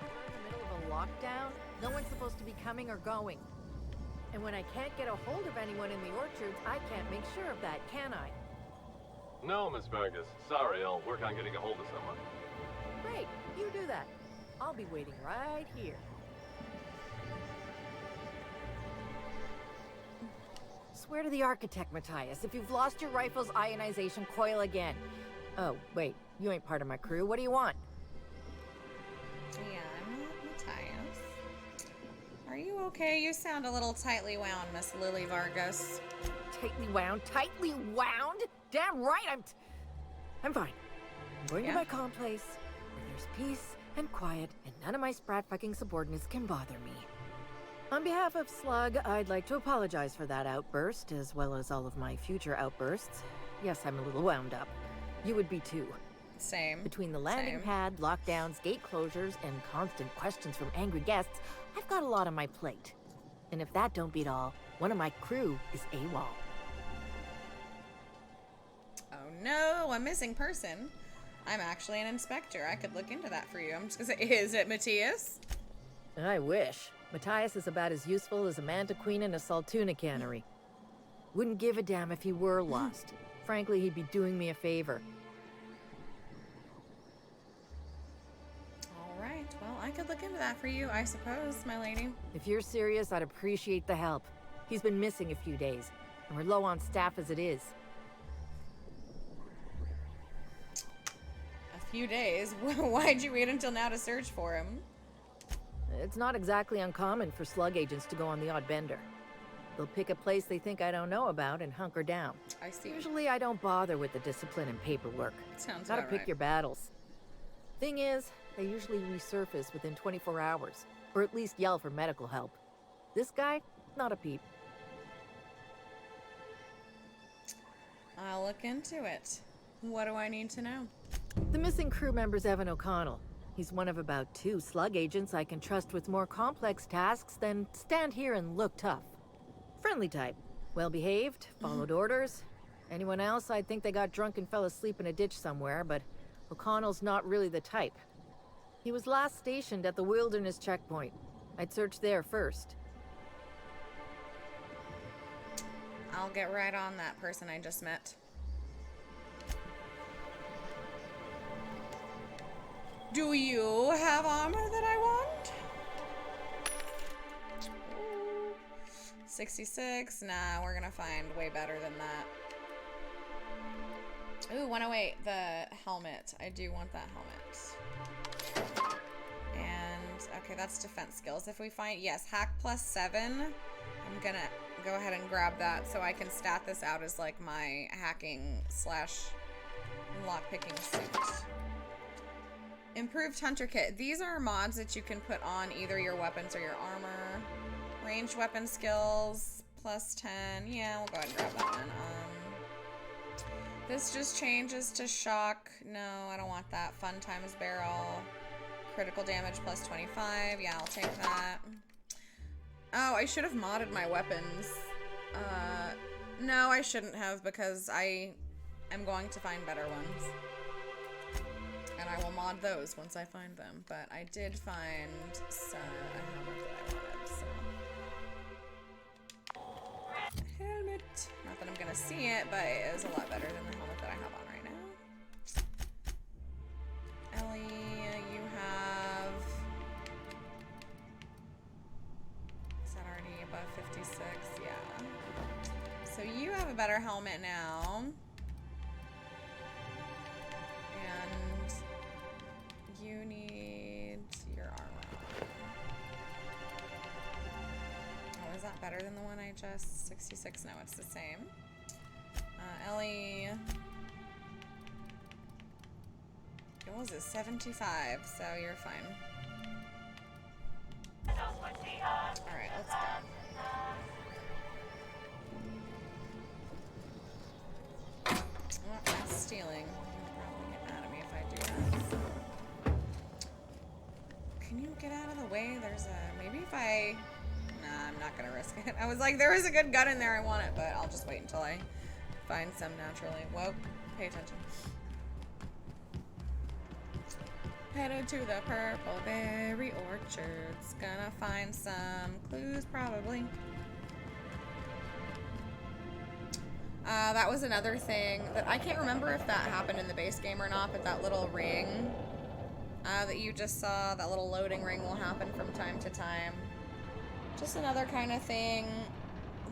We're in the middle of a lockdown. No one's supposed to be coming or going. And when I can't get a hold of anyone in the orchards, I can't make sure of that, can I? No, Miss Vargas. Sorry, I'll work on getting a hold of someone. Great, you do that. I'll be waiting right here. Swear to the architect, Matthias, if you've lost your rifle's ionization coil again. Oh, wait, you ain't part of my crew. What do you want? Yeah, I'm not Matthias. Are you okay? You sound a little tightly wound, Miss Lily Vargas. Tightly wound? Tightly wound? Damn right, I'm fine. I'm going to my calm place where there's peace and quiet and none of my sprat fucking subordinates can bother me. On behalf of Slug, I'd like to apologize for that outburst, as well as all of my future outbursts. Yes, I'm a little wound up. You would be too. Same. Between the landing pad, lockdowns, gate closures, and constant questions from angry guests, I've got a lot on my plate. And if that don't beat all, one of my crew is AWOL. Oh no, a missing person. I'm actually an inspector. I could look into that for you. I'm just gonna say, is it Matthias? I wish. Matthias is about as useful as Amanda Queen in a Saltuna cannery. Wouldn't give a damn if he were lost. Frankly, he'd be doing me a favor. All right, well, I could look into that for you, I suppose, my lady. If you're serious, I'd appreciate the help. He's been missing a few days, and we're low on staff as it is. A few days? Why'd you wait until now to search for him? It's not exactly uncommon for slug agents to go on the odd bender. They'll pick a place they think I don't know about and hunker down. I see. Usually I don't bother with the discipline and paperwork. Sounds Gotta about pick right. your battles. Thing is, they usually resurface within 24 hours, or at least yell for medical help. This guy, not a peep. I'll look into it. What do I need to know? The missing crew member's Evan O'Connell. He's one of about 2 slug agents I can trust with more complex tasks than stand here and look tough. Friendly type. Well-behaved, followed orders. Anyone else, I'd think they got drunk and fell asleep in a ditch somewhere, but O'Connell's not really the type. He was last stationed at the Wilderness checkpoint. I'd search there first. I'll get right on that person I just met. Do you have armor that I want? 66? Nah, we're gonna find way better than that. Ooh, 108, the helmet. I do want that helmet. And, okay, that's defense skills. If we find, yes, hack +7. I'm gonna go ahead and grab that so I can stat this out as like my hacking / lockpicking suit. Improved hunter kit. These are mods that you can put on either your weapons or your armor. Ranged weapon skills +10. Yeah, we'll go ahead and grab that one. This just changes to shock. No, I don't want that. Fun times barrel. Critical damage +25. Yeah, I'll take that. Oh, I should have modded my weapons. No, I shouldn't have because I am going to find better ones. And I will mod those once I find them. But I did find a helmet that I wanted, so. Helmet. Not that I'm gonna see it, but it is a lot better than the helmet that I have on right now. Ellie, you have... Is that already above 56? Yeah. So you have a better helmet now. And you need your armor. Oh, is that better than the one I just... 66? No, it's the same. Ellie... Yours is 75, so you're fine. Alright, let's go. Well, that's stealing. You'll probably get mad at me if I do that. Can you get out of the way? There's a... Maybe if I... Nah, I'm not gonna risk it. I was like, there is a good gun in there, I want it, but I'll just wait until I find some naturally. Whoa, pay attention. Headed to the Purple Berry Orchards. Gonna find some clues, probably. That was another thing that I can't remember if that happened in the base game or not, but that little ring that you just saw, that little loading ring will happen from time to time. Just another kind of thing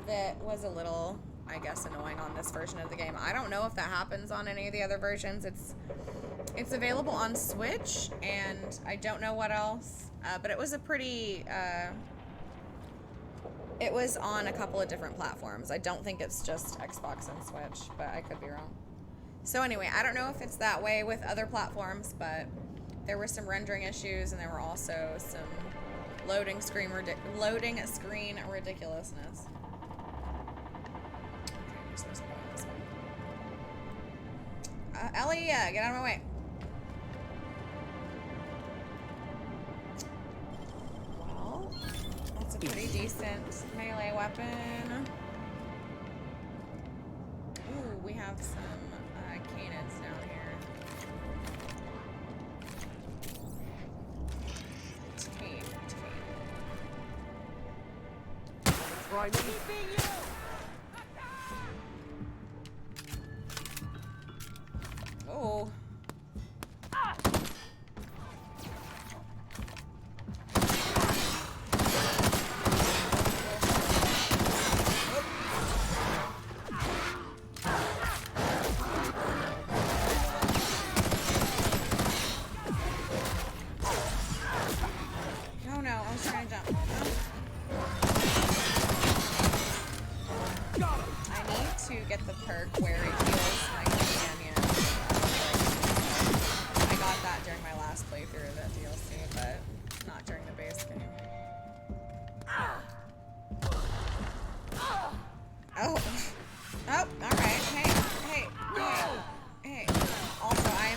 that was a little, I guess, annoying on this version of the game. I don't know if that happens on any of the other versions. It's available on Switch, and I don't know what else, but it was a pretty, it was on a couple of different platforms. I don't think it's just Xbox and Switch, but I could be wrong. So anyway, I don't know if it's that way with other platforms, but there were some rendering issues, and there were also some loading screen ridiculousness. Okay, we're supposed to go on this one. Ellie, get out of my way. Well, that's a pretty decent melee weapon. Ooh, we have some canids down here. Try me. Oh. No, I was trying to jump.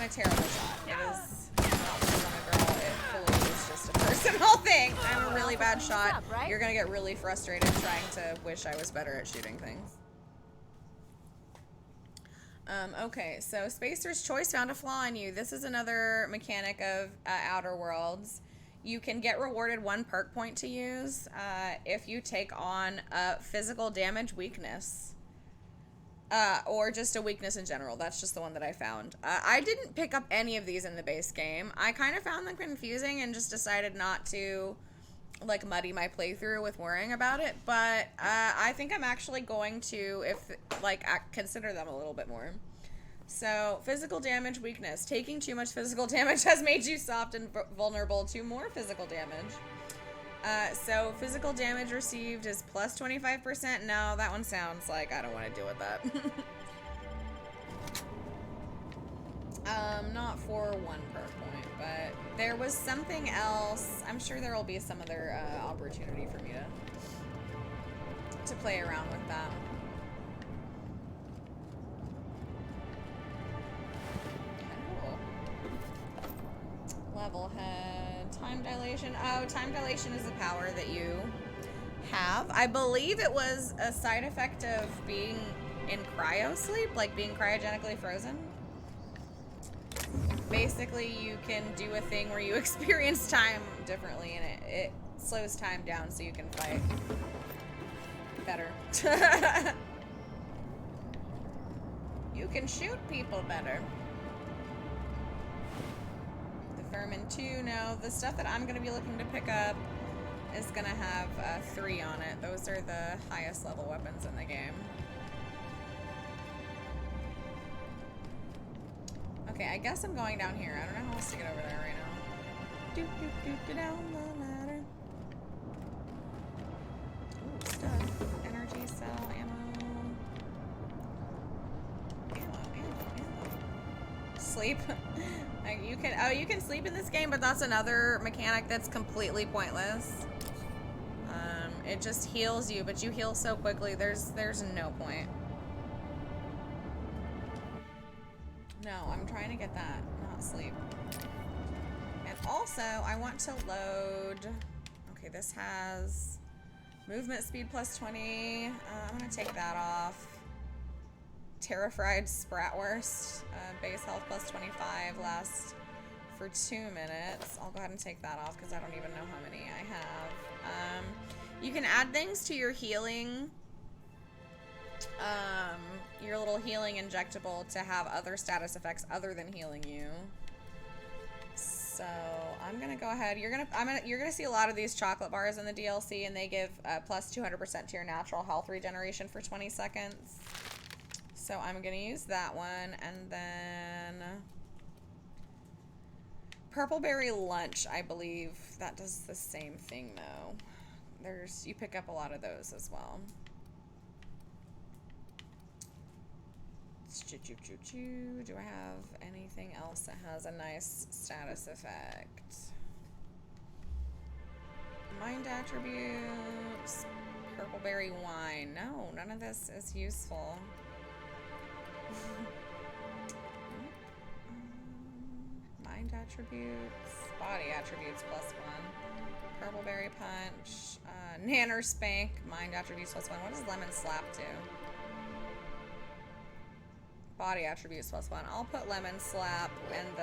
a terrible shot. It is not just on a girl. It fully is just a personal thing. I'm a really bad shot. You're gonna get really frustrated trying to wish I was better at shooting things. Okay, so Spacer's Choice found a flaw in you. This is another mechanic of Outer Worlds. You can get rewarded 1 perk point to use if you take on a physical damage weakness. Or just a weakness in general. That's just the one that I found. I didn't pick up any of these in the base game. I kind of found them confusing and just decided not to like muddy my playthrough with worrying about it, but I think I'm actually going to consider them a little bit more. So physical damage weakness. Taking too much physical damage has made you soft and vulnerable to more physical damage. So physical damage received is plus 25%. No, that one sounds like I don't want to deal with that. Not for 1 perk point, but there was something else. I'm sure there will be some other opportunity for me to play around with that. Cool. Level head, time dilation. Oh, time dilation is a power that you have. I believe it was a side effect of being in cryo sleep, like being cryogenically frozen. Basically, you can do a thing where you experience time differently, and it slows time down so you can fight better. You can shoot people better. The Vermin 2, no. The stuff that I'm going to be looking to pick up is going to have 3 on it. Those are the highest level weapons in the game. Okay, I guess I'm going down here. I don't know how else to get over there right now. Down the ladder. Ooh, stuff. Energy cell, ammo. Ammo. Sleep. You can sleep in this game, but that's another mechanic that's completely pointless. It just heals you, but you heal so quickly. There's no point. No, I'm trying to get that, not sleep. And also, I want to load... Okay, this has movement speed plus 20. I'm going to take that off. Terra-fried Spratwurst. Base health plus 25. Lasts for 2 minutes. I'll go ahead and take that off because I don't even know how many I have. You can add things to your healing... your little healing injectable to have other status effects other than healing you. So I'm gonna go ahead. You're gonna see a lot of these chocolate bars in the DLC, and they give plus 200% to your natural health regeneration for 20 seconds. So I'm gonna use that one, and then Purple Berry Lunch. I believe that does the same thing though. You pick up a lot of those as well. Do I have anything else that has a nice status effect? Mind attributes. Purple berry wine. No, none of this is useful. Mind attributes. Body attributes plus 1. Purple berry punch. Nanner spank. Mind attributes plus 1. What does lemon slap do? Body attributes plus 1. I'll put lemon slap, and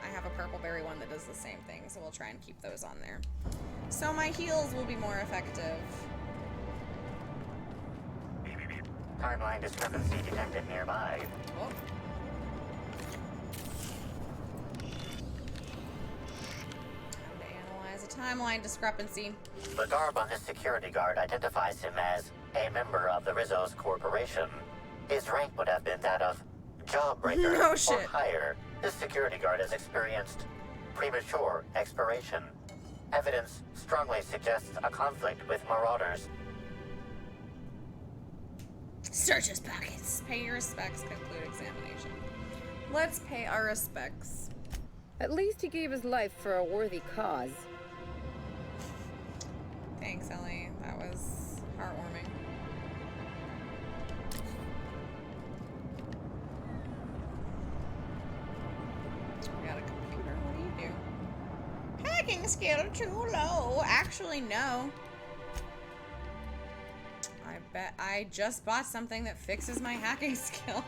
I have a purple berry one that does the same thing, so we'll try and keep those on there. So my heals will be more effective. Timeline discrepancy detected nearby. Oh. Time to analyze a timeline discrepancy. The garb on his security guard identifies him as a member of the Rizzo's corporation. His rank would have been that of Jawbreaker No shit. or higher. This security guard has experienced premature expiration. Evidence strongly suggests a conflict with marauders. Search his pockets. Pay your respects. Conclude examination. Let's pay our respects. At least he gave his life for a worthy cause. Thanks, Ellie. That was heartwarming. hacking skill too low. Actually, no. I bet I just bought something that fixes my hacking skill.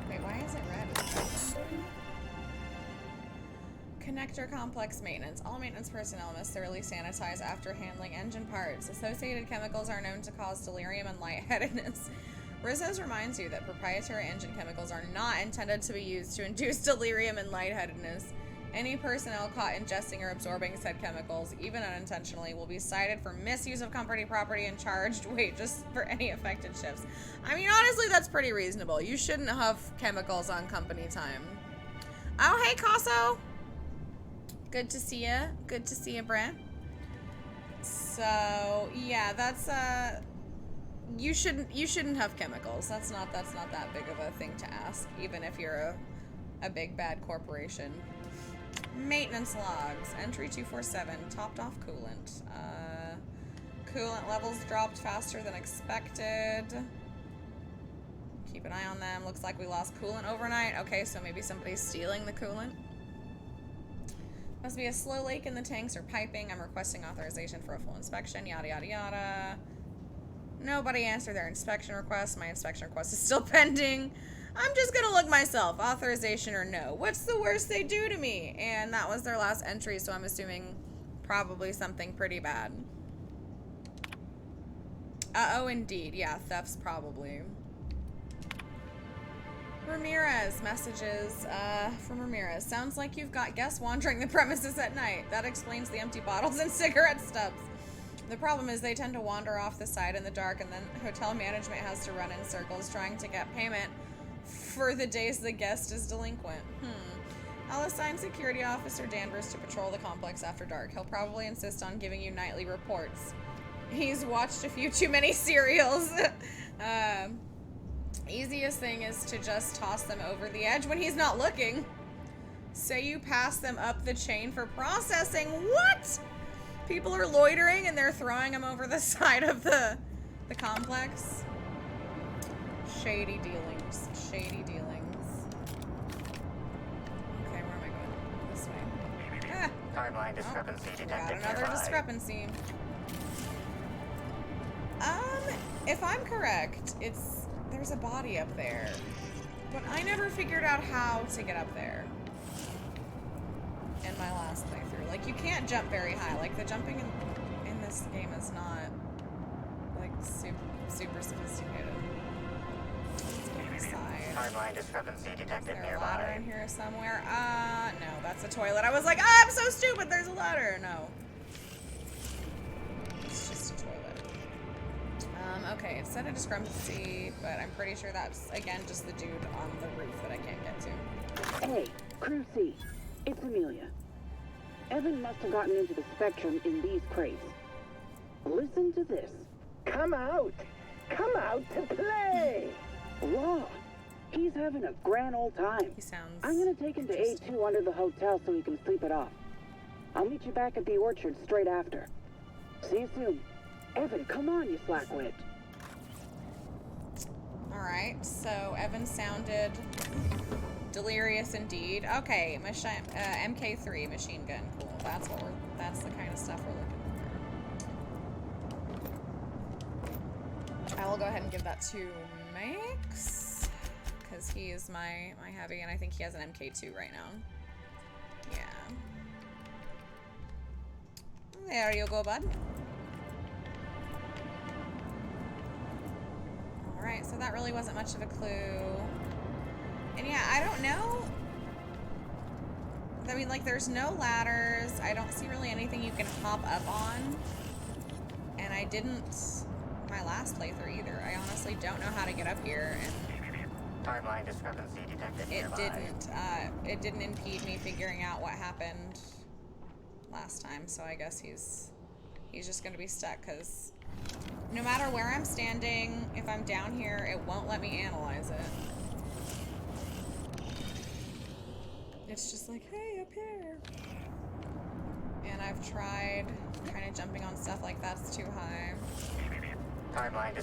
Wait, why is it red? Connector complex maintenance. All maintenance personnel must thoroughly sanitize after handling engine parts. Associated chemicals are known to cause delirium and lightheadedness. Rizzo's reminds you that proprietary engine chemicals are not intended to be used to induce delirium and lightheadedness. Any personnel caught ingesting or absorbing said chemicals, even unintentionally, will be cited for misuse of company property and charged wages for any affected shifts. I mean, honestly, that's pretty reasonable. You shouldn't huff chemicals on company time. Oh, hey, Casso. Good to see ya. Good to see ya, Brent. So, yeah, that's, you shouldn't have chemicals. That's not that big of a thing to ask, even if you're a big bad corporation. Maintenance logs. Entry 247. Topped off coolant. Coolant levels dropped faster than expected. Keep an eye on them. Looks like we lost coolant overnight. Okay, so maybe somebody's stealing the coolant. Must be a slow leak in the tanks or piping. I'm requesting authorization for a full inspection. Yada, yada, yada. Nobody answered their inspection request. My inspection request is still pending. I'm just gonna look myself. Authorization or no. What's the worst they do to me? And that was their last entry, so I'm assuming probably something pretty bad. Oh, indeed. Yeah, thefts probably. Ramirez. Messages from Ramirez. Sounds like you've got guests wandering the premises at night. That explains the empty bottles and cigarette stubs. The problem is they tend to wander off the side in the dark, and then hotel management has to run in circles trying to get payment for the days the guest is delinquent. I'll assign security officer Danvers to patrol the complex after dark. He'll probably insist on giving you nightly reports. He's watched a few too many serials. Easiest thing is to just toss them over the edge when he's not looking. Say you pass them up the chain for processing. What? People are loitering and they're throwing them over the side of the complex. Shady dealings. Shady dealings. Okay, where am I going? This way. Ah. Timeline discrepancy detected. Got another discrepancy. If I'm correct, there's a body up there. But I never figured out how to get up there in my last playthrough. Like, you can't jump very high. Like, the jumping in this game is not, like, super sophisticated. Timeline discrepancy detected nearby. Is there a nearby. ladder in here somewhere? No, that's a toilet. I was like, I'm so stupid, there's a ladder. No. It's just a toilet. Okay, it said a discrepancy, but I'm pretty sure that's, again, just the dude on the roof that I can't get to. Hey, Crew C. It's Amelia. Evan must have gotten into the Spectrum in these crates. Listen to this. Come out! Come out to play! Raw. He's having a grand old time. He sounds I'm gonna take him to A2 under the hotel so he can sleep it off. I'll meet you back at the orchard straight after. See you soon. Evan, come on, you slackwit. Alright, so Evan sounded delirious indeed. Okay, MK3 machine gun. Cool. That's the kind of stuff we're looking for. I will go ahead and give that to Max, because he is my heavy, and I think he has an MK2 right now. Yeah. There you go, bud. Alright, so that really wasn't much of a clue. And yeah, I don't know. I mean, like, there's no ladders. I don't see really anything you can hop up on. And I didn't my last playthrough either. I honestly don't know how to get up here, and timeline discrepancy detected nearby. It didn't impede me figuring out what happened last time, so I guess he's just gonna be stuck, because no matter where I'm standing, if I'm down here, it won't let me analyze it. It's just like, hey, up here. And I've tried kind of jumping on stuff like that's too high.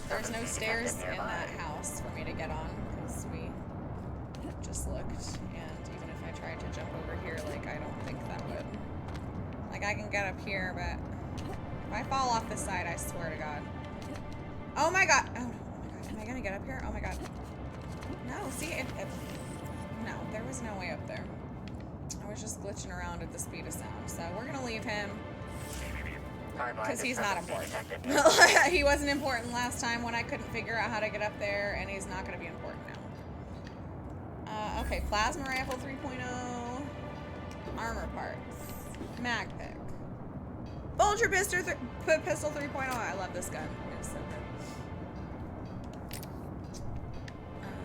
There's no stairs in that house for me to get on, because we just looked, to jump over here, like, I don't think that would. Like, I can get up here, but if I fall off this side, I swear to God. Oh my God. Oh, no. Oh my God. Am I going to get up here? Oh my God. No, see, no, there was no way up there. I was just glitching around at the speed of sound, so we're going to leave him. Because he's not important. He wasn't important last time when I couldn't figure out how to get up there, and he's not going to be important now. Okay, Plasma Rifle 3.0. Armor parts. Mag pick. Bulger Pistol 3.0. I love this gun. It's so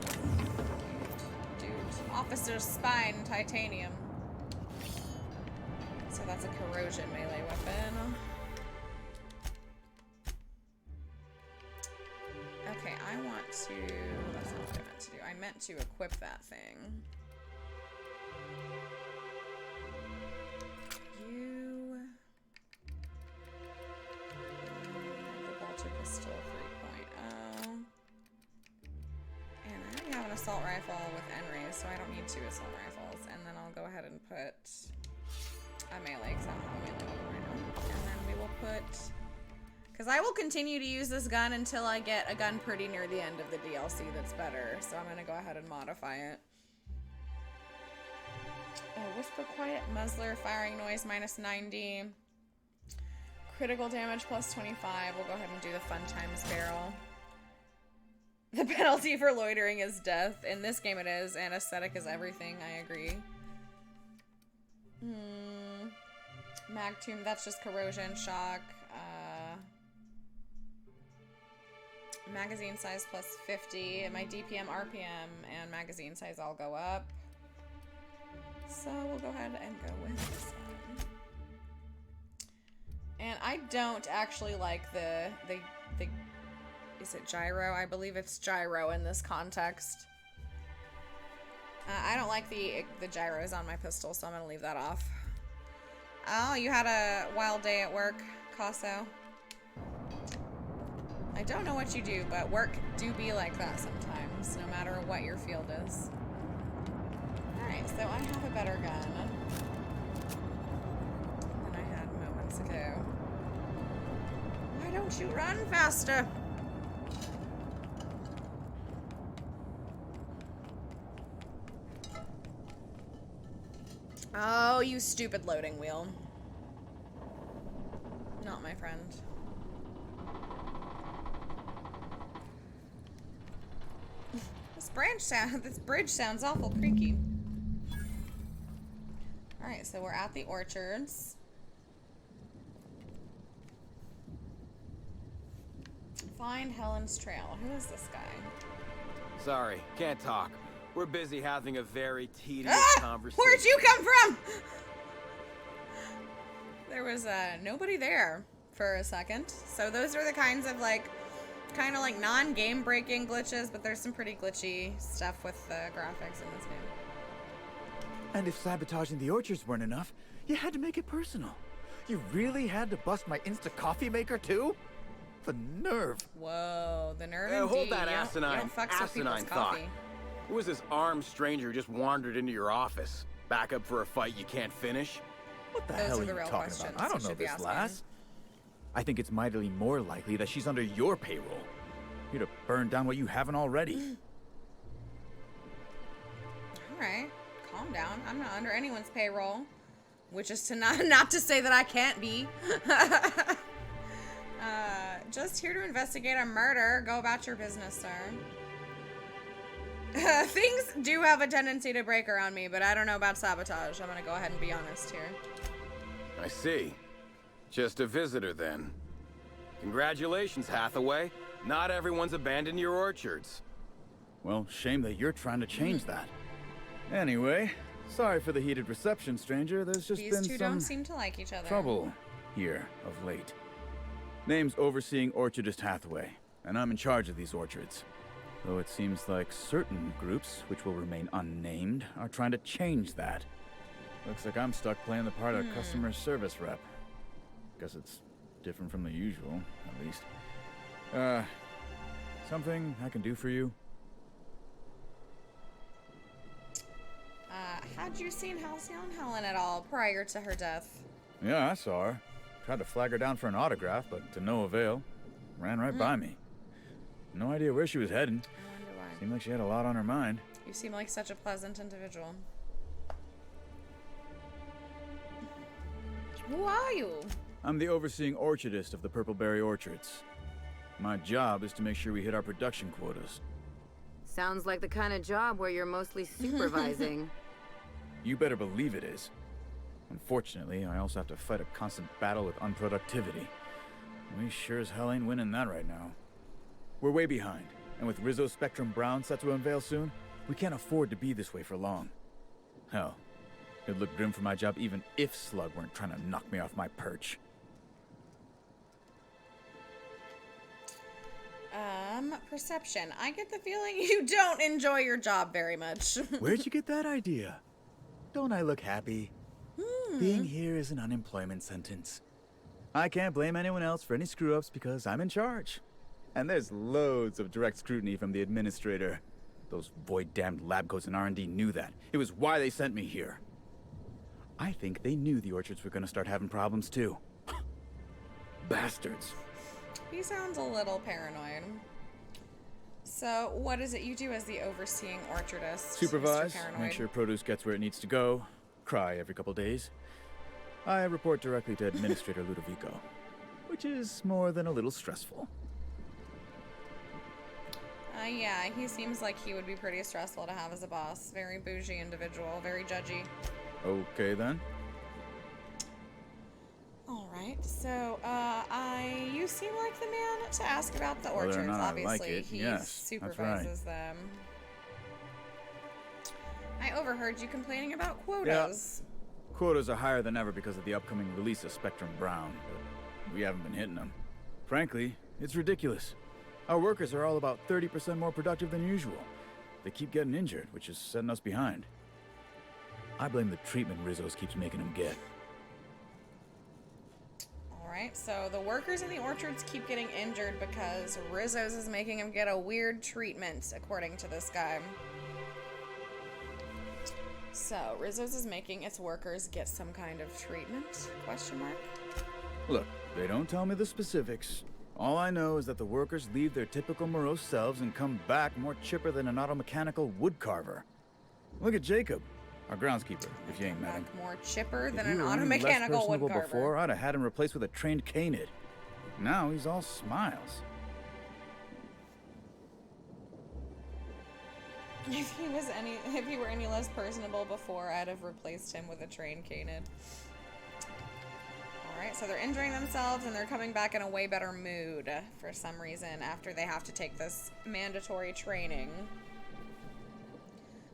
good. Dude. Officer's Spine Titanium. So that's a corrosion melee weapon. Okay, I want to... That's not what I meant to do. I meant to equip that thing. You... the Bolter Pistol 3.0. And I already have an assault rifle with N-rays, so I don't need 2 assault rifles. And then I'll go ahead and put a melee, because I don't have a melee weapon right now. And then we will put... Because I will continue to use this gun until I get a gun pretty near the end of the DLC that's better. So I'm going to go ahead and modify it. Whisper Quiet Muzzler, firing noise minus 90. Critical damage plus 25. We'll go ahead and do the Fun Times barrel. The penalty for loitering is death. In this game it is, and aesthetic is everything. I agree. Mag Tomb, that's just corrosion, shock. Magazine size plus 50. And my DPM, RPM, and magazine size all go up. So we'll go ahead and go with this one. And I don't actually like the is it gyro? I believe it's gyro in this context. I don't like the gyros on my pistol, so I'm gonna leave that off. Oh, you had a wild day at work, Casso. I don't know what you do, but work do be like that sometimes, no matter what your field is. Alright, so I have a better gun than I had moments ago. Why don't you run faster? Oh, you stupid loading wheel. Not my friend. This bridge sounds awful creaky. Alright, so we're at the orchards. Find Helen's trail. Who is this guy? Sorry, can't talk. We're busy having a very tedious conversation. Where'd you come from? There was nobody there for a second. So those are the kinds of kind of like non-game breaking glitches, but there's some pretty glitchy stuff with the graphics in this game. And if sabotaging the orchards weren't enough, you had to make it personal. You really had to bust my instant coffee maker too? The nerve. Whoa, the nerve indeed. Hold that You asinine don't fucks with people's thought. coffee. Who was this armed stranger who just wandered into your office? Back up for a fight you can't finish? What the Those hell are are the you real talking questions about? I don't you know should be this asking. lass. I think it's mightily more likely that she's under your payroll. You'd have burned down what you haven't already. Alright, calm down. I'm not under anyone's payroll. Which is to not to say that I can't be. Just here to investigate a murder. Go about your business, sir. Things do have a tendency to break around me, but I don't know about sabotage. I'm gonna go ahead and be honest here. I see. Just a visitor then. Congratulations, Hathaway. Not everyone's abandoned your orchards. Well, shame that you're trying to change that. Anyway, sorry for the heated reception, stranger. There's just These been two some don't seem to like each other. trouble here of late. Name's Overseeing Orchardist Hathaway, and I'm in charge of these orchards. Though it seems like certain groups, which will remain unnamed, are trying to change that. Looks like I'm stuck playing the part of customer service rep. Guess it's different from the usual, at least. Something I can do for you? had you seen Halcyon Helen at all prior to her death? Yeah, I saw her. Tried to flag her down for an autograph, but to no avail. Ran right by me. No idea where she was heading. I wonder why. Seemed like she had a lot on her mind. You seem like such a pleasant individual. Who are you? I'm the overseeing orchardist of the Purpleberry Orchards. My job is to make sure we hit our production quotas. Sounds like the kind of job where you're mostly supervising. You better believe it is. Unfortunately, I also have to fight a constant battle with unproductivity. We sure as hell ain't winning that right now. We're way behind, and with Rizzo's Spectrum Brown set to unveil soon, we can't afford to be this way for long. Hell, it'd look grim for my job even if Slug weren't trying to knock me off my perch. Perception. I get the feeling you don't enjoy your job very much. Where'd you get that idea? Don't I look happy? Being here is an unemployment sentence. I can't blame anyone else for any screw-ups because I'm in charge. And there's loads of direct scrutiny from the administrator. Those void-damned lab coats and R&D knew that. It was why they sent me here. I think they knew the orchards were gonna start having problems too. Bastards. He sounds a little paranoid. So, what is it you do as the overseeing orchardist? Supervise, Mr. Paranoid? make sure produce gets where it needs to go, cry every couple days. I report directly to Administrator Ludovico, which is more than a little stressful. Yeah, he seems like he would be pretty stressful to have as a boss. Very bougie individual, very judgy. Okay then. Alright, so, you seem like the man to ask about the Whether or orchards. not I Obviously, like it, he yes, supervises them. I overheard you complaining about quotas. Yeah. Quotas are higher than ever because of the upcoming release of Spectrum Brown, but we haven't been hitting them. Frankly, it's ridiculous. Our workers are all about 30% more productive than usual. They keep getting injured, which is setting us behind. I blame the treatment Rizzo's keeps making them get. Alright, so the workers in the orchards keep getting injured because Rizzo's is making them get a weird treatment, according to this guy. So, Rizzo's is making its workers get some kind of treatment? Question mark. Look, they don't tell me the specifics. All I know is that the workers leave their typical morose selves and come back more chipper than an automechanical woodcarver. Look at Jacob, our groundskeeper, if you ain't met him. More chipper than If an he were any less automechanical personable woodcarver. before, I'd have had him replaced with a trained canid. Now he's all smiles. If he were any less personable before, I'd have replaced him with a trained canid. Alright, so they're injuring themselves and they're coming back in a way better mood for some reason after they have to take this mandatory training.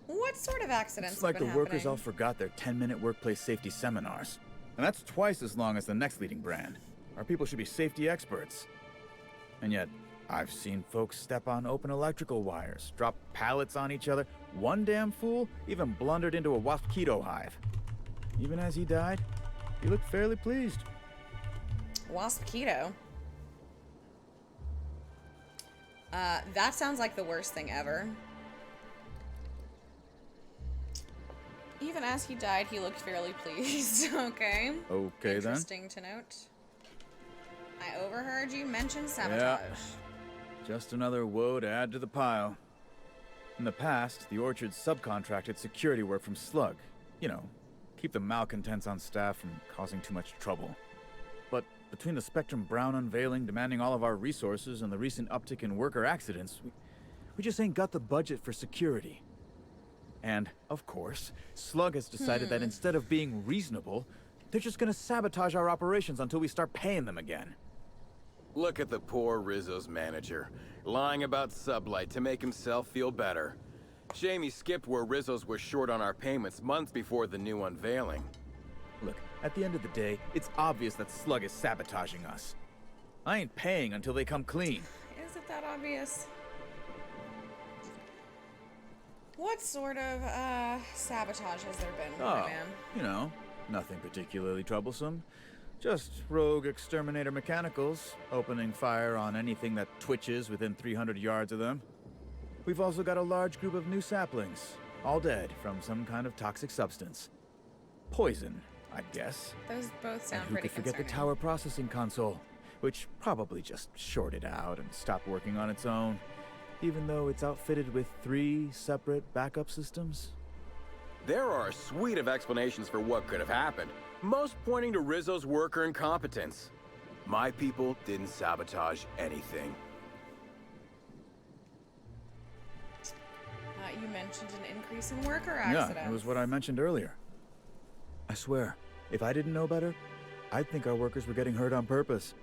What sort of accidents It's like have the been workers happening? all forgot their 10-minute workplace safety seminars. And that's twice as long as the next leading brand. Our people should be safety experts. And yet, I've seen folks step on open electrical wires, drop pallets on each other. One damn fool even blundered into a mosquito hive. Even as he died, he looked fairly pleased. Wasp-keto. That sounds like the worst thing ever. Even as he died, he looked fairly pleased. Okay. Okay, then. Interesting to note. I overheard you mention sabotage. Yeah. Just another woe to add to the pile. In the past, the orchard subcontracted security work from Slug. You know, keep the malcontents on staff from causing too much trouble. But between the Spectrum Brown unveiling demanding all of our resources and the recent uptick in worker accidents, we just ain't got the budget for security. And, of course, Slug has decided that instead of being reasonable, they're just gonna sabotage our operations until we start paying them again. Look at the poor Rizzo's manager, lying about Sublight to make himself feel better. Shame he skipped where Rizzo's was short on our payments months before the new unveiling. Look, at the end of the day, it's obvious that Slug is sabotaging us. I ain't paying until they come clean. Is it that obvious? What sort of, sabotage has there been, my man? You know, nothing particularly troublesome. Just rogue exterminator mechanicals, opening fire on anything that twitches within 300 yards of them. We've also got a large group of new saplings, all dead from some kind of toxic substance. Poison, I'd guess. Those both sound And who pretty could forget the concerning. tower processing console, which probably just shorted out and stopped working on its own, even though it's outfitted with 3 separate backup systems? There are a suite of explanations for what could have happened, most pointing to Rizzo's worker incompetence. My people didn't sabotage anything. You mentioned an increase in worker accidents. Yeah, it was what I mentioned earlier. I swear, if I didn't know better, I'd think our workers were getting hurt on purpose.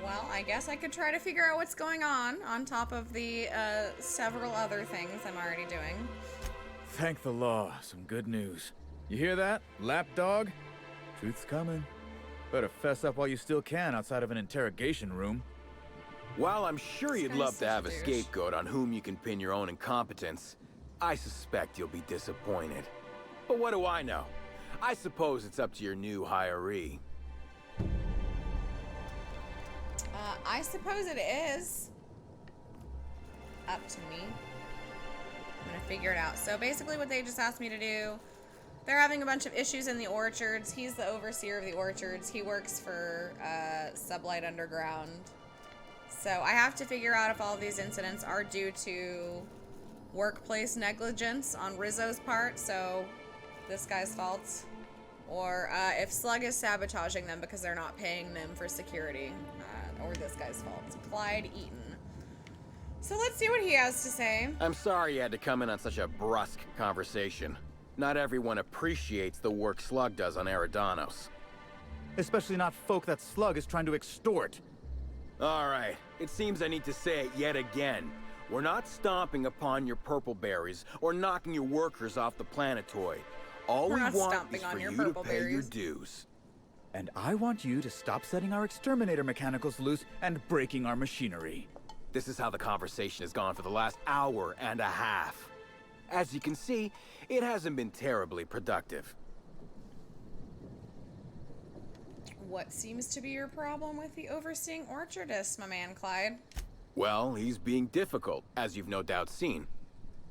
Well, I guess I could try to figure out what's going on top of the several other things I'm already doing. Thank the law, some good news. You hear that, lapdog? Truth's coming. Better fess up while you still can outside of an interrogation room. While I'm sure you'd guy's love to such a have a douche. scapegoat on whom you can pin your own incompetence, I suspect you'll be disappointed. But what do I know? I suppose it's up to your new hiree. I suppose it is up to me. I'm gonna figure it out. So basically what they just asked me to do, they're having a bunch of issues in the orchards. He's the overseer of the orchards. He works for Sublight Underground. So I have to figure out if all of these incidents are due to workplace negligence on Rizzo's part, so this guy's fault, or if Slug is sabotaging them because they're not paying them for security, or this guy's fault. Clyde Eaton. So let's see what he has to say. I'm sorry you had to come in on such a brusque conversation. Not everyone appreciates the work Slug does on Eridanos. Especially not folk that Slug is trying to extort. All right, it seems I need to say it yet again. We're not stomping upon your purple berries or knocking your workers off the planetoid. All We're we not want stomping is on for your you to purple pay your berries. dues. And I want you to stop setting our exterminator mechanicals loose and breaking our machinery. This is how the conversation has gone for the last hour and a half. As you can see, it hasn't been terribly productive. What seems to be your problem with the overseeing orchardist, my man Clyde? Well, he's being difficult, as you've no doubt seen.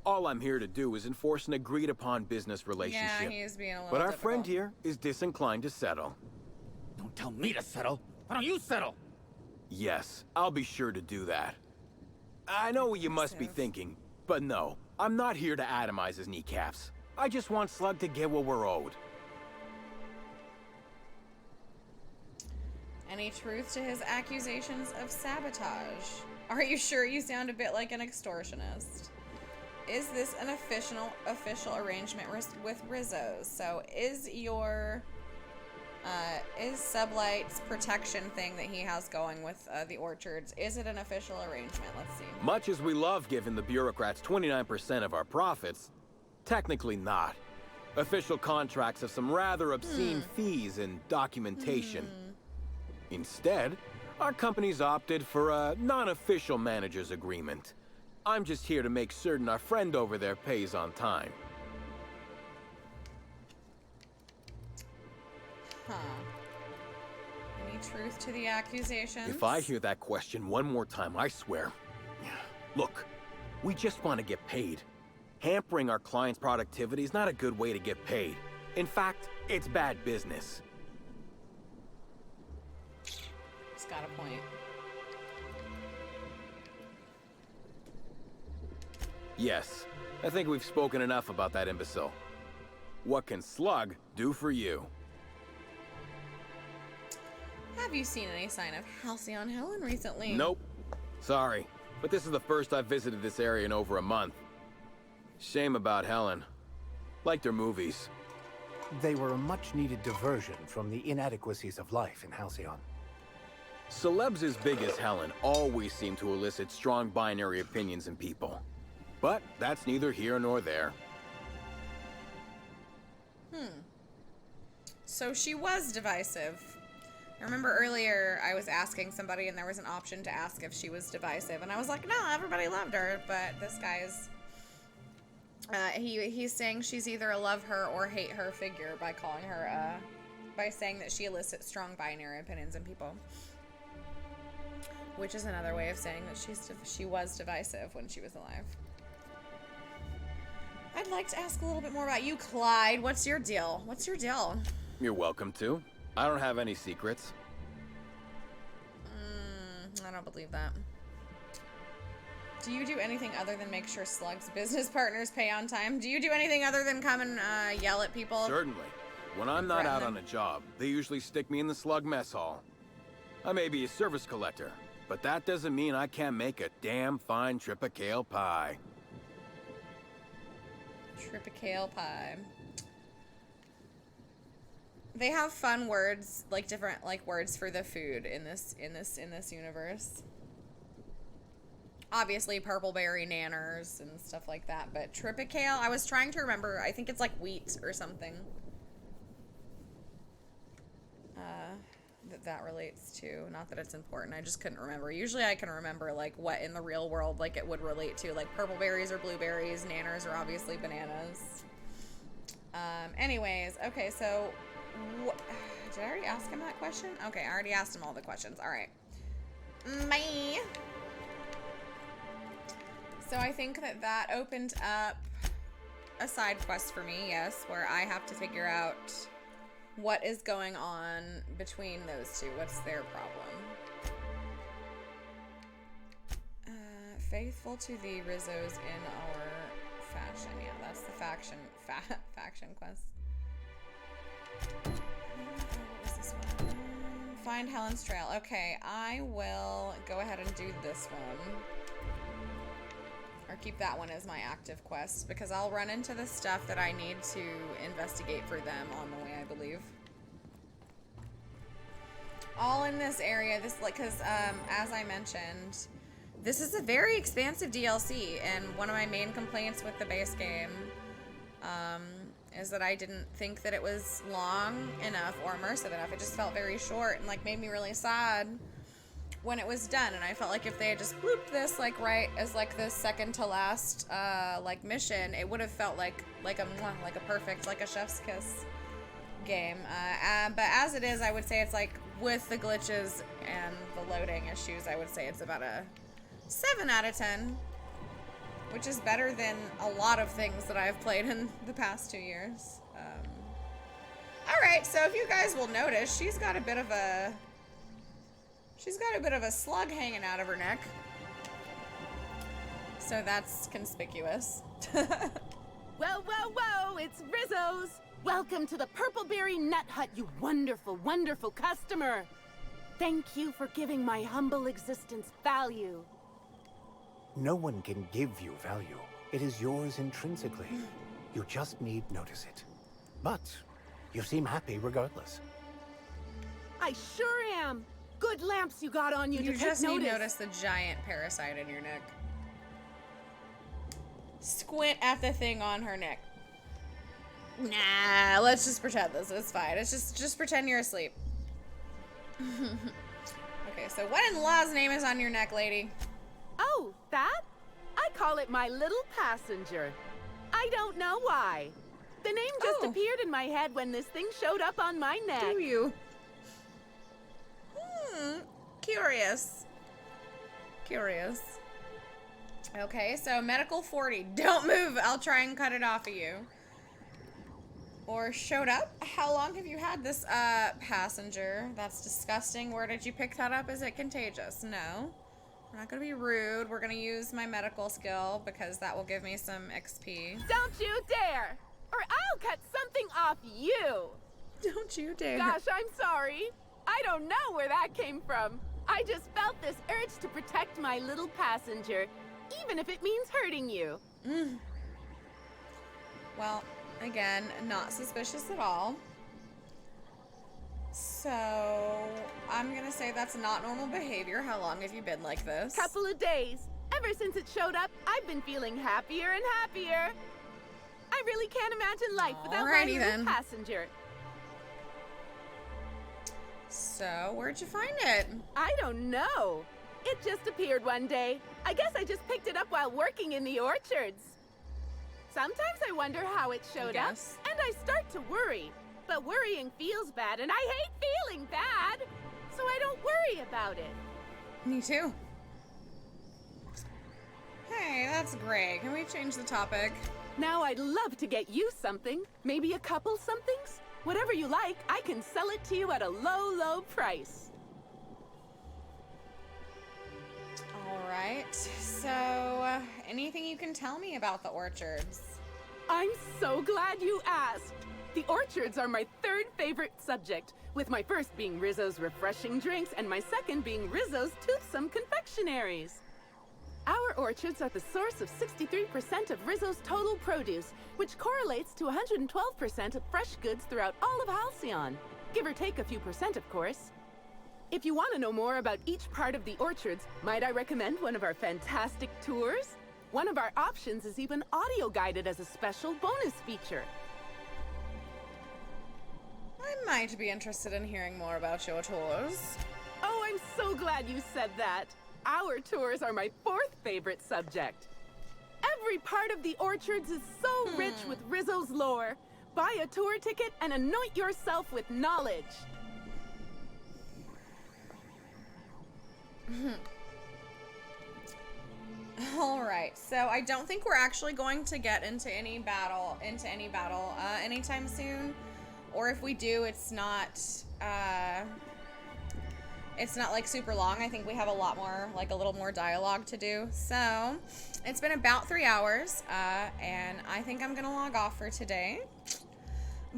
All I'm here to do is enforce an agreed-upon business relationship. Yeah, he is being a little But our difficult. friend here is disinclined to settle. Don't tell me to settle. Why don't you settle? Yes, I'll be sure to do that. I know what you must be thinking, but no, I'm not here to atomize his kneecaps. I just want Slug to get what we're owed. Any truth to his accusations of sabotage? Are you sure you sound a bit like an extortionist? Is this an official arrangement with Rizzo's? So is your is Sublight's protection thing that he has going with the orchards, is it an official arrangement? Let's see. Much as we love giving the bureaucrats 29% of our profits, technically not. Official contracts have some rather obscene fees and documentation. Instead, our company's opted for a non-official manager's agreement. I'm just here to make certain our friend over there pays on time. Huh. Any truth to the accusations? If I hear that question one more time, I swear. Look, we just want to get paid. Hampering our clients' productivity is not a good way to get paid. In fact, it's bad business. He's got a point. Yes, I think we've spoken enough about that imbecile. What can Slug do for you? Have you seen any sign of Halcyon Helen recently? Nope. Sorry, but this is the first I've visited this area in over a month. Shame about Helen. Liked her movies. They were a much-needed diversion from the inadequacies of life in Halcyon. Celebs as big as Helen always seem to elicit strong binary opinions in people. But that's neither here nor there. So she was divisive. I remember earlier I was asking somebody and there was an option to ask if she was divisive. And I was like, no, everybody loved her. But this guy's... he's saying she's either a love her or hate her figure by calling her, by saying that she elicits strong binary opinions in people. which is another way of saying that she was divisive when she was alive. I'd like to ask a little bit more about you, Clyde. What's your deal? What's your deal? You're welcome to. I don't have any secrets. I don't believe that. Do you do anything other than make sure Slug's business partners pay on time? Do you do anything other than come and yell at people? Certainly. When I'm not out on a job, they usually stick me in the Slug mess hall. I may be a service collector, but that doesn't mean I can't make a damn fine tripicale pie. Tripicale pie. They have fun words, like different words for the food in this universe. Obviously, purpleberry nanners and stuff like that, but tripicale, I was trying to remember. I think it's like wheat or something. That relates to. Not that it's important. I just couldn't remember. Usually, I can remember like what in the real world like it would relate to. Like purpleberries or blueberries. Nanners are obviously bananas. Anyways, okay. So, did I already ask him that question? Okay, I already asked him all the questions. All right. Bye. So I think that opened up a side quest for me, yes, where I have to figure out what is going on between those two. What's their problem? Faithful to the Rizzos in our fashion. Yeah, that's the faction quest. What was this one? Find Helen's trail. Okay, I will go ahead and do this one. Or keep that one as my active quest, because I'll run into the stuff that I need to investigate for them on the way, I believe. All in this area, because as I mentioned, this is a very expansive DLC, and one of my main complaints with the base game is that I didn't think that it was long enough or immersive enough. It just felt very short and made me really sad when it was done, and I felt like if they had just blooped this right as the second to last mission, it would have felt like a perfect, a chef's kiss game. But as it is, I would say it's with the glitches and the loading issues, I would say it's about a 7 out of 10, which is better than a lot of things that I've played in the past 2 years. All right, so if you guys will notice, she's got a bit of a slug hanging out of her neck. So that's conspicuous. Well, well, well, it's Rizzo's. Welcome to the Purpleberry Nut Hut, you wonderful, wonderful customer. Thank you for giving my humble existence value. No one can give you value. It is yours intrinsically. You just need notice it. But you seem happy regardless. I sure am. Good lamps you got on you to take just notice. need to notice the giant parasite in your neck. Squint at the thing on her neck. Nah, let's just pretend this. It's fine. It's just pretend you're asleep. Okay, so what in law's name is on your neck, lady? Oh, that? I call it my little passenger. I don't know why. The name just appeared in my head when this thing showed up on my neck. Do you? Curious. Curious. Okay, so medical 40. Don't move. I'll try and cut it off of you. Or showed up? How long have you had this passenger? That's disgusting. Where did you pick that up? Is it contagious? No. We're not gonna be rude. We're gonna use my medical skill because that will give me some XP. Don't you dare! Or I'll cut something off you! Don't you dare. Gosh, I'm sorry. I don't know where that came from. I just felt this urge to protect my little passenger, even if it means hurting you. Well, again, not suspicious at all. So, I'm gonna say that's not normal behavior. How long have you been like this? Couple of days. Ever since it showed up, I've been feeling happier and happier. I really can't imagine life without my little passenger. So, where'd you find it? I don't know. It just appeared one day. I guess I just picked it up while working in the orchards. Sometimes I wonder how it showed up, and I start to worry. But worrying feels bad, and I hate feeling bad, so I don't worry about it. Me too. Hey, that's great. Can we change the topic? Now I'd love to get you something. Maybe a couple somethings? Whatever you like, I can sell it to you at a low, low price. All right. So, anything you can tell me about the orchards? I'm so glad you asked. The orchards are my third favorite subject, with my first being Rizzo's refreshing drinks and my second being Rizzo's toothsome confectionaries. Our orchards are the source of 63% of Rizzo's total produce, which correlates to 112% of fresh goods throughout all of Halcyon. Give or take a few percent, of course. If you want to know more about each part of the orchards, might I recommend one of our fantastic tours? One of our options is even audio guided as a special bonus feature. I might be interested in hearing more about your tours. Oh, I'm so glad you said that. Our tours are my fourth favorite subject. Every part of the orchards is so rich with Rizzo's lore. Buy a tour ticket and anoint yourself with knowledge. All right, so I don't think we're actually going to get into any battle anytime soon, or if we do, it's not like super long. I think we have a lot more, like a little more dialogue to do. So it's been about 3 hours, and I think I'm gonna log off for today.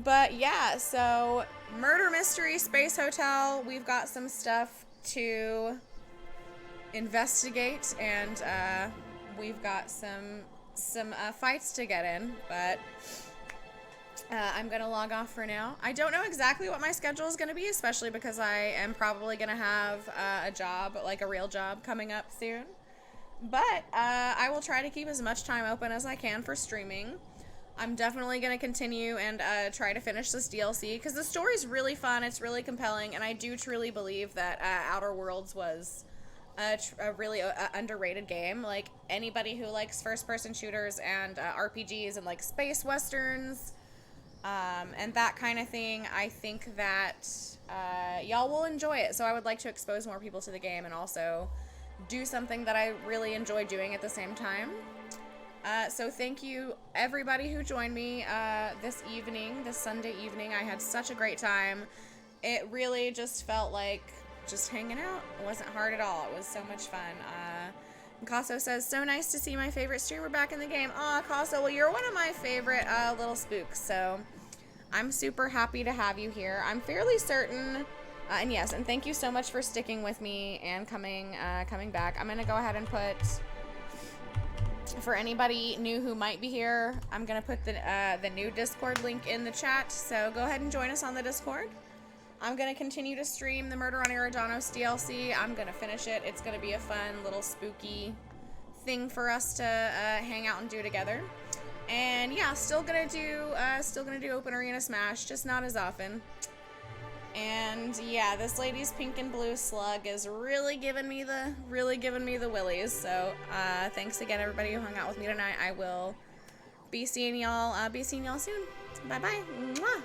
But yeah, so Murder Mystery Space Hotel, we've got some stuff to investigate, and we've got some fights to get in, but I'm gonna log off for now. I don't know exactly what my schedule is gonna be, especially because I am probably gonna have a job, like a real job, coming up soon. But I will try to keep as much time open as I can for streaming. I'm definitely gonna continue and try to finish this DLC, because the story's really fun, it's really compelling, and I do truly believe that Outer Worlds was a really underrated game. Like, anybody who likes first-person shooters and RPGs and like space westerns and that kind of thing, I think that y'all will enjoy it. So I would like to expose more people to the game and also do something that I really enjoy doing at the same time. So thank you everybody who joined me this Sunday evening. I had such a great time. It really just felt like just hanging out. It wasn't hard at all. It was so much fun. Casso says, so nice to see my favorite streamer back in the game. Aw, Casso, well, you're one of my favorite little spooks, so I'm super happy to have you here. I'm fairly certain, and yes, and thank you so much for sticking with me and coming back. I'm gonna go ahead and put, for anybody new who might be here, I'm gonna put the new Discord link in the chat, so go ahead and join us on the Discord. I'm going to continue to stream the Murder on Eridanos DLC. I'm going to finish it. It's going to be a fun little spooky thing for us to hang out and do together. And yeah, still gonna do Open Arena Smash, just not as often. And yeah, this lady's pink and blue slug is really giving me the willies. So thanks again everybody who hung out with me tonight. I will be seeing y'all soon. Bye bye. Mwah.